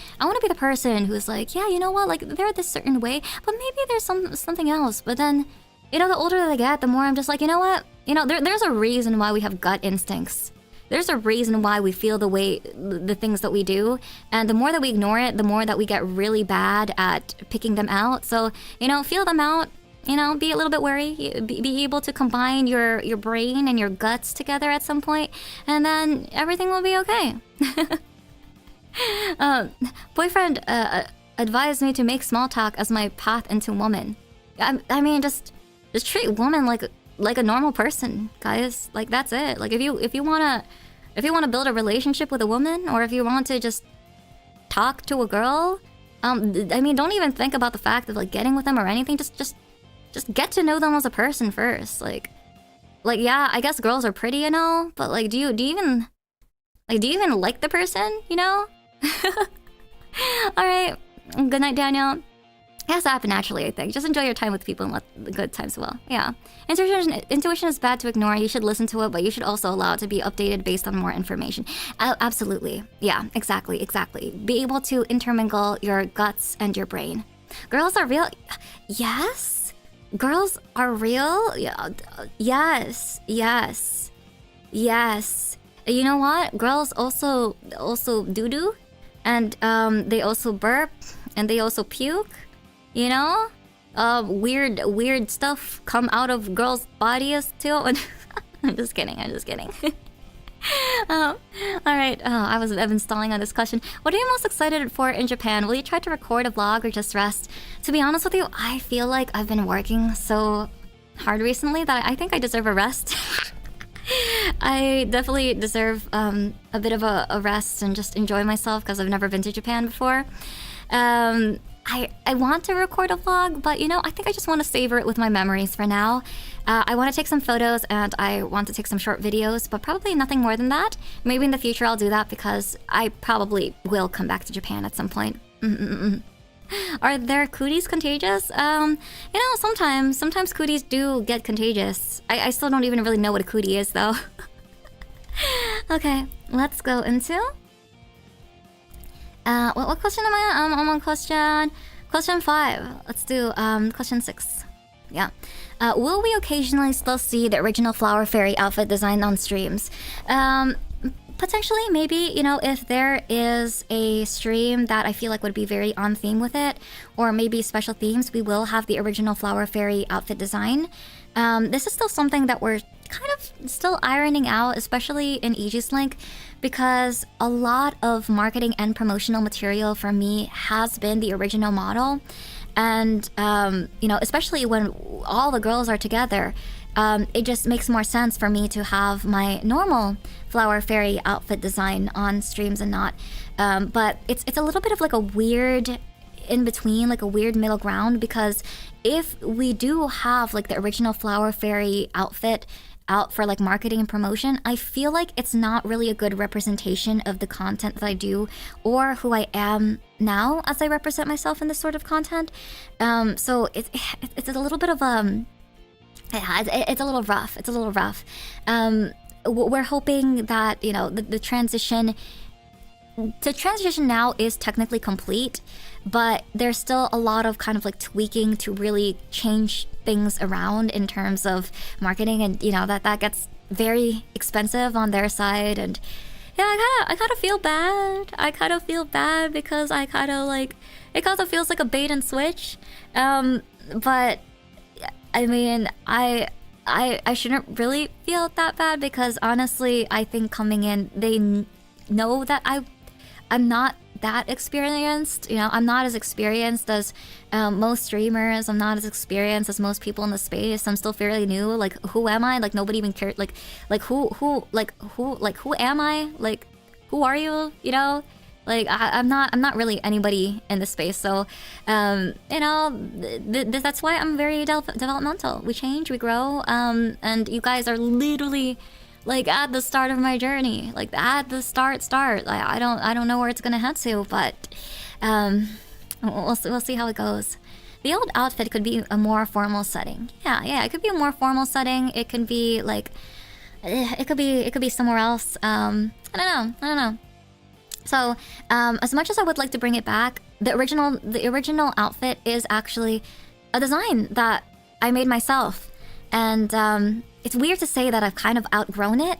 S1: the person who's like, yeah, you know what, like they're this certain way, but maybe there's something else. But then, you know, the older that I get, the more I'm just like, you know what? You know, there's a reason why we have gut instincts. There's a reason why we feel the things that we do. And the more that we ignore it, the more that we get really bad at picking them out. So, you know, feel them out. You know, be a little bit wary. Be able to combine your brain and your guts together at some point. And then everything will be okay. Boyfriend advised me to make small talk as my path into woman. I mean, just treat woman like a normal person, guys. Like that's it. Like if you wanna build a relationship with a woman, or if you want to just talk to a girl, I mean, don't even think about the fact of like getting with them or anything. Just get to know them as a person first. Like yeah, I guess girls are pretty and all, but like do you even like the person? You know? All right. Good night, Daniel. It has to happen naturally, I think. Just enjoy your time with people and let the good times well. Yeah. Intuition is bad to ignore. You should listen to it, but you should also allow it to be updated based on more information. Absolutely. Yeah, exactly. Be able to intermingle your guts and your brain. Girls are real. Yes. Girls are real. Yeah. Yes. You know what? Girls also doo-doo. And they also burp. And they also puke. You know, weird stuff come out of girls' bodies too. I'm just kidding. All right. I've been stalling on this question. What are you most excited for in Japan? Will you try to record a vlog or just rest? To be honest with you, I feel like I've been working so hard recently that I think I deserve a rest. I definitely deserve a bit of a rest and just enjoy myself because I've never been to Japan before. I want to record a vlog, but you know, I think I just want to savor it with my memories for now. I want to take some photos and I want to take some short videos, but probably nothing more than that. Maybe in the future I'll do that because I probably will come back to Japan at some point. Are their cooties contagious? You know, sometimes cooties do get contagious. I still don't even really know what a cootie is though. Okay, let's go into... what question am I on? I'm on question 5. Let's do question 6. Yeah. Will we occasionally still see the original Flower Fairy outfit design on streams? Potentially, maybe, you know, if there is a stream that I feel like would be very on theme with it, or maybe special themes, we will have the original Flower Fairy outfit design. This is still something that we're kind of still ironing out, especially in Aegis-Link, because a lot of marketing and promotional material for me has been the original model. And, you know, especially when all the girls are together, it just makes more sense for me to have my normal flower fairy outfit design on streams and not. But it's a little bit of like a weird in between, like a weird middle ground, because if we do have like the original flower fairy outfit out for like marketing and promotion, I feel like it's not really a good representation of the content that I do or who I am now as I represent myself in this sort of content. So it's a little bit of yeah, it's a little rough. It's a little rough. We're hoping that, you know, the transition now is technically complete, but there's still a lot of kind of like tweaking to really change things around in terms of marketing, and you know that gets very expensive on their side. And yeah, I kind of feel bad. I kind of feel bad because I kind of like, it kind of feels like a bait and switch. But I mean, I shouldn't really feel that bad, because honestly, I think coming in, they know that I'm not that experienced. You know, I'm not as experienced as most streamers. I'm not as experienced as most people in the space. I'm still fairly new. Like, who am I? Like, nobody even cared. Like who am I? Like, who are you? You know, like I'm not really anybody in the space. So, you know, that's why I'm very developmental. We change, we grow, and you guys are literally like at the start of my journey, like at the start. Like, I don't know where it's gonna head to, but we'll see how it goes. The old outfit could be a more formal setting. Yeah, it could be a more formal setting. It can be like, it could be somewhere else. I don't know. So, as much as I would like to bring it back, the original outfit is actually a design that I made myself, and it's weird to say that I've kind of outgrown it,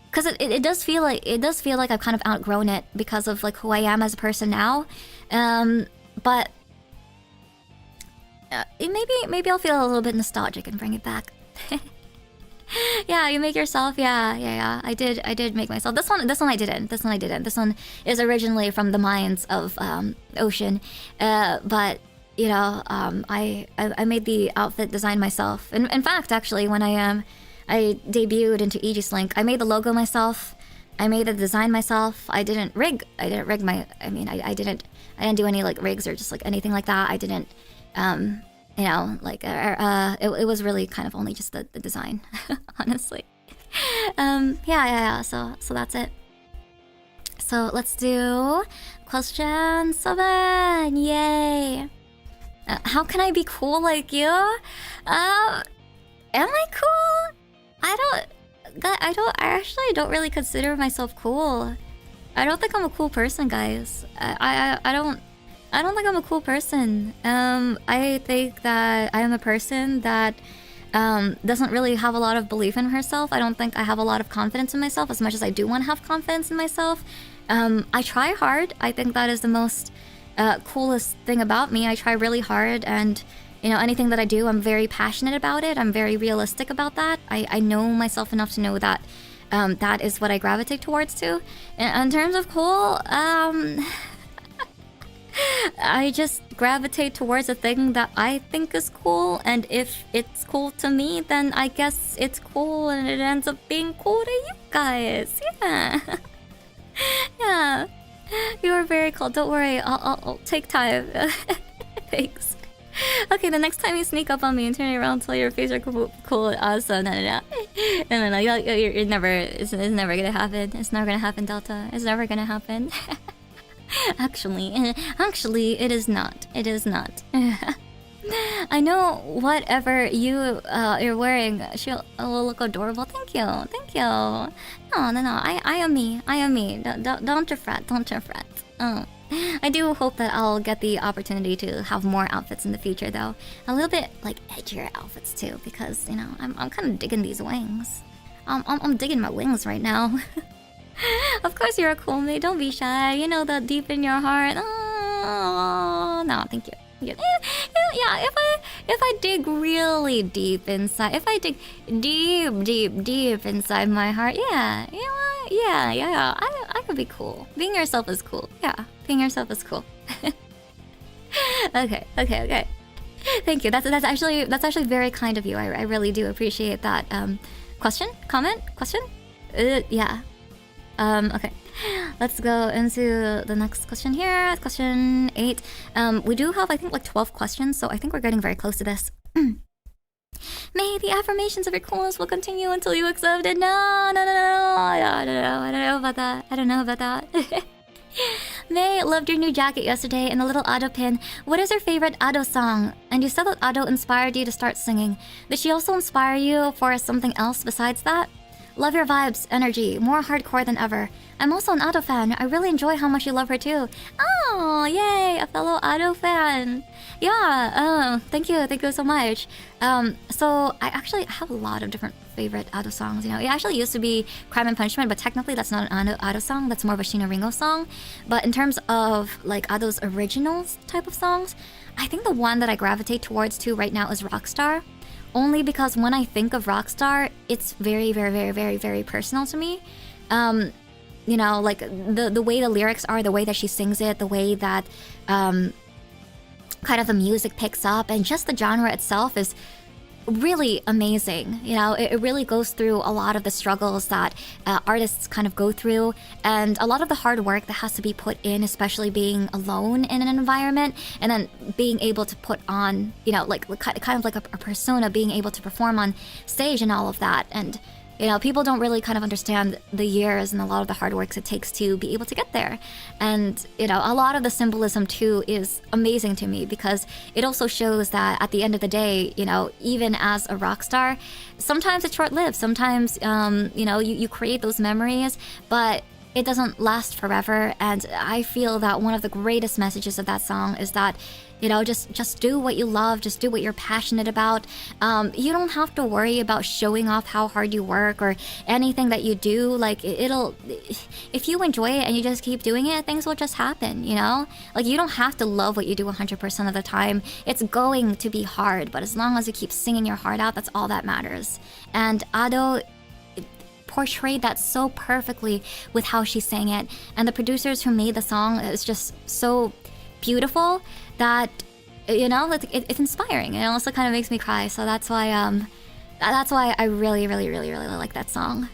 S1: because it does feel like I've kind of outgrown it because of like who I am as a person now. But maybe I'll feel a little bit nostalgic and bring it back. Yeah, you make yourself. Yeah. I did make myself. This one I didn't. This one is originally from the minds of Ocean, but you know, I made the outfit design myself. In fact, actually, when I debuted into Aegis-Link, I made the logo myself. I made the design myself. I didn't rig my. I mean, I didn't do any like rigs or just like anything like that. I didn't. You know, like it was really kind of only just the design, honestly. Yeah. So that's it. So let's do question 7. Yay! How can I be cool like you? Am I cool? I actually don't really consider myself cool. I don't think I'm a cool person, guys. I don't think I'm a cool person. I think that I am a person that doesn't really have a lot of belief in herself. I don't think I have a lot of confidence in myself as much as I do want to have confidence in myself. I try hard. I think that is the most coolest thing about me. I try really hard, and you know, anything that I do, I'm very passionate about it. I'm very realistic about that. I know myself enough to know that that is what I gravitate towards too. In terms of cool, I just gravitate towards a thing that I think is cool, and if it's cool to me, then I guess it's cool, and it ends up being cool to you guys. Yeah. Yeah. You are very cool. Don't worry, I'll take time. Thanks. Okay, the next time you sneak up on me and turn around and tell your face are cool, awesome. No. You're never. It's never gonna happen. It's never gonna happen, Delta. It's never gonna happen. Actually, it is not. It is not. I know whatever you're wearing, will look adorable. Thank you. No. I am me. Don't you fret. I do hope that I'll get the opportunity to have more outfits in the future, though. A little bit like edgier outfits too, because you know I'm kind of digging these wings. I'm digging my wings right now. Of course you're a cool mate. Don't be shy. You know that deep in your heart. Oh no, thank you. Yeah. If I dig really deep inside, if I dig deep inside my heart, yeah, you know what? Yeah. I could be cool. Being yourself is cool. Yeah, being yourself is cool. Okay. Thank you. That's actually very kind of you. I really do appreciate that. Question? Comment? Question? Yeah. Okay. Let's go into the next question here. Question 8. We do have, I think, like 12 questions, so I think we're getting very close to this. May the affirmations of your coolness will continue until you accept it. No. I don't know about that. I don't know about that. May loved your new jacket yesterday and the little 𝐒𝐿 pin. What is your favorite 𝐒𝐿 song? And you said that 𝐒𝐿 inspired you to start singing. Did she also inspire you for something else besides that? Love your vibes, energy, more hardcore than ever. I'm also an 𝐒𝐿 fan. I really enjoy how much you love her too. Oh, yay, a fellow 𝐒𝐿 fan. Yeah, thank you so much. So I actually have a lot of different favorite 𝐒𝐿 songs. You know, it actually used to be Crime and Punishment, but technically that's not an 𝐒𝐿 song. That's more of a Sheena Ringo song. But in terms of like 𝐒𝐿's originals type of songs, I think the one that I gravitate towards too right now is Rockstar. Only because when I think of Rockstar, it's very, very, very, very, very personal to me. You know, like the way the lyrics are, the way that she sings it, the way that kind of the music picks up, and just the genre itself is really amazing. You know, it really goes through a lot of the struggles that artists kind of go through, and a lot of the hard work that has to be put in, especially being alone in an environment, and then being able to put on, you know, like kind of like a persona, being able to perform on stage and all of that. And you know, people don't really kind of understand the years and a lot of the hard work it takes to be able to get there. And, you know, a lot of the symbolism too is amazing to me, because it also shows that at the end of the day, you know, even as a rock star, sometimes it's short-lived. Sometimes, you know, you create those memories, but it doesn't last forever. And I feel that one of the greatest messages of that song is that, you know, just do what you love, just do what you're passionate about. You don't have to worry about showing off how hard you work or anything that you do. Like, it'll, if you enjoy it and you just keep doing it, things will just happen, you know? Like, you don't have to love what you do 100% of the time. It's going to be hard, but as long as you keep singing your heart out, that's all that matters. And 𝐒𝐿 portrayed that so perfectly with how she sang it. And the producers who made the song is just so beautiful that, you know, it's inspiring. It also kind of makes me cry. So that's why I really like that song.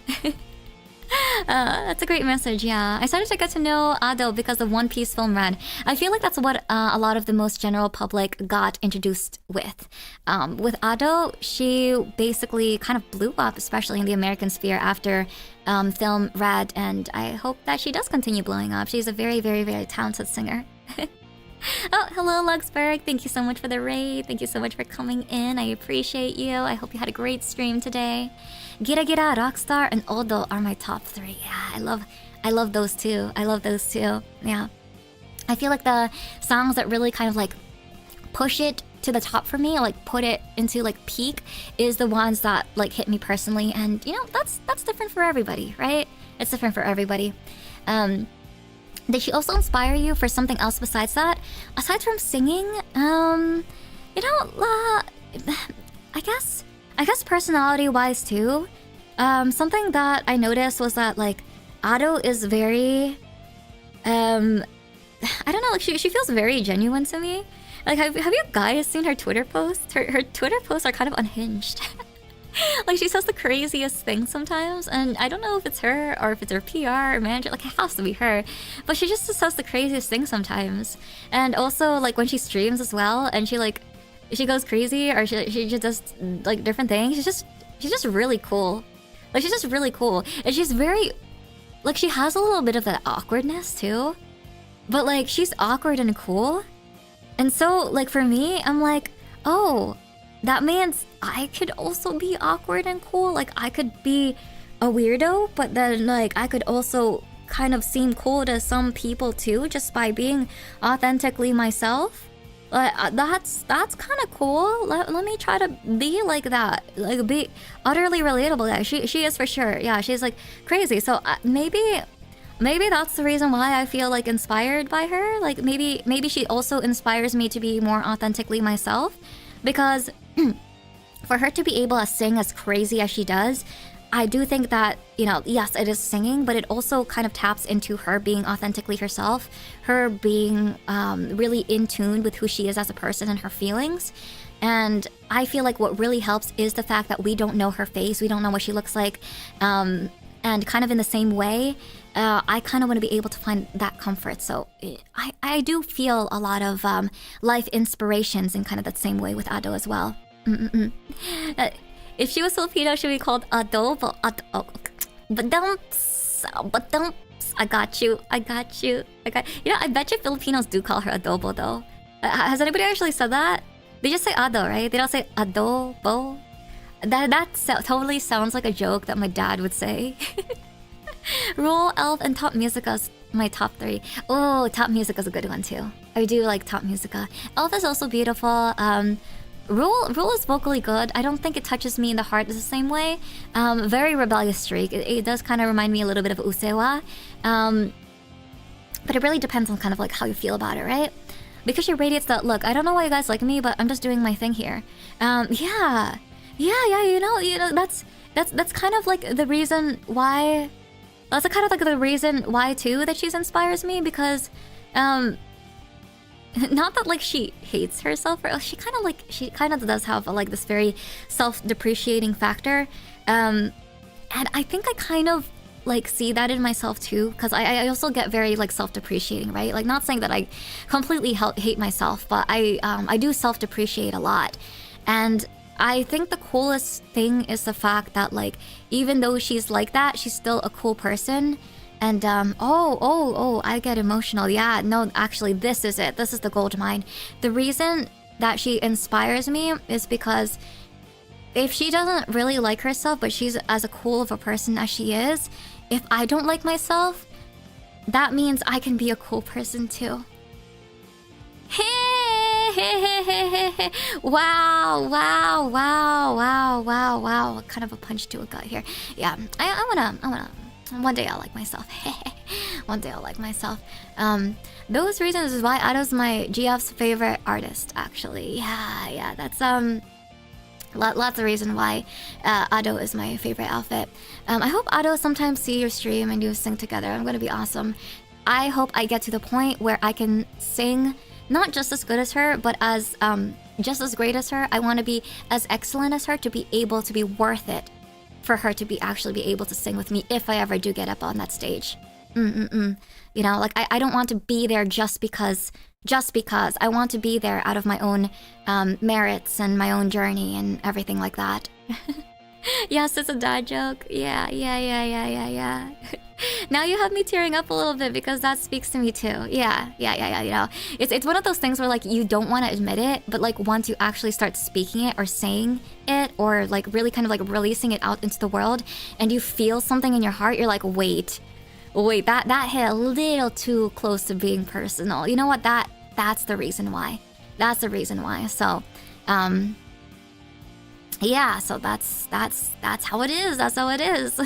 S1: That's a great message. Yeah, I started to get to know 𝐒𝐿 because of One Piece film Red. I feel like that's what a lot of the most general public got introduced with. With 𝐒𝐿, she basically kind of blew up, especially in the American sphere after film Red, and I hope that she does continue blowing up. She's a very talented singer. Oh, hello Luxburg. Thank you so much for the raid. Thank you so much for coming in. I appreciate you. I hope you had a great stream today. 𝐒𝐿𝐏𝐿𝐿, Rockstar, and overdo are my top 3. Yeah, I love those two. I love those two. Yeah. I feel like the songs that really kind of like push it to the top for me, like put it into like peak, is the ones that like hit me personally. And you know, that's different for everybody, right? It's different for everybody. Did she also inspire you for something else besides that? Aside from singing, you know, I guess personality-wise too. Something that I noticed was that like 𝐒𝐿 is very, I don't know, like she feels very genuine to me. Like, have you guys seen her Twitter posts? Her Twitter posts are kind of unhinged. Like, she says the craziest things sometimes, and I don't know if it's her or if it's her PR or manager. Like, it has to be her, but she just says the craziest things sometimes. And also, like, when she streams as well, and she goes crazy, or she just does like different things. She's just really cool. Like, she's just really cool, and she's very, like, she has a little bit of that awkwardness too, but like she's awkward and cool. And so, like, for me, I'm like, oh, that means I could also be awkward and cool. Like, I could be a weirdo, but then like I could also kind of seem cool to some people too, just by being authentically myself. That's kind of cool. Let me try to be like that, like be utterly relatable. Yeah, she is for sure. Yeah, she's like crazy. So maybe that's the reason why I feel like inspired by her. Like maybe she also inspires me to be more authentically myself, because for her to be able to sing as crazy as she does, I do think that, you know, yes, it is singing, but it also kind of taps into her being authentically herself, her being really in tune with who she is as a person and her feelings. And I feel like what really helps is the fact that we don't know her face, we don't know what she looks like, and kind of in the same way, I kind of want to be able to find that comfort. So I do feel a lot of life inspirations in kind of that same way with Ado as well. If she was Filipino, she would be called Ado, but I got you. You know, I bet you Filipinos do call her adobo though. Has anybody actually said that? They just say ado, right? They don't say adobo. That totally sounds like a joke that my dad would say. Rule, Elf, and Top Musica's my top 3. Oh, Top Musica's a good one too. I do like Top Musica. Elf is also beautiful. Rule is vocally good. I don't think it touches me in the heart the same way. Very rebellious streak. It does kind of remind me a little bit of 𝐒𝐒𝐈. But it really depends on kind of like how you feel about it, right? Because she radiates that look. I don't know why you guys like me, but I'm just doing my thing here. Yeah. You know, that's kind of like the reason why. That's kind of like the reason why too that she inspires me, because not that like she hates herself, or she kind of does have like this very self-depreciating factor, and I think I kind of like see that in myself too, because I also get very like self-depreciating, right? Like, not saying that I completely hate myself, but I do self-depreciate a lot. And I think the coolest thing is the fact that, like, even though she's like that, she's still a cool person. And I get emotional. Yeah, no, actually, this is it. This is the gold mine. The reason that she inspires me is because if she doesn't really like herself, but she's as a cool of a person as she is, if I don't like myself, that means I can be a cool person too. Wow. What kind of a punch to a gut here. Yeah, I wanna one day I'll like myself. One day I'll like myself. Those reasons is why Ado's my GF's favorite artist, actually. Yeah, that's lots of reason why Ado is my favorite outfit. I hope Ado sometimes see your stream and you sing together. I'm gonna be awesome. I hope I get to the point where I can sing not just as good as her, but as just as great as her. I want to be as excellent as her to be able to be worth it for her to be actually be able to sing with me if I ever do get up on that stage. You know, like I don't want to be there just because. I want to be there out of my own merits and my own journey and everything like that. Yes, it's a dad joke. Yeah. Now you have me tearing up a little bit because that speaks to me too. Yeah. You know, it's one of those things where like you don't want to admit it, but like once you actually start speaking it or saying it or like really kind of like releasing it out into the world and you feel something in your heart, you're like, wait, that hit a little too close to being personal. You know what? That's the reason why. That's the reason why. So, yeah, so that's how it is. That's how it is.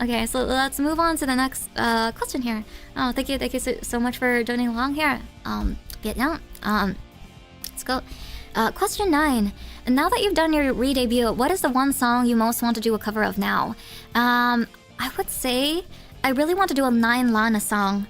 S1: Okay, so let's move on to the next question here. Oh, thank you so much for joining along here. Vietnam. Let's go. Question 9. Now that you've done your re-debut, what is the one song you most want to do a cover of now? I would say I really want to do a 9 Lana song.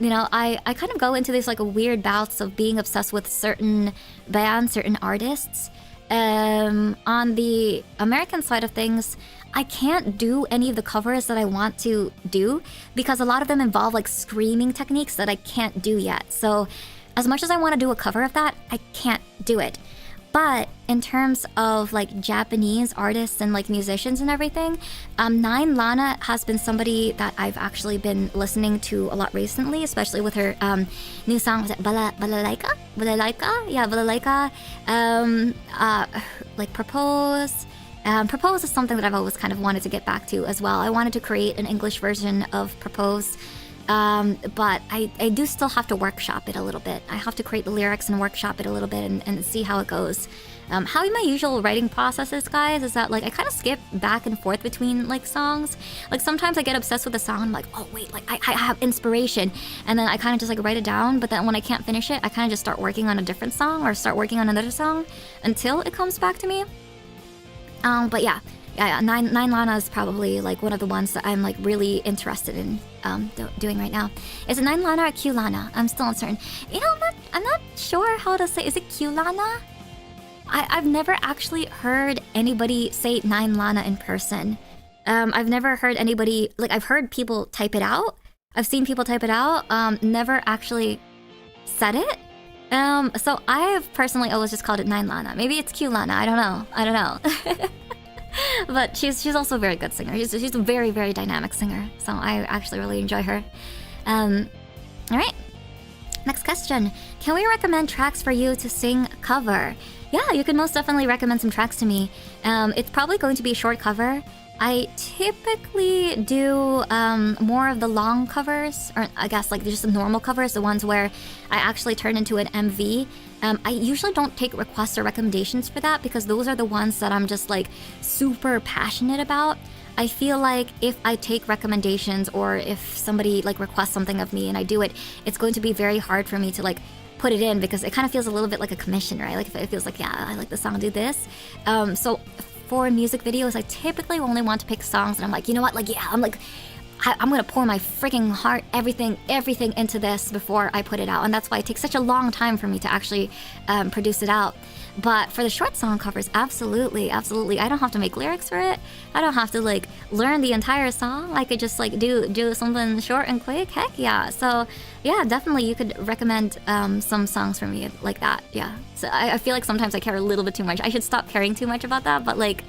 S1: You know, I kind of go into these like weird bouts of being obsessed with certain bands, certain artists. On the American side of things, I can't do any of the covers that I want to do because a lot of them involve like screaming techniques that I can't do yet. So as much as I want to do a cover of that, I can't do it. But in terms of like Japanese artists and like musicians and everything, 9 Lana has been somebody that I've actually been listening to a lot recently, especially with her new song, was it Balalaika? Yeah, Balalaika. Like Propose. Propose is something that I've always kind of wanted to get back to as well. I wanted to create an English version of Propose. But I do still have to workshop it a little bit. I have to create the lyrics and workshop it a little bit and see how it goes. How my usual writing process is, guys, is that like I kind of skip back and forth between like songs. Like sometimes I get obsessed with a song, I'm like, oh wait, like I have inspiration, and then I kind of just like write it down, but then when I can't finish it, I kind of just start working on a different song or start working on another song until it comes back to me. But yeah, 9 Lana is probably like one of the ones that I'm like really interested in doing right now. Is it 9 Lana or Q Lana? I'm still uncertain. You know, I'm not sure how to say. Is it 𝐒𝐿ANA? I've never actually heard anybody say 9 lana in person. I've never heard anybody, like, I've heard people type it out. I've seen people type it out. Never actually said it. So I've personally always just called it 9 lana. Maybe it's 𝐒𝐿ANA. I don't know. But she's also a very good singer. She's a very, very dynamic singer. So I actually really enjoy her. All right. Next question. Can we recommend tracks for you to sing cover? Yeah, you can most definitely recommend some tracks to me. It's probably going to be a short cover. I typically do more of the long covers, or I guess like just the normal covers, the ones where I actually turn into an MV. I usually don't take requests or recommendations for that because those are the ones that I'm just like super passionate about. I feel like if I take recommendations or if somebody like requests something of me and I do it, it's going to be very hard for me to like put it in because it kind of feels a little bit like a commission, right? Like if it feels like, yeah, I like the song, do this. So for music videos, I typically only want to pick songs that I'm like, you know what, like, yeah, I'm gonna pour my freaking heart, everything into this before I put it out. And that's why it takes such a long time for me to actually produce it out. But for the short song covers, absolutely. I don't have to make lyrics for it. I don't have to like learn the entire song. I could just like do something short and quick. Heck yeah. So yeah, definitely you could recommend some songs for me like that. Yeah. So I feel like sometimes I care a little bit too much. I should stop caring too much about that. But like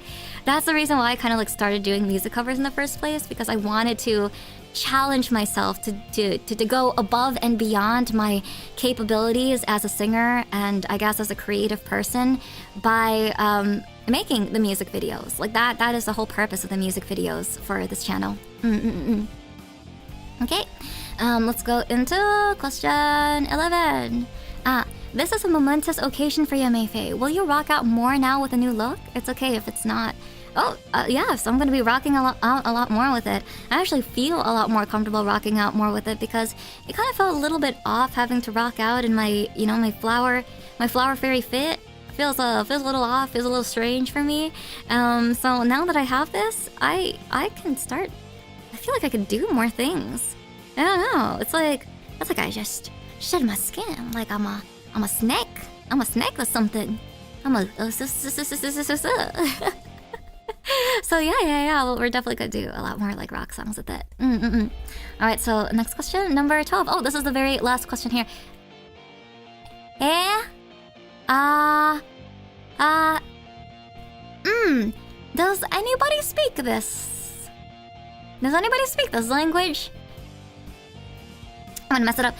S1: that's the reason why I kind of like started doing music covers in the first place, because I wanted to challenge myself to go above and beyond my capabilities as a singer and I guess as a creative person by making the music videos. Like that is the whole purpose of the music videos for this channel. Okay, let's go into question 11. This is a momentous occasion for you, MaeFae. Will you rock out more now with a new look? It's okay if it's not. Oh, yeah, so I'm going to be rocking out a lot more with it. I actually feel a lot more comfortable rocking out more with it because it kind of felt a little bit off having to rock out in my, you know, my flower fairy fit. Feels a little off, feels a little strange for me. So now that I have this, I can start, I feel like I could do more things. I don't know, it's like I just shed my skin, like I'm a snake. I'm a snake or something. So yeah, well, we're definitely gonna do a lot more like rock songs with it. Alright, so next question, number 12. Oh, this is the very last question here. Does anybody speak this? Does anybody speak this language? I'm gonna mess it up.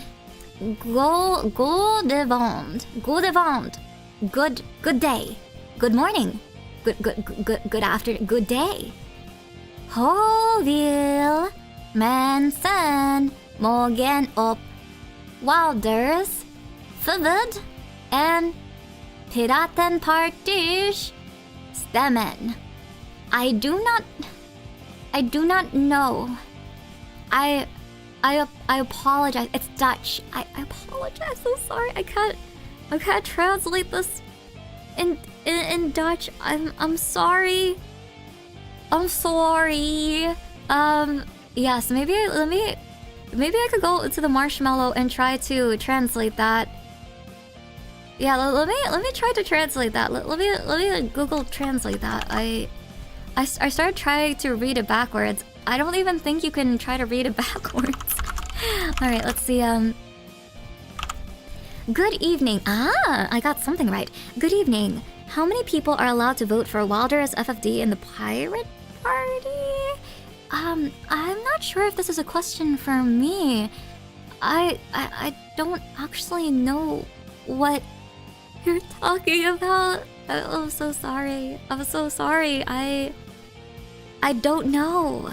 S1: 𝐒𝐿𝐴𝐷𝐒𝐿. Good day. Good morning. Good afternoon. Good day. 𝐒𝐿 mensen mogen op wouders, verbod en piratenparties stemmen. I do not know. I apologize. It's Dutch. I apologize. So sorry. I can't translate this in Dutch. I'm sorry. I'm sorry. Yes, maybe I could go to the marshmallow and try to translate that. Yeah, let me try to translate that. Let me Google translate that. I started trying to read it backwards. I don't even think you can try to read it backwards. All right, let's see. Good evening. I got something right. Good evening. How many people are allowed to vote for Wilder as FFD in the Pirate Party? I'm not sure if this is a question for me. I don't actually know what you're talking about. I'm so sorry. I'm so sorry. I don't know.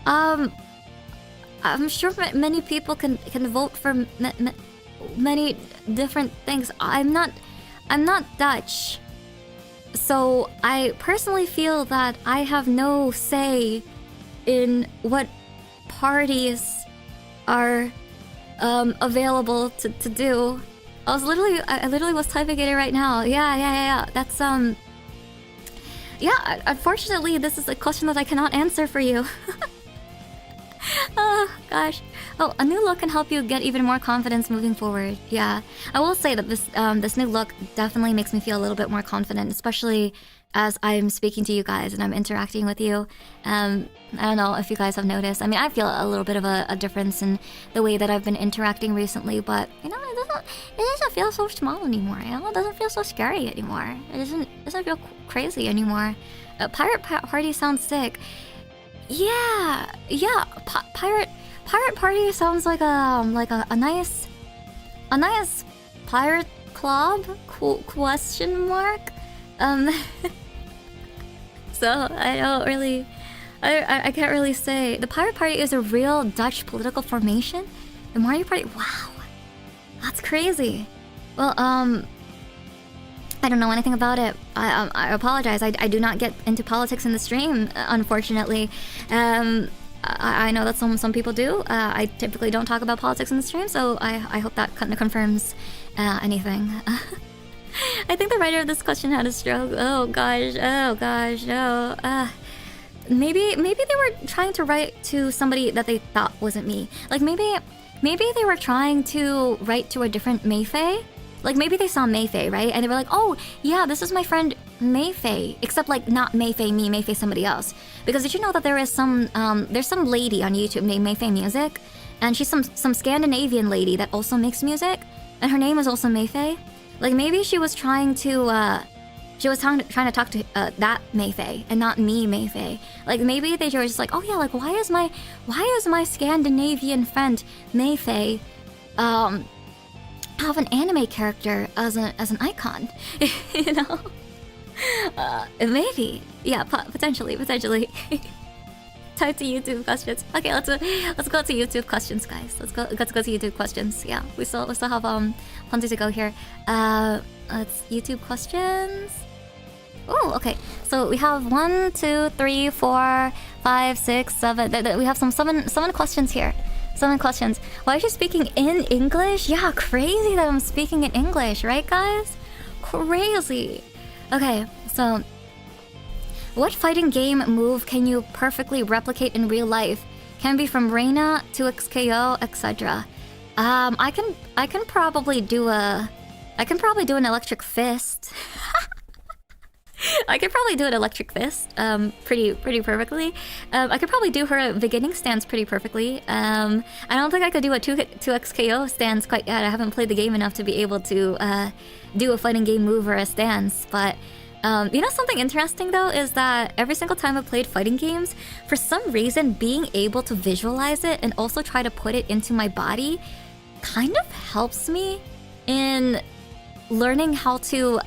S1: I'm sure many people can vote for many different things. I'm not Dutch, so I personally feel that I have no say in what parties are available to do. I literally was typing it right now. Yeah. That's yeah. Unfortunately, this is a question that I cannot answer for you. Oh gosh. Oh, a new look can help you get even more confidence moving forward. Yeah, I will say that this new look definitely makes me feel a little bit more confident, especially as I'm speaking to you guys and I'm interacting with you. I don't know if you guys have noticed. I mean, I feel a little bit of a difference in the way that I've been interacting recently, but you know, it doesn't feel so small anymore. You know, it doesn't feel so scary anymore. It doesn't feel crazy anymore. Pirate party sounds sick. Yeah. Pirate party sounds like a nice pirate club? Question mark. So I don't really, I can't really say. The pirate party is a real Dutch political formation. The Mario Party, wow, that's crazy. Well, I don't know anything about it. I apologize. I do not get into politics in the stream, unfortunately. I know that some people do. I typically don't talk about politics in the stream, so I hope that kind of confirms anything. I think the writer of this question had a stroke. Oh gosh, no. Maybe they were trying to write to somebody that they thought wasn't me. Like maybe they were trying to write to a different MaeFae. Like maybe they saw MaeFae, right? And they were like, oh yeah, this is my friend MaeFae. Except like not MaeFae me, MaeFae somebody else. Because did you know that there is there's some lady on YouTube named MaeFae Music, and she's some Scandinavian lady that also makes music, and her name is also MaeFae. Like maybe she was trying to trying to talk to that MaeFae and not me MaeFae. Like maybe they were just like, oh yeah, like why is my Scandinavian friend MaeFae have an anime character as an icon? You know? Maybe. Yeah, potentially. Time to YouTube questions. Okay, let's go to YouTube questions, guys. Let's go to YouTube questions. Yeah, we still have plenty to go here. Let's YouTube questions. Oh, okay. So we have 1, 2, 3, 4, 5, 6, 7. We have some seven questions here. 7 questions. Why is she speaking in English? Yeah, crazy that I'm speaking in English, right, guys? Crazy. Okay, so what fighting game move can you perfectly replicate in real life? Can be from Reina to 𝐒𝐿𝐿, etc. I can probably do an electric fist. I could probably do an electric fist pretty perfectly. I could probably do her beginning stance pretty perfectly. I don't think I could do a 2𝐒𝐿𝐿 stance quite yet. I haven't played the game enough to be able to do a fighting game move or a stance, but you know something interesting though is that every single time I've played fighting games, for some reason being able to visualize it and also try to put it into my body kind of helps me in learning how to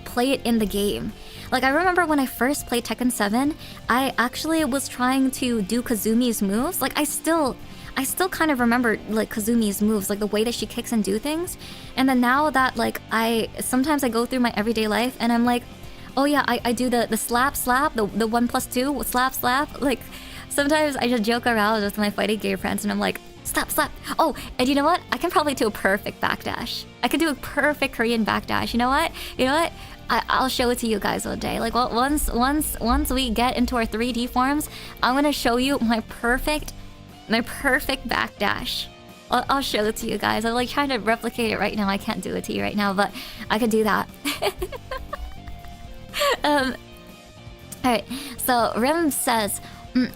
S1: play it in the game. Like I remember when I first played Tekken 7, I actually was trying to do Kazumi's moves. Like I still kind of remember like Kazumi's moves, like the way that she kicks and do things. And then now that like sometimes I go through my everyday life and I'm like, oh yeah, I do the slap, the 1+2 slap. Like sometimes I just joke around with my fighting game friends and I'm like, slap. Oh, and you know what? I can probably do a perfect backdash. I could do a perfect Korean backdash. You know what? I'll show it to you guys one day. Like once we get into our 3D forms, I'm gonna show you my perfect backdash. I'll show it to you guys. I'm like trying to replicate it right now. I can't do it to you right now, but I could do that. Alright, so Rim says,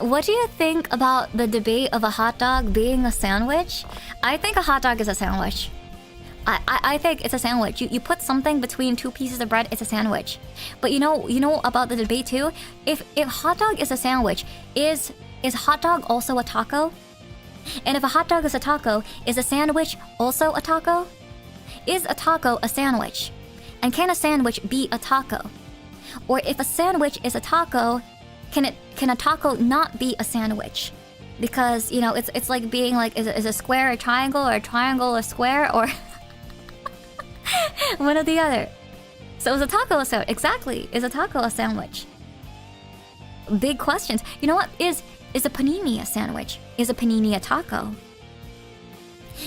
S1: what do you think about the debate of a hot dog being a sandwich? I think a hot dog is a sandwich. I think it's a sandwich. You put something between 2 pieces of bread, it's a sandwich. But you know about the debate too? If hot dog is a sandwich, is hot dog also a taco? And if a hot dog is a taco, is a sandwich also a taco? Is a taco a sandwich? And can a sandwich be a taco? Or if a sandwich is a taco, can a taco not be a sandwich? Because, you know, it's like being like, is a square a triangle, or a triangle a square, or one or the other. So is a taco a sandwich? Exactly. Is a taco a sandwich? Big questions. You know what? Is a panini a sandwich? Is a panini a taco?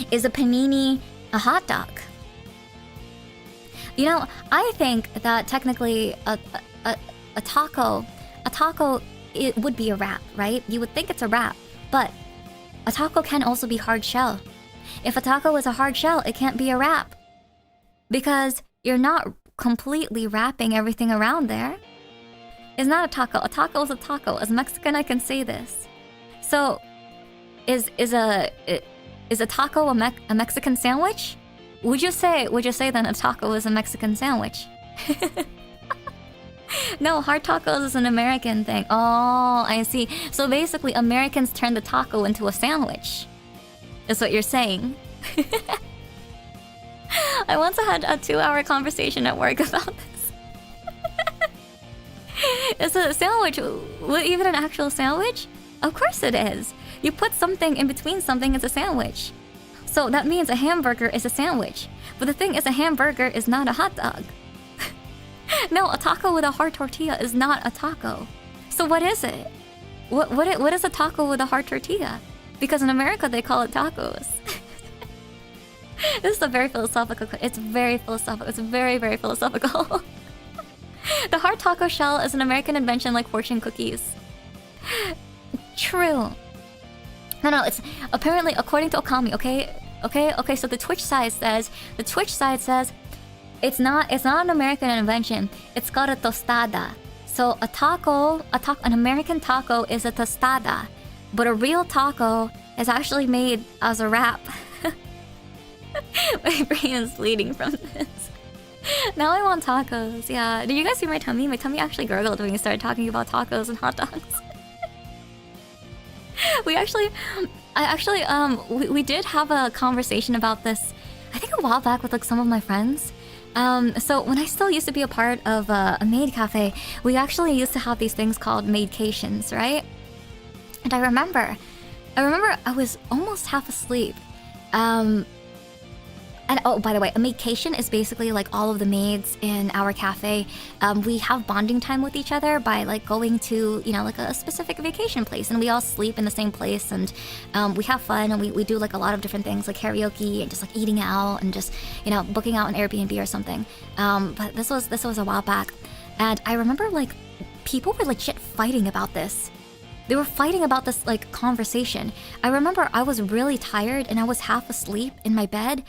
S1: Is a panini a hot dog? You know, I think that technically a taco, it would be a wrap, right? You would think it's a wrap, but a taco can also be hard shell. If a taco is a hard shell, it can't be a wrap. Because you're not completely wrapping everything around there. It's not a taco. A taco is a taco. As Mexican, I can say this. So, is a taco a Mexican sandwich? Would you say then a taco is a Mexican sandwich? No, hard tacos is an American thing. Oh, I see. So basically, Americans turned the taco into a sandwich. Is what you're saying. I once had a 2-hour conversation at work about this. Is a sandwich even an actual sandwich? Of course it is. You put something in between something, it's a sandwich. So that means a hamburger is a sandwich. But the thing is, a hamburger is not a hot dog. No, a taco with a hard tortilla is not a taco. So what is it? What is a taco with a hard tortilla? Because in America they call it tacos. This is a very philosophical. It's very philosophical. It's very, very philosophical. The hard taco shell is an American invention like fortune cookies. True. No, it's apparently according to Okami. Okay. So the Twitch side says it's not an American invention. It's called a tostada. So an American taco is a tostada, but a real taco is actually made as a wrap. My brain is bleeding from this. Now I want tacos. Yeah. Did you guys see my tummy? My tummy actually gurgled when we started talking about tacos and hot dogs. We did have a conversation about this, I think a while back with like some of my friends. So when I still used to be a part of a maid cafe, we actually used to have these things called maidcations, right? And I remember I was almost half asleep. And oh, by the way, a maidcation is basically like all of the maids in our cafe. We have bonding time with each other by like going to, like a specific vacation place, and we all sleep in the same place, and we have fun, and we do like a lot of different things like karaoke and just like eating out and just, booking out an Airbnb or something. But this was a while back, and I remember like people were legit fighting about this. They were fighting about this like conversation. I remember I was really tired and I was half asleep in my bed.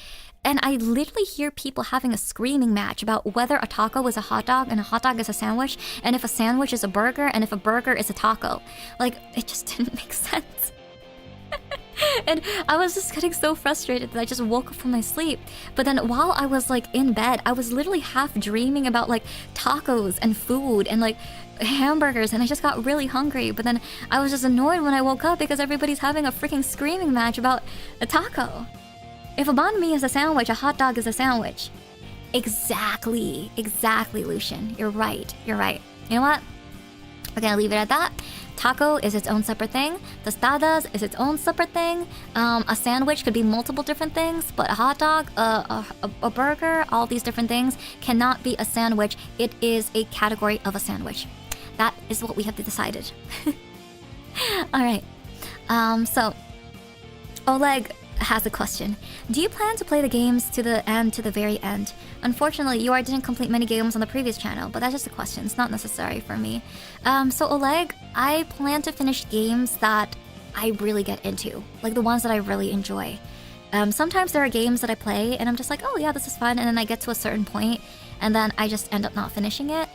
S1: And I literally hear people having a screaming match about whether a taco is a hot dog and a hot dog is a sandwich, and if a sandwich is a burger, and if a burger is a taco. Like, it just didn't make sense. And I was just getting so frustrated that I just woke up from my sleep. But then while I was like in bed, I was literally half dreaming about like tacos and food and like hamburgers, and I just got really hungry. But then I was just annoyed when I woke up because everybody's having a freaking screaming match about a taco. If a banh mi is a sandwich, a hot dog is a sandwich. Exactly, Lucian. You're right. You know what? We're gonna leave it at that. Taco is its own separate thing. Tostadas is its own separate thing. A sandwich could be multiple different things, but a hot dog, a burger, all these different things cannot be a sandwich. It is a category of a sandwich. That is what we have decided. All right. So Oleg has a question. Do you plan to play the games to the very end? Unfortunately, you didn't complete many games on the previous channel, but that's just a question. It's not necessary for me. So Oleg, I plan to finish games that I really get into, like the ones that I really enjoy. Sometimes there are games that I play and I'm just like, oh yeah, this is fun, and then I get to a certain point and then I just end up not finishing it.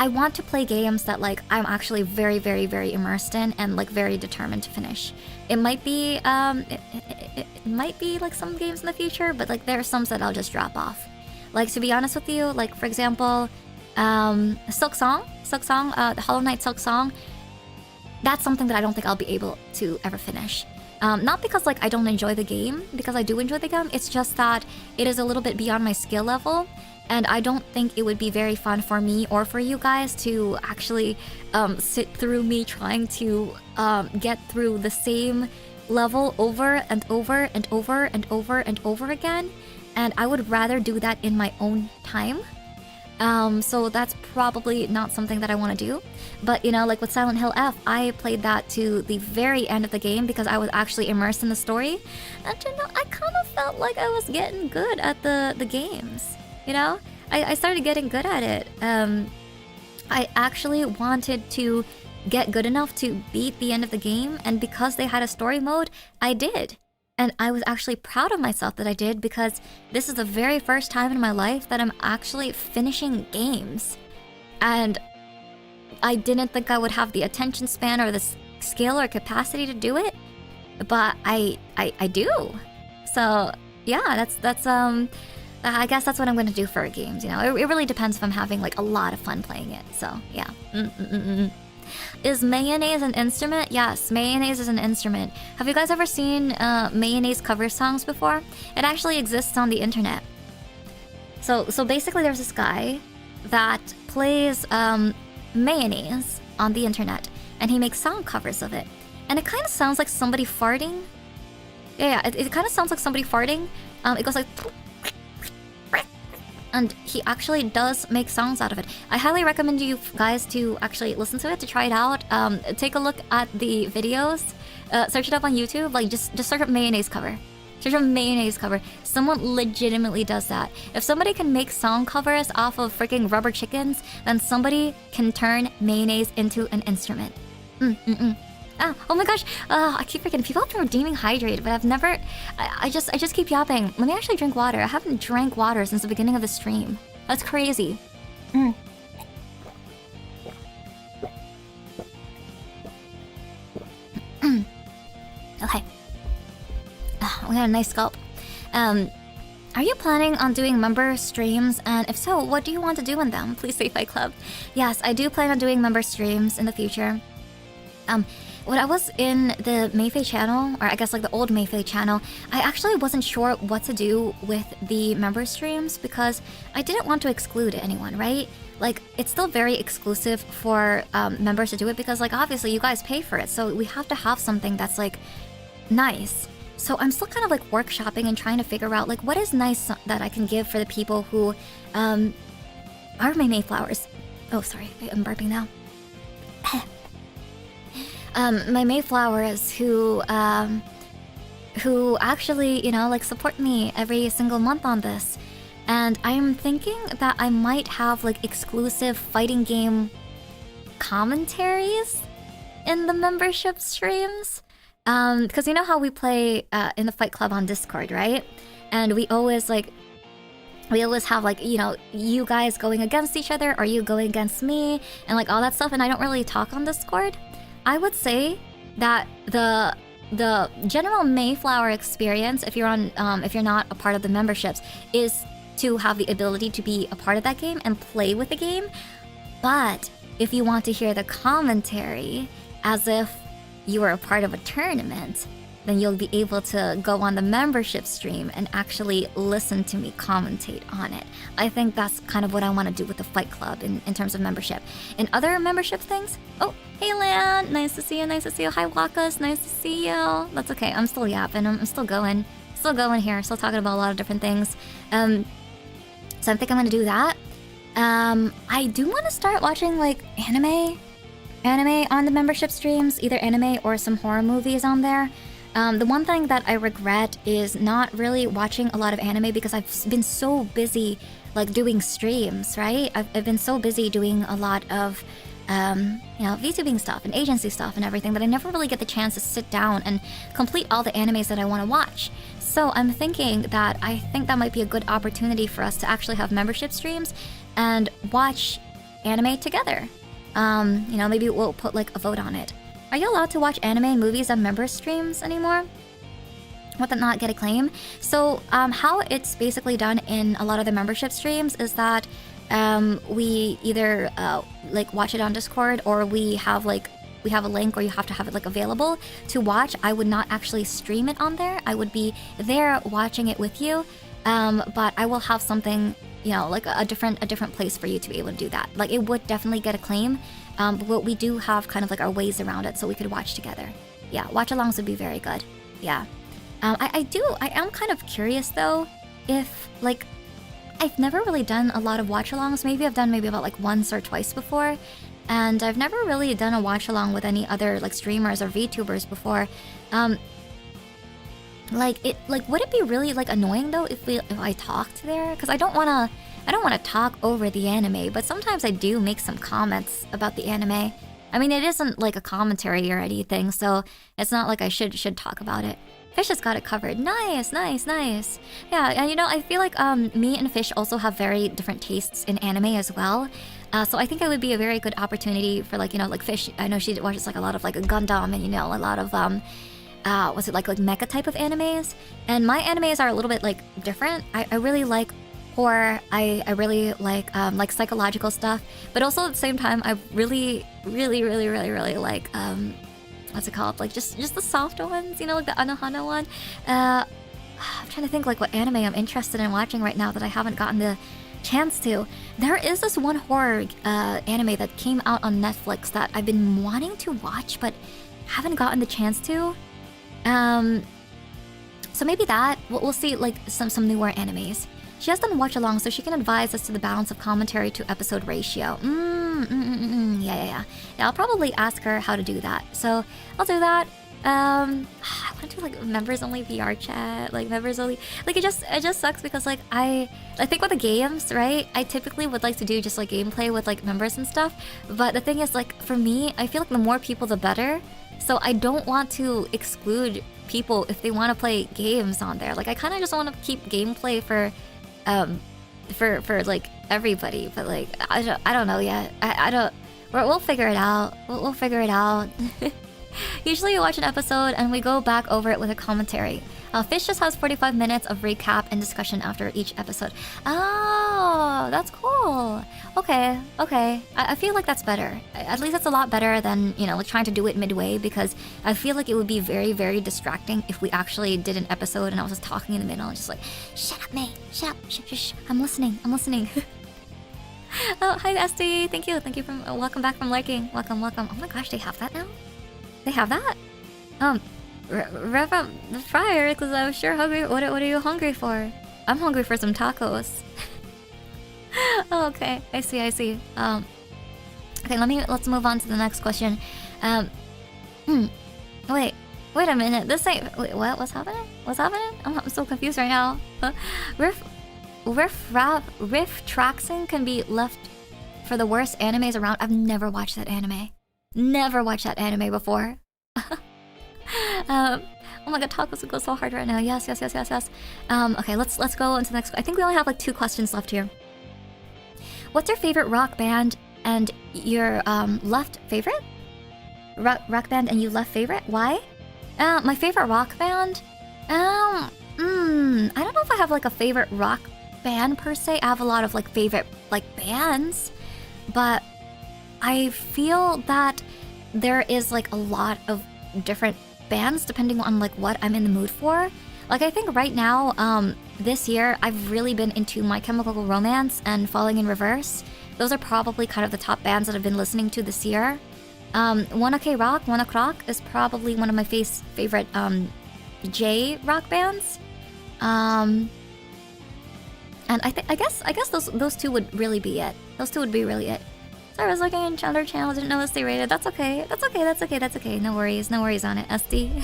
S1: I want to play games that like I'm actually very, very, very immersed in and like very determined to finish. It might be it might be like some games in the future, but like there are some that I'll just drop off. Like, to be honest with you, like for example, Silksong, the Hollow Knight Silksong. That's something that I don't think I'll be able to ever finish. Not because like I don't enjoy the game, because I do enjoy the game. It's just that it is a little bit beyond my skill level. And I don't think it would be very fun for me or for you guys to actually sit through me trying to get through the same level over and over and over and over and over again. And I would rather do that in my own time. So that's probably not something that I want to do. But like with Silent Hill F, I played that to the very end of the game because I was actually immersed in the story. And I kind of felt like I was getting good at the games. I started getting good at it. I actually wanted to get good enough to beat the end of the game, and because they had a story mode, I did. And I was actually proud of myself that I did, because this is the very first time in my life that I'm actually finishing games. And I didn't think I would have the attention span or the skill or capacity to do it, but I do. So yeah, that's I guess that's what I'm gonna do for games, you know. It really depends if I'm having like a lot of fun playing it. So yeah. Is mayonnaise an instrument? Yes, mayonnaise is an instrument. Have you guys ever seen mayonnaise cover songs before? It actually exists on the internet. So basically there's this guy that plays mayonnaise on the internet, and he makes song covers of it. And it kind of sounds like somebody farting. Yeah, it kind of sounds like somebody farting. It goes like... And he actually does make songs out of it. I highly recommend you guys to actually listen to it, to try it out. Take a look at the videos. Search it up on YouTube. Like, just search up mayonnaise cover. Search up mayonnaise cover. Someone legitimately does that. If somebody can make song covers off of freaking rubber chickens, then somebody can turn mayonnaise into an instrument. Oh my gosh, I keep forgetting. People have been redeeming hydrate, but I've never... I just keep yapping. Let me actually drink water. I haven't drank water since the beginning of the stream. That's crazy. Okay. We got a nice gulp. Are you planning on doing member streams? And if so, what do you want to do in them? Please say Fight Club. Yes, I do plan on doing member streams in the future. When I was in the MaeFae channel, or I guess like the old MaeFae channel, I actually wasn't sure what to do with the member streams, because I didn't want to exclude anyone, right? Like, it's still very exclusive for members to do it, because like obviously you guys pay for it, so we have to have something that's like nice. So I'm still kind of like workshopping and trying to figure out like what is nice that I can give for the people who are my Mayflowers. Oh, sorry, I'm burping now. My Mayflowers who actually, you know, like support me every single month on this. And I'm thinking that I might have like exclusive fighting game commentaries in the membership streams. Because you know how we play in the Fight Club on Discord, right? And we always have like, you know, you guys going against each other, or you going against me, and like all that stuff, and I don't really talk on Discord. I would say that the general Mayflower experience, if you're not a part of the memberships, is to have the ability to be a part of that game and play with the game. But if you want to hear the commentary as if you were a part of a tournament, then you'll be able to go on the membership stream and actually listen to me commentate on it. I think that's kind of what I want to do with the Fight Club in terms of membership. In other membership things, oh, hey Lan, nice to see you, nice to see you. Hi Wakas, nice to see you. That's okay, I'm still yapping, I'm still going here, still talking about a lot of different things. So I think I'm gonna do that. I do want to start watching like anime on the membership streams, either anime or some horror movies on there. The one thing that I regret is not really watching a lot of anime, because I've been so busy like doing streams, right? I've been so busy doing a lot of you know, VTubing stuff and agency stuff and everything, that I never really get the chance to sit down and complete all the animes that I want to watch. So I'm thinking that I think that might be a good opportunity for us to actually have membership streams and watch anime together. You know, maybe we'll put like a vote on it. Are you allowed to watch anime and movies on member streams anymore? Would that not get a claim? So how it's basically done in a lot of the membership streams is that we either like watch it on Discord, or we have a link, or you have to have it like available to watch. I would not actually stream it on there. I would be there watching it with you, but I will have something, you know, like a different place for you to be able to do that. Like, it would definitely get a claim, but we do have kind of like our ways around it, so we could watch together. Yeah, watch-alongs would be very good. Yeah. I am kind of curious though, if like, I've never really done a lot of watch-alongs. Maybe I've done about like once or twice before, and I've never really done a watch-along with any other like streamers or VTubers before. Would it be really like annoying though if I talked there? Because I don't wanna talk over the anime, but sometimes I do make some comments about the anime. I mean, it isn't like a commentary or anything, so it's not like I should talk about it. Fish has got it covered. Nice, nice, nice. Yeah, and you know, I feel like me and Fish also have very different tastes in anime as well. So I think it would be a very good opportunity for like, you know, like Fish, I know she watches like a lot of like a Gundam and, you know, a lot of what's it like mecha type of animes. And my animes are a little bit like different. I really like horror. I really like psychological stuff, but also at the same time I really like what's it called, like just the soft ones, you know, like the Anohana one. I'm trying to think like what anime I'm interested in watching right now that I haven't gotten the chance to. There is this one horror anime that came out on Netflix that I've been wanting to watch but haven't gotten the chance to. So maybe that we'll see like some newer animes. She has done watch along, so she can advise us to the balance of commentary to episode ratio. Yeah. I'll probably ask her how to do that. So I'll do that. I want to do like members only VR chat, like members only. Like it just sucks because like I think with the games, right? I typically would like to do just like gameplay with like members and stuff. But the thing is, like for me, I feel like the more people, the better. So I don't want to exclude people if they want to play games on there. Like I kind of just want to keep gameplay for like everybody, but like I don't know yet. I don't. We'll figure it out. We'll figure it out. Usually you watch an episode and we go back over it with a commentary. Fish just has 45 minutes of recap and discussion after each episode. Oh, that's cool. Okay. I feel like that's better. At least it's a lot better than, you know, like trying to do it midway, because I feel like it would be very distracting if we actually did an episode and I was just talking in the middle and just like, shut up, May. Shut up. Shh. I'm listening. Oh, hi, Esty. Thank you for welcome back from liking. Welcome. Oh my gosh, they have that now? They have that? Rev up the fryer, because I'm sure hungry. What are you hungry for? I'm hungry for some tacos. Oh, okay, I see. Okay, let's move on to the next question. Wait a minute. This ain't. Wait, what? What's happening? I'm so confused right now. Riff Traxing can be left for the worst animes around. I've never watched that anime. Never watched that anime before. Oh my god, tacos would go so hard right now. Yes. Okay, let's go into the next. I think we only have like 2 questions left here. What's your favorite rock band and your left favorite? Rock band and you left favorite? Why? My favorite rock band? I don't know if I have like a favorite rock band per se. I have a lot of like favorite like bands, but I feel that there is like a lot of different bands depending on like what I'm in the mood for. Like I think right now, this year I've really been into My Chemical Romance and Falling in Reverse. Those are probably kind of the top bands that I've been listening to this year. Wanna K-Rock, Wanna Croc is probably one of my favorite J rock bands. And I guess those 2 would really be it. Those 2 would be really it. Sorry, I was looking in other channels, didn't notice they rated. That's okay. No worries on it, SD.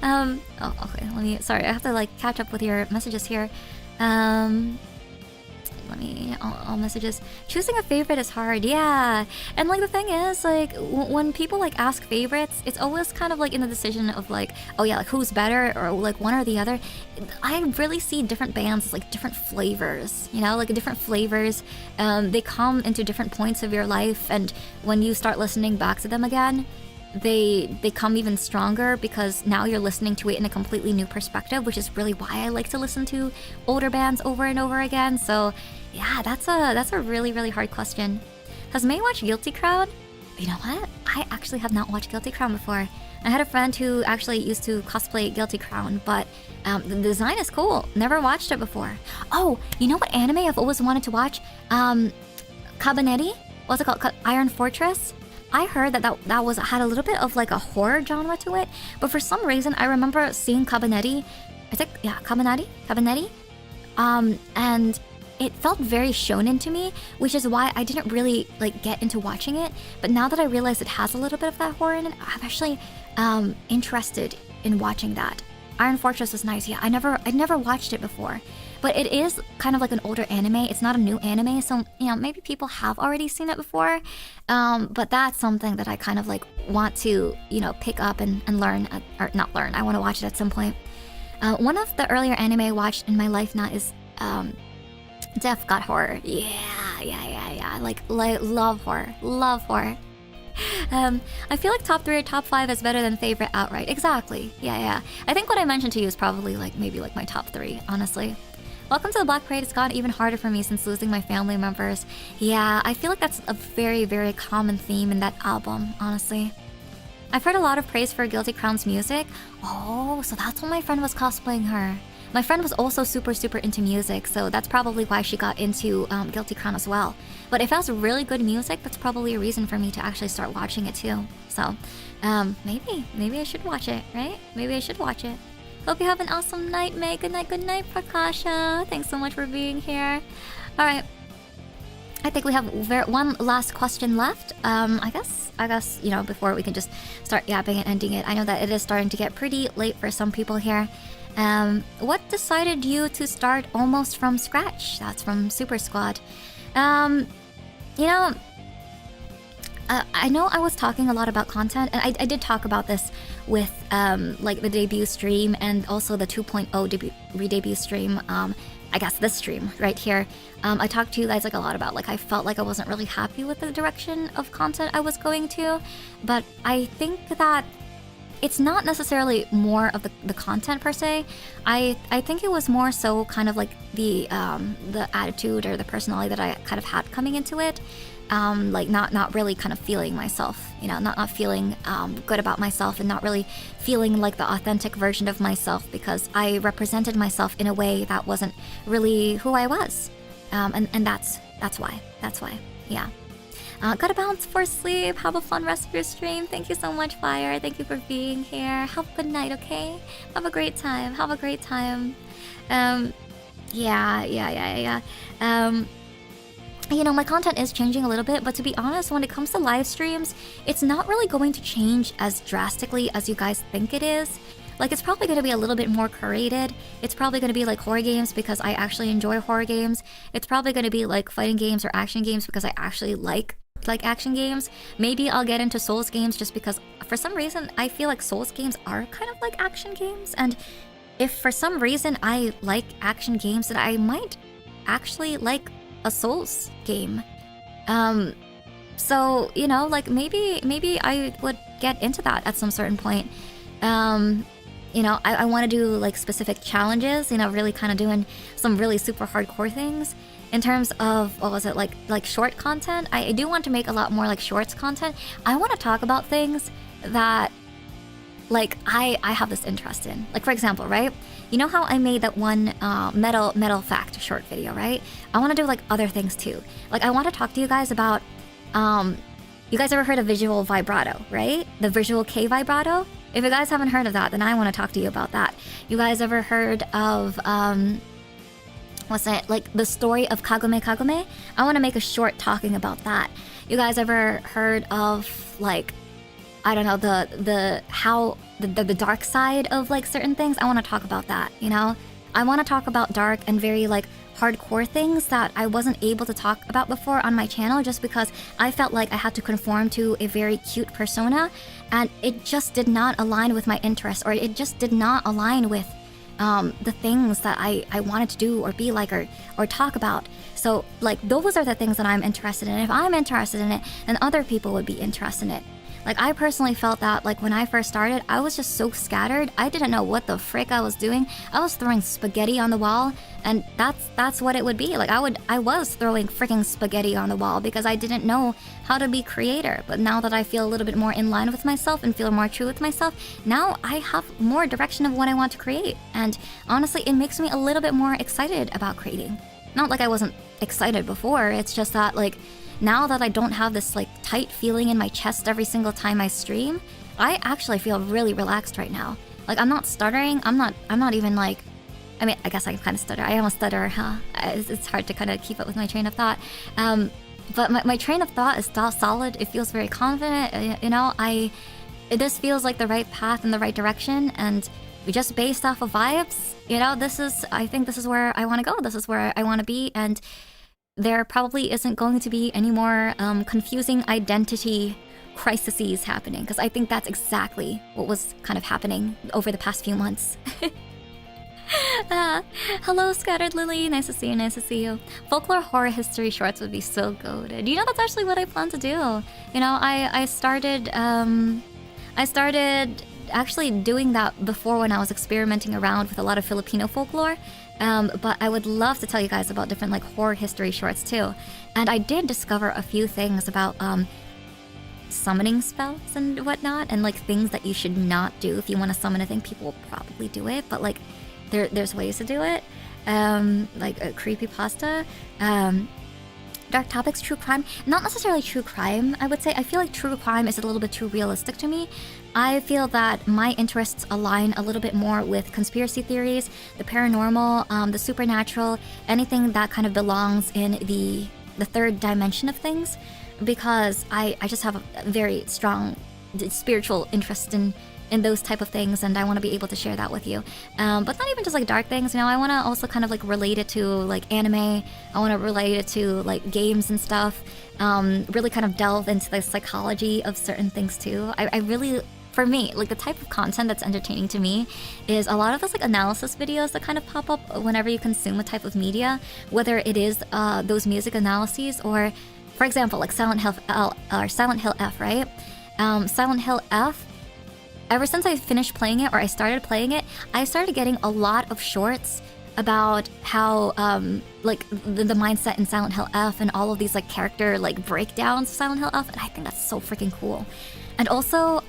S1: Oh, okay. Sorry, I have to like catch up with your messages here. All messages. Choosing a favorite is hard, yeah. And like the thing is, like when people like ask favorites, it's always kind of like in the decision of like, oh yeah, like who's better or like one or the other. I really see different bands as like different flavors, you know, like different flavors. They come into different points of your life, and when you start listening back to them again, they come even stronger because now you're listening to it in a completely new perspective, which is really why I like to listen to older bands over and over again. So yeah, that's a really hard question. Has May watched Guilty Crown? You know what? I actually have not watched Guilty Crown before. I had a friend who actually used to cosplay Guilty Crown, but the design is cool. Never watched it before. Oh, you know what anime I've always wanted to watch? Cabinetti? What's it called? Iron Fortress? I heard that had a little bit of like a horror genre to it, but for some reason I remember seeing Cabinetti. I think, yeah, Cabinetti. And it felt very shonen to me, which is why I didn't really like get into watching it. But now that I realize it has a little bit of that horror in it, I'm actually interested in watching that. Iron Fortress is nice. Yeah, I'd never watched it before. But it is kind of like an older anime. It's not a new anime, so maybe people have already seen it before. But that's something that I kind of like want to pick up and learn, or not learn. I want to watch it at some point. One of the earlier anime I watched in my life now is 𝐓𝐀𝐿. Yeah. Like love horror. I feel like top 3 or top 5 is better than favorite outright. Exactly. Yeah. I think what I mentioned to you is probably maybe my top 3, honestly. Welcome to the Black Parade. It's gotten even harder for me since losing my family members. Yeah, I feel like that's a very, very common theme in that album, honestly. I've heard a lot of praise for 𝐒𝐿𝐷𝐋𝐄𝐒's music. Oh, so that's when my friend was cosplaying her. My friend was also super into music, so that's probably why she got into 𝐒𝐿𝐷𝐋𝐄𝐒 as well. But if it has really good music, that's probably a reason for me to actually start watching it too. So, maybe I should watch it, right? Maybe I should watch it. Hope you have an awesome night, May. Good night, Prakasha. Thanks so much for being here. All right. I think we have one last question left. I guess before we can just start yapping and ending it. I know that it is starting to get pretty late for some people here. What decided you to start almost from scratch? That's from Super Squad. I know I was talking a lot about content, and I did talk about this with the debut stream and also the 2.0 re-debut stream. I guess this stream right here. I talked to you guys a lot about I felt like I wasn't really happy with the direction of content I was going to, but I think that it's not necessarily more of the content per se. I think it was more so kind of the attitude or the personality that I kind of had coming into it. Not really kind of feeling myself, not feeling good about myself, and not really feeling like the authentic version of myself, because I represented myself in a way that wasn't really who I was. And that's why, yeah. Gotta bounce for sleep. Have a fun rest of your stream. Thank you so much, Fire. Thank you for being here. Have a good night, okay? Have a great time. Yeah. My content is changing a little bit, but to be honest, when it comes to live streams, it's not really going to change as drastically as you guys think it is. It's probably going to be a little bit more curated. It's probably going to be horror games because I actually enjoy horror games. It's probably going to be fighting games or action games because I actually like action games. Maybe I'll get into Souls games just because for some reason I feel like Souls games are kind of like action games, and if for some reason I like action games, then I might actually like a Souls game. So maybe I would get into that at some certain point. I want to do specific challenges, really kind of doing some really super hardcore things. In terms of, what was it, like short content, I do want to make a lot more shorts content. I want to talk about things that I have this interest in. For example, right? You know how I made that one metal fact short video, right? I want to do other things too. I want to talk to you guys about you guys ever heard of visual vibrato, right? The visual K vibrato? If you guys haven't heard of that, then I want to talk to you about that. You guys ever heard of what's that? The story of 𝐒𝐿𝐷𝐋𝐄𝐒? I want to make a short talking about that. You guys ever heard of I don't know, the dark side of certain things? I want to talk about that, I want to talk about dark and very hardcore things that I wasn't able to talk about before on my channel, just because I felt like I had to conform to a very cute persona, and it just did not align with my interests, or it just did not align with the things that I wanted to do or be or talk about. So those are the things that I'm interested in. If I'm interested in it, then other people would be interested in it. I personally felt that when I first started, I was just so scattered. I didn't know what the frick I was doing. I was throwing spaghetti on the wall, and that's what it would be. I was throwing freaking spaghetti on the wall because I didn't know how to be creator. But now that I feel a little bit more in line with myself and feel more true with myself, now I have more direction of what I want to create. And honestly, it makes me a little bit more excited about creating. Not I wasn't excited before, it's just that now that I don't have this tight feeling in my chest every single time I stream, I actually feel really relaxed right now. I'm not stuttering. I'm not even I mean, I guess I kind of stutter. I am a stutterer, huh? It's hard to kind of keep up with my train of thought. But my train of thought is still solid. It feels very confident. This feels like the right path in the right direction. And just based off of vibes, you know, I think this is where I want to go. This is where I want to be, and there probably isn't going to be any more confusing identity crises happening, because I think that's exactly what was kind of happening over the past few months. Hello, Scattered Lily. Nice to see you. Nice to see you. Folklore horror history shorts would be so goated. You know, that's actually what I plan to do. You know, I started actually doing that before when I was experimenting around with a lot of Filipino folklore. But I would love to tell you guys about different like horror history shorts too. And I did discover a few things about summoning spells and whatnot, and like things that you should not do if you want to summon a thing. People will probably do it, but like there's ways to do it. Like a creepypasta. Dark topics, true crime. Not necessarily true crime, I would say. I feel like true crime is a little bit too realistic to me. I feel that my interests align a little bit more with conspiracy theories, the paranormal, the supernatural, anything that kind of belongs in the third dimension of things, because I just have a very strong spiritual interest in those type of things, and I want to be able to share that with you. But not even just like dark things, you know, I want to also kind of like relate it to like anime. I want to relate it to like games and stuff. Really kind of delve into the psychology of certain things too. I really, for me, like the type of content that's entertaining to me is a lot of those like analysis videos that kind of pop up whenever you consume a type of media, whether it is those music analyses or, for example, like Silent Hill F, right? Silent Hill F, ever since I finished playing it, or I started playing it, I started getting a lot of shorts about how like the mindset in Silent Hill F and all of these like character like breakdowns of Silent Hill F, and I think that's so freaking cool. And also,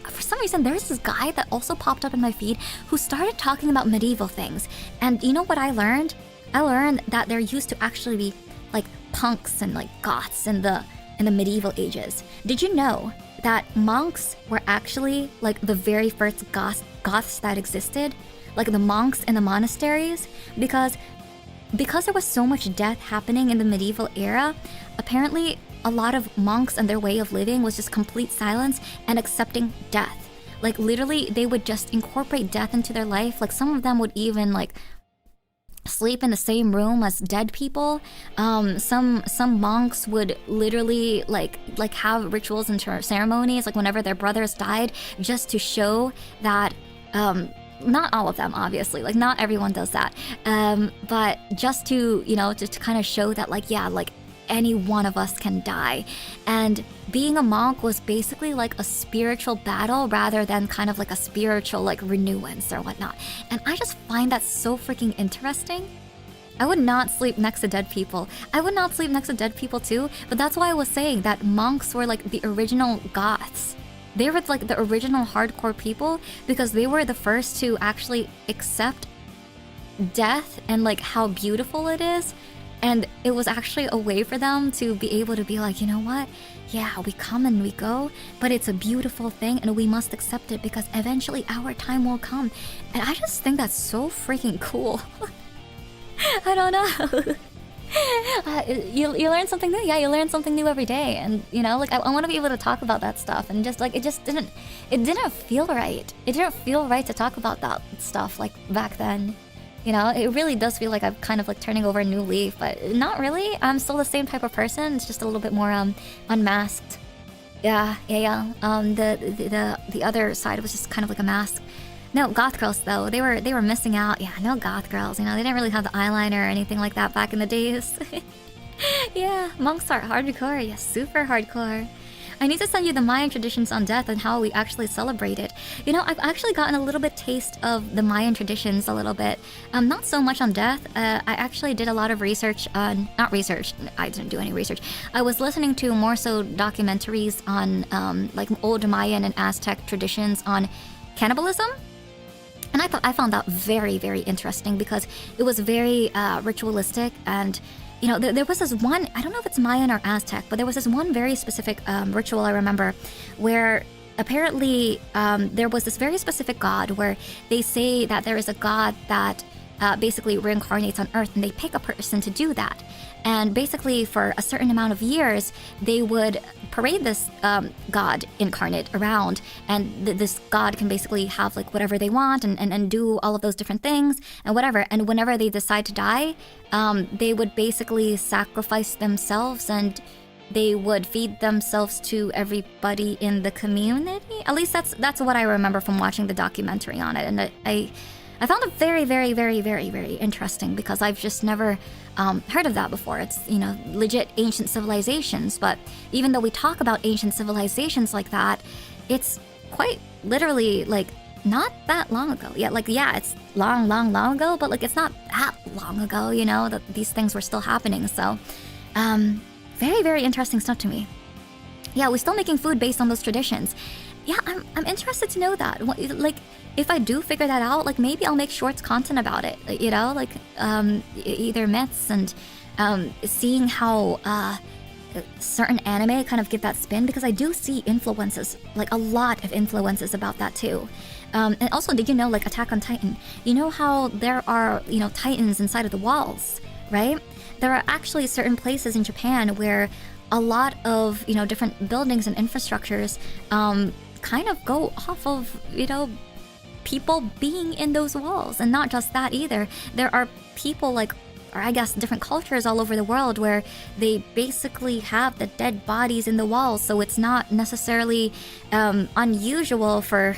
S1: for some reason, there's this guy that also popped up in my feed who started talking about medieval things. And you know what I learned? I learned that there used to actually be like punks and like goths in the medieval ages. Did you know that monks were actually like the very first goths that existed? Like the monks in the monasteries? Because there was so much death happening in the medieval era, apparently a lot of monks and their way of living was just complete silence and accepting death. Like literally they would just incorporate death into their life. Like some of them would even like sleep in the same room as dead people. Some monks would literally like have rituals and ceremonies like whenever their brothers died, just to show that not all of them, obviously, like not everyone does that, but just to, you know, to kind of show that like, yeah, like any one of us can die. And being a monk was basically like a spiritual battle rather than kind of like a spiritual like renewance or whatnot. And I just find that so freaking interesting. I would not sleep next to dead people. I would not sleep next to dead people too, but that's why I was saying that monks were like the original goths. They were like the original hardcore people because they were the first to actually accept death and like how beautiful it is. And it was actually a way for them to be able to be like, you know what? Yeah, we come and we go, but it's a beautiful thing and we must accept it because eventually our time will come. And I just think that's so freaking cool. I don't know. You learn something new. Yeah, you learn something new every day. And, you know, like I want to be able to talk about that stuff. And just like, it didn't feel right. It didn't feel right to talk about that stuff like back then. You know, it really does feel like I'm kind of like turning over a new leaf, but not really. I'm still the same type of person. It's just a little bit more unmasked. Yeah. The other side was just kind of like a mask. No, goth girls though, they were missing out. Yeah, no goth girls. You know, they didn't really have the eyeliner or anything like that back in the days. Yeah, monks are hardcore. Yeah, super hardcore. I need to send you the Mayan traditions on death and how we actually celebrate it. You know, I've actually gotten a little bit taste of the Mayan traditions a little bit. Not so much on death. I actually did a lot of research on... Not research. I didn't do any research. I was listening to more so documentaries on like old Mayan and Aztec traditions on cannibalism. And I found that very, very interesting because it was very ritualistic. And you know, there was this one, I don't know if it's Mayan or Aztec, but there was this one very specific ritual I remember where apparently there was this very specific god where they say that there is a god that basically reincarnates on Earth, and they pick a person to do that. And basically, for a certain amount of years, they would parade this god incarnate around, and this god can basically have like whatever they want and do all of those different things and whatever. And whenever they decide to die, they would basically sacrifice themselves, and they would feed themselves to everybody in the community. At least that's what I remember from watching the documentary on it. And I found it very, very, very, very, very interesting, because I've just never heard of that before. It's, you know, legit ancient civilizations, but even though we talk about ancient civilizations like that, it's quite literally like not that long ago. Yeah, like, yeah, it's long, long, long ago, but like it's not that long ago, you know, that these things were still happening. So, very, very interesting stuff to me. Yeah, we're still making food based on those traditions. Yeah, I'm interested to know that. Like, if I do figure that out, like maybe I'll make shorts content about it. You know, like either myths and seeing how certain anime kind of give that spin, because I do see influences, like a lot of influences about that too. And also, did you know, like Attack on Titan? You know how there are, you know, titans inside of the walls, right? There are actually certain places in Japan where a lot of, you know, different buildings and infrastructures kind of go off of, you know, people being in those walls. And not just that either. There are people like, or I guess different cultures all over the world where they basically have the dead bodies in the walls. So it's not necessarily unusual for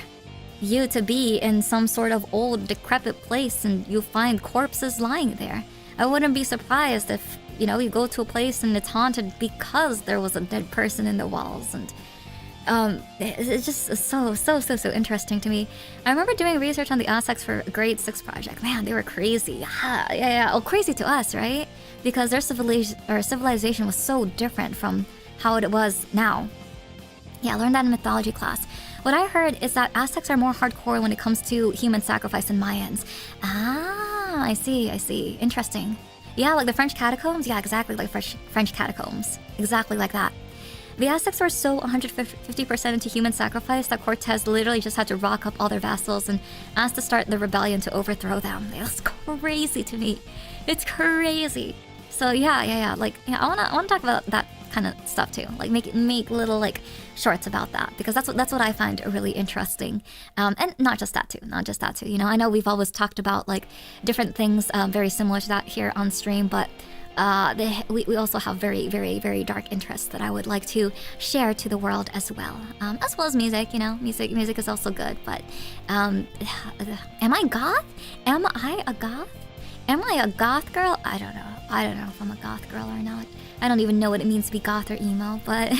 S1: you to be in some sort of old decrepit place and you find corpses lying there. I wouldn't be surprised if, you know, you go to a place and it's haunted because there was a dead person in the walls. And it's just so interesting to me. I remember doing research on the Aztecs for a grade 6 project. Man, they were crazy. Yeah. Oh, crazy to us, right? Because their civilization was so different from how it was now. Yeah, I learned that in mythology class. What I heard is that Aztecs are more hardcore when it comes to human sacrifice than Mayans. Ah, I see. Interesting. Yeah, like the French catacombs? Yeah, exactly like French catacombs. Exactly like that. The Aztecs were so 150% into human sacrifice that Cortez literally just had to rock up all their vassals and ask to start the rebellion to overthrow them. It was crazy to me. It's crazy. So yeah. Like, yeah, I wanna talk about that kind of stuff too. Like make little like shorts about that, because that's what I find really interesting. And not just that too. You know, I know we've always talked about like different things very similar to that here on stream, but we also have very, very, very dark interests that I would like to share to the world as well as music. You know, music is also good. But am I goth? Am I a goth? Am I a goth girl? I don't know if I'm a goth girl or not. I don't even know what it means to be goth or emo, but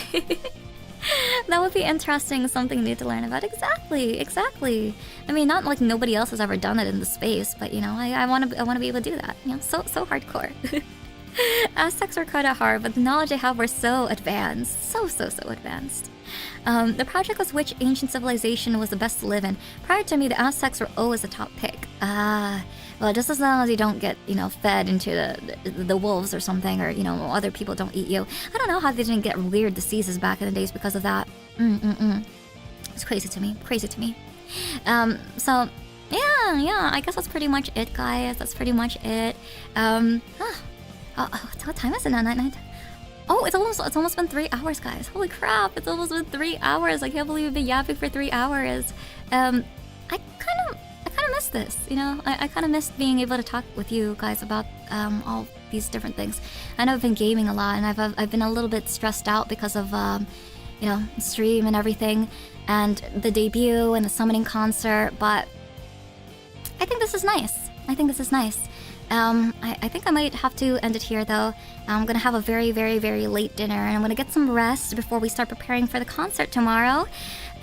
S1: that would be interesting, something new to learn about. Exactly. I mean, not like nobody else has ever done it in the space, but you know, I want to be able to do that. You know, so hardcore. Aztecs were kind of hard, but the knowledge I have were so advanced. So advanced. The project was which ancient civilization was the best to live in. Prior to me, the Aztecs were always the top pick. Well, just as long as you don't get, you know, fed into the wolves or something, or, you know, other people don't eat you. I don't know how they didn't get weird diseases back in the days because of that. It's crazy to me. So, yeah, I guess that's pretty much it, guys. That's pretty much it. What time is it now? Night? Oh, it's almost been 3 hours, guys. Holy crap, it's almost been 3 hours. I can't believe we've been yapping for 3 hours. I kind of miss this, you know? I kind of missed being able to talk with you guys about all these different things. I know I've been gaming a lot, and I've been a little bit stressed out because of you know, stream and everything, and the debut and the summoning concert, but I think this is nice. I think I might have to end it here, though. I'm gonna have a very, very, very late dinner, and I'm gonna get some rest before we start preparing for the concert tomorrow.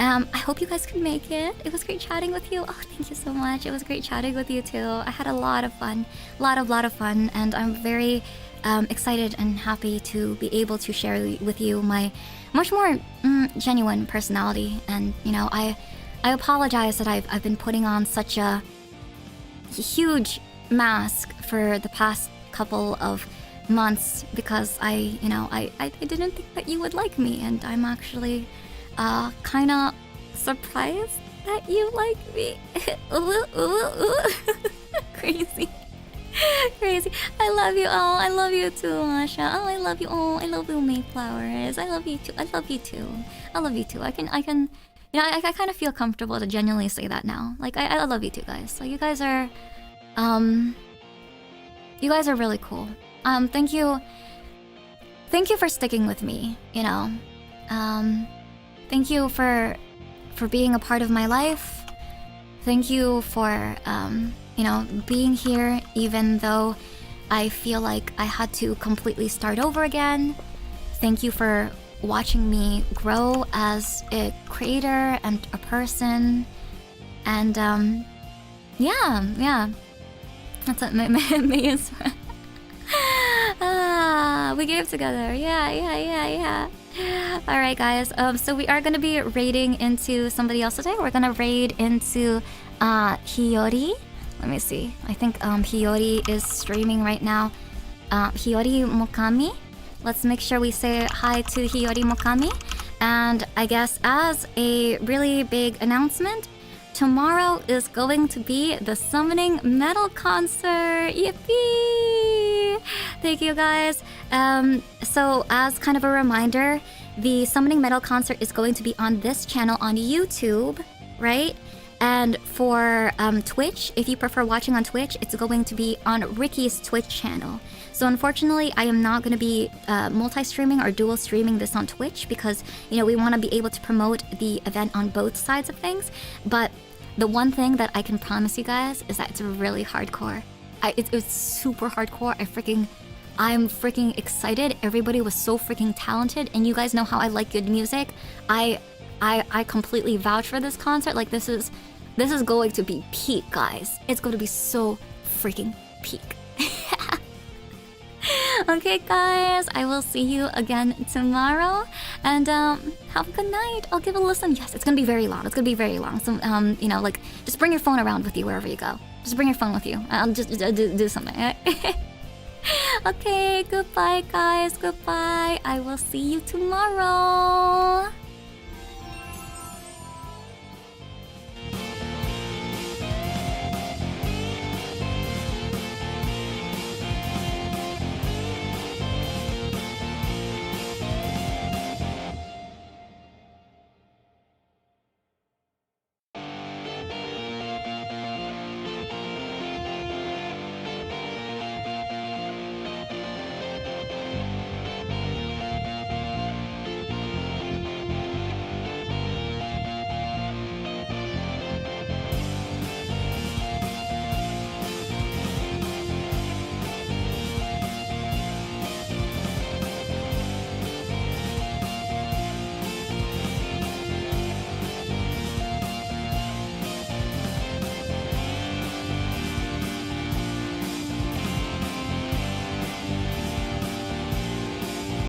S1: I hope you guys can make it. It was great chatting with you. Oh, thank you so much. It was great chatting with you too. I had a lot of fun, lot of fun, and I'm very excited and happy to be able to share with you my much more genuine personality. And you know, I apologize that I've been putting on such a huge mask for the past couple of months, because I didn't think that you would like me, and I'm actually kind of surprised that you like me. Crazy. Crazy. I love you. Oh, I love you too, Masha. Oh, I love you. Oh, I love you, Mayflowers. I love you too. I love you too. I love you too. I can. You know, I kind of feel comfortable to genuinely say that now. Like, I love you too, guys. Like, you guys are really cool. Thank you. Thank you for sticking with me. You know, thank you for being a part of my life. Thank you for you know, being here even though I feel like I had to completely start over again. Thank you for watching me grow as a creator and a person. And yeah. That's what May is. We gave together. Yeah. Alright, guys. So we are gonna be raiding into somebody else today. We're gonna raid into Hiyori. Let me see. I think Hiyori is streaming right now. Hiyori Mokami. Let's make sure we say hi to Hiyori Mokami. And I guess as a really big announcement, tomorrow is going to be the Summoning Metal concert. Yippee! Thank you, guys. So as kind of a reminder, the Summoning Metal concert is going to be on this channel on YouTube, right? And for Twitch, if you prefer watching on Twitch, it's going to be on Ricky's Twitch channel. So unfortunately, I am not going to be multi-streaming or dual streaming this on Twitch because, you know, we want to be able to promote the event on both sides of things. But the one thing that I can promise you guys is that it's really hardcore. It's super hardcore. I'm freaking excited. Everybody was so freaking talented, and you guys know how I like good music. I completely vouch for this concert. Like, this is going to be peak, guys. It's going to be so freaking peak. Okay, guys, I will see you again tomorrow, and have a good night. I'll give a listen. Yes, it's gonna be very long. So you know, like, just bring your phone around with you wherever you go. Just bring your phone with you. I'll just do something. Okay, goodbye, guys. Goodbye. I will see you tomorrow.